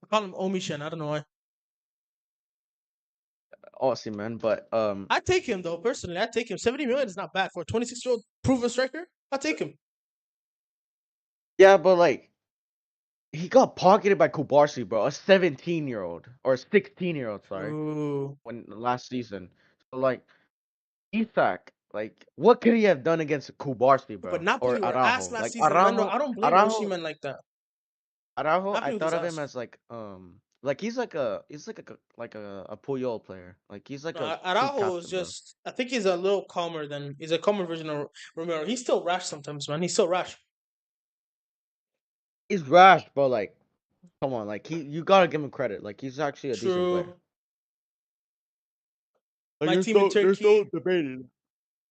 I call him Omishan. I don't know why. Osimhen, but I take him though personally. I take him. 70 million is not bad for a 26-year-old proven striker. I take him. yeah, but like he got pocketed by Kubarsi, bro, a 17-year-old or a 16-year-old, sorry, Ooh. when last season. So like Isak, like what could he have done against Kubarsi, But bro, or Napoli were ass Araujo? last Like season, man. No, Araujo, I don't blame Araujo Osimhen like that. Araujo, I Happy with his thought of him ass. as like he's like a Puyol player. Like he's like No, a true Araujo is captain, bro. just. I think he's a little calmer than he's a calmer version of Romero. He's still rash sometimes, man. He's still rash. He's rash, but like, come on, like you gotta give him credit. Like he's actually a decent player. True. Like My team in there's no Turkey. debating.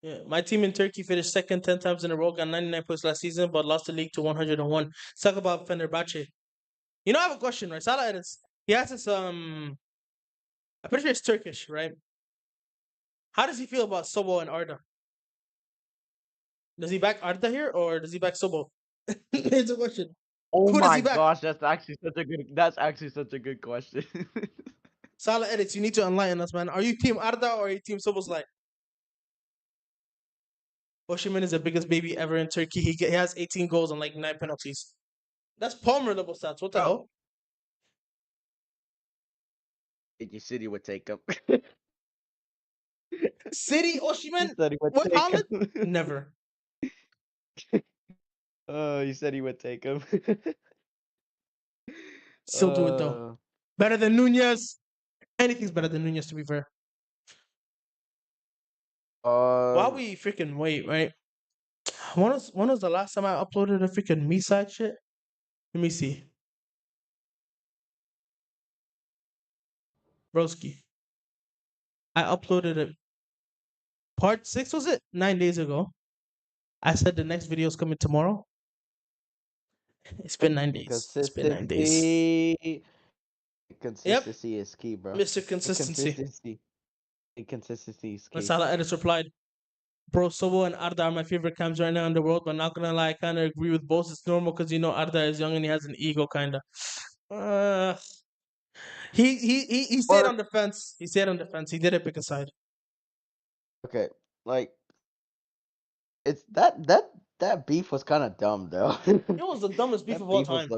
Yeah, my team in Turkey finished second 10 times in a row, got 99 points last season, but lost the league to 101. Let's talk about Fenerbahce. You know, I have a question, right? Salah Edis. He has this. I'm pretty sure it's Turkish, right? How does he feel about Sobo and Arda? Does he back Arda here or does he back Sobo? It's a question. Oh Who does my he back? gosh, that's actually such a good question. Salah Edits, you need to enlighten us, man. Are you team Arda or are you team Sobo's line? Oshiman is the biggest baby ever in Turkey. He has 18 goals and like 9 penalties. That's Palmer level stats. What the Bro, hell? you said he would take him. City You Oshiman said he would with take Holland? him. Never. Oh, you said he would take him. Still do it though. uh, Better than Nunez. Anything's better than Nunez, to be fair. While um, we freaking wait, right? When was the last time I uploaded a freaking me side shit? Let me see. Broski. I uploaded it. Part 6, was it? 9 days ago. I said the next video is coming tomorrow. It's been 9 days. It's been 9 days. consistency. Yep, Consistency is key, bro. Mr. Consistency. Consistency. Consistency is And key. Salah Edis replied, Bro, Sobo and Arda are my favorite cams right now in the world, but not gonna lie, I kind of agree with both. It's normal because Arda is young and he has an ego, kind of. Uh, he stayed Or on the fence. He stayed on the fence. He didn't pick a side. okay, like it's that beef was kind of dumb though. It was the dumbest beef That of all beef was time.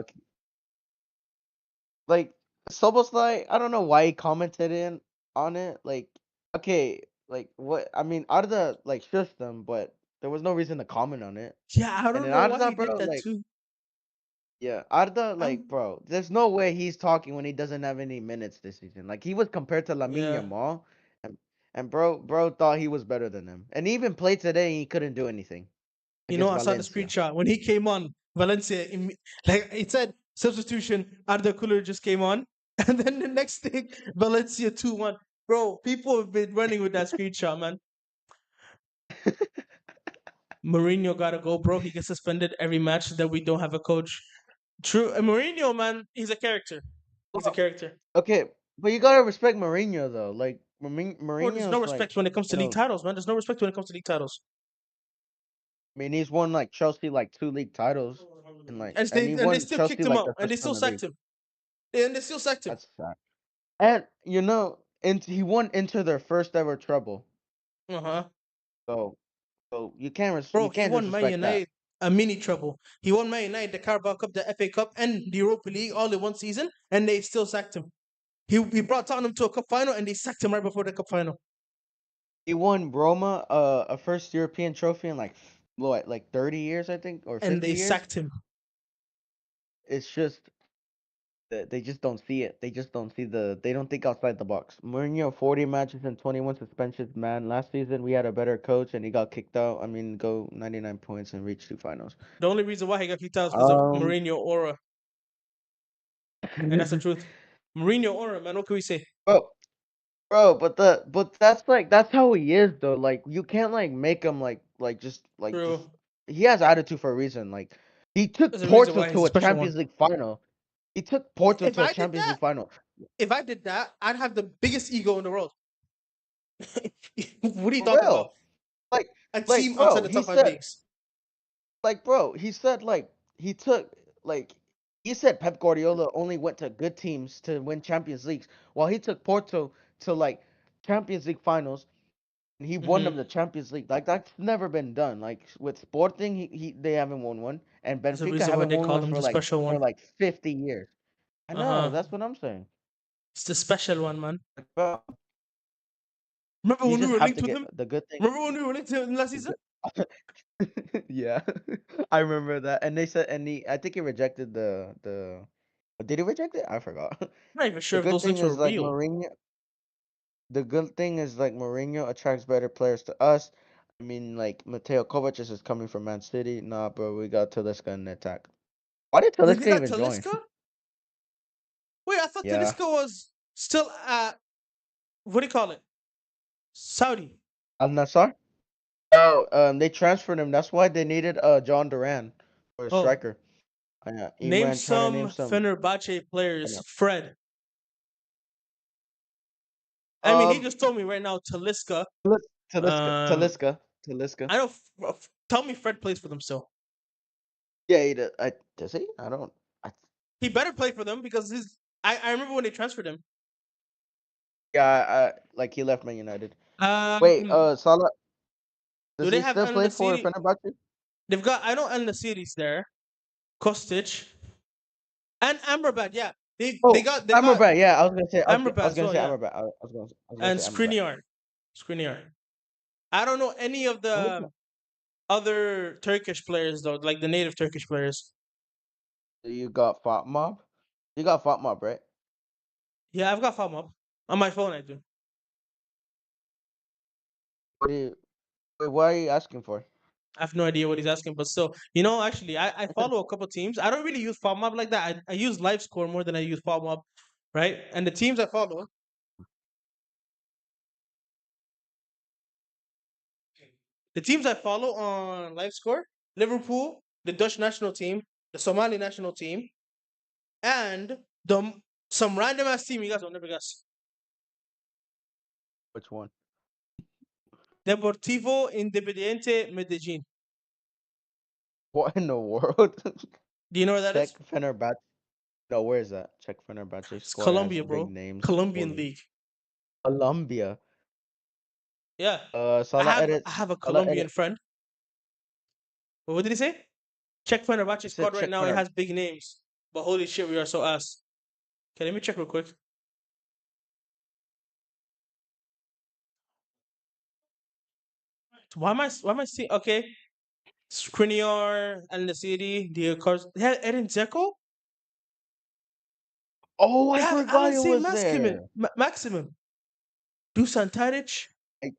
like Soboslai. I don't know why he commented in on it. Like, okay, like what? I mean, Arda like shushed them, but there was no reason to comment on it. Yeah, I And don't then know why Arda, he did bro, that like too. yeah, Arda, like I'm bro, there's no way he's talking when he doesn't have any minutes this season. Like he was compared to Lamine yeah. Yamal, and bro thought he was better than him. And he even played today, and he couldn't do anything against I saw the Valencia. screenshot when he came on Valencia. Like it said, substitution. Arda Cooler just came on, and then the next thing, Valencia 2-1. Bro, people have been running with that screenshot, man. Mourinho gotta go, bro. He gets suspended every match that we don't have a coach. True, and Mourinho, man, he's a character. He's a Well, character. okay, but you gotta respect Mourinho though. Like Bro, there's no Mourinho's like, respect when it comes you to league know, titles, man. There's no respect when it comes to league titles. I mean, he's won like Chelsea like 2 league titles, and like, And and he they won still kicked Chelsea him like out, their and first they time still in the league. sacked him, and they still sacked him. That's sad. And and he won into their first ever treble. Uh huh. So Bro, you he can't won Man disrespect that. United a mini trouble. He won Man United the Carabao Cup, the FA Cup, and the Europa League all in one season, and they still sacked him. He brought Tottenham to a cup final, and they sacked him right before the cup final, He won Roma a first European trophy in like what, like 30 years, I think, or and 50 they years. sacked him. It's just that they just don't see it. They just don't see they don't think outside the box. Mourinho 40 matches and 21 suspensions, man. Last season we had a better coach and he got kicked out. I mean, go 99 points and reach 2 finals. The only reason why he got kicked out is because of Um Mourinho aura, and that's the truth. Mourinho aura, man. What can we say? bro, but that's how he is though. Like you can't like make him like just True. he has attitude for a reason. Like he took There's a reason Porto why he's to a a special one. Champions League final. He took Porto If to a I did Champions that, League final. I'd have the biggest ego in the world. What are you For talking about? real. Like A like team outside bro, the he top five said leagues, he said like he took like he said Pep Guardiola only went to good teams to win Champions Leagues, while he took Porto to like Champions League finals and he won them hmm the Champions League. Like that's never been done. Like with Sporting, they haven't won one, and there's a Benfica reason why haven't they won call one him the special for one. like 50 years. I Uh know, huh. that's what I'm saying. It's the special one, man. Like, bro, Remember you when we just were have linked to with get him? the good thing. Remember when we were linked to him last The season? good yeah, I remember that. And they said, I think he rejected the Did he reject it? I forgot. I'm not even The sure if good those thing links were is like real. Mourinho. The good thing is like Mourinho attracts better players to us. I mean, like Mateo Kovacic is coming from Man City. Nah, bro, we got Talisca in the attack. Why did They Talisca got even join? Talisca? Wait, I thought Yeah, Talisca was still at what do you call it? Saudi. Al Nassr. Oh, they transferred him. That's why they needed John Duran for a Oh, striker. name Imran trying to name some some. Fenerbahce I players. know. Fred. I mean, he Um, just told me right now Talisca. Um, Talisca. I know. Tell me, Fred plays for them still. Yeah, he does. Does he? I don't. I, He better play for them because his. I remember when they transferred him. yeah, like he left Man United. Wait, Um, Salah. do Does they he have still El play for Nasiri? Fenerbahce? They've got. I know El Nasiri's there. Kostic and Amrabat. Yeah, they Oh, got they got Amrabat. Yeah, I was gonna say. I Amrabat was as gonna well. say Yeah, Amrabat. I was gonna and say Amrabat. Skriniar. I don't know any of the other Turkish players though, like the native Turkish players. You got Fat Mob. You got Fat Mob, right? Yeah, I've got FAM up on my phone. I do. What do you? Wait, what are you asking for? I have no idea what he's asking, but still, actually, I follow a couple teams. I don't really use FAMOB like that. I use LiveScore more than I use FAMOB, right? And the teams I follow, on LiveScore, Liverpool, the Dutch national team, the Somali national team, and some random ass team you guys will never guess. Which one? Deportivo Independiente Medellin. What in the world? Do you know where that is? Check Fenerbahce. No, where is that? Check Fenerbahce It's score has Colombia, big bro. names. Colombian Holy league. Colombia. Yeah. Salah I edits. have a Salah Colombian edit. friend. What did he say? Check Fenerbahce It said squad right check now. It Fener. has big names. But holy shit, we are so ass. Okay, let me check real quick. Why am I seeing okay? Skriniar, El Nasiri, Diego Carlos. They had Edin Dzeko? Oh, They I have forgot Alan it St. was Maximin. there. Maximum. Dusan Tadic. I,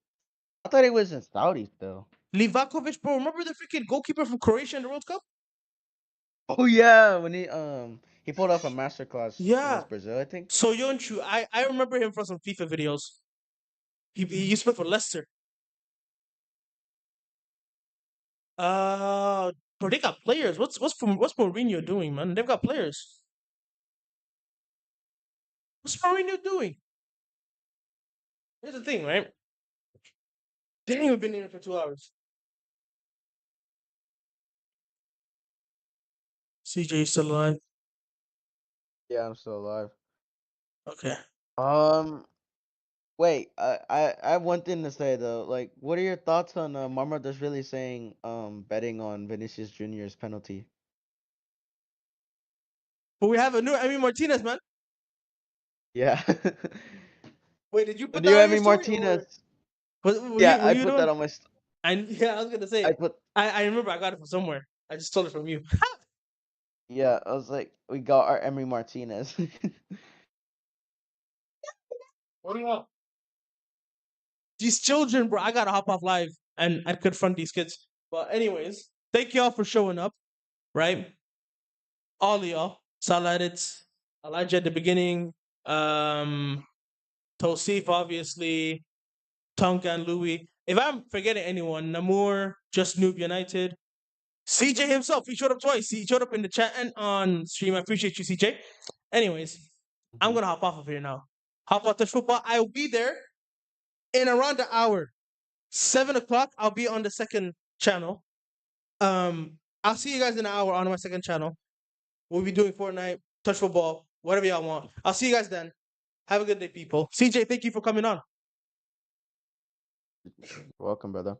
I thought it was in Saudi still. Livakovic, bro. Remember the freaking goalkeeper from Croatia in the World Cup? Oh yeah, when he pulled off a masterclass Yeah. against Brazil, I think. So Yonchu, I remember him from some FIFA videos. He used to play for Leicester. Bro, they got players. What's Mourinho doing, man? They've got players. What's Mourinho doing? Here's the thing, right? They ain't even been here for 2 hours. CJ is still alive. Yeah, I'm still alive. Okay. Um, Wait, I have one thing to say though. Like, what are your thoughts on Marmar just really saying betting on Vinicius Junior's penalty? But we have a new Emi Martinez, man. Yeah. Wait, did you The put new that on your Emmy story or Martinez. were Yeah, you were I you the put one? that on my. Yeah, I was gonna I say. put. I remember I got it from somewhere. I just stole it from you. Yeah, I was like, we got our Emmy Martinez. What do you want? These children, bro. I gotta hop off live and confront these kids. But anyways, thank y'all for showing up. Right, all of y'all. Saladits, Elijah at the beginning. Um, Tosif, obviously. Tonka Louis. If I'm forgetting anyone, Namur, Just Noob United. CJ himself, he showed up twice. He showed up in the chat and on stream. I appreciate you, CJ. Anyways, I'm Mhm. gonna hop off of here now. Hop off the football. I'll be there in around an hour. 7 o'clock. I'll be on the second channel. I'll see you guys in an hour on my second channel. We'll be doing Fortnite, touch football, whatever y'all want. I'll see you guys then. Have a good day, people. CJ, thank you for coming on. Welcome, brother.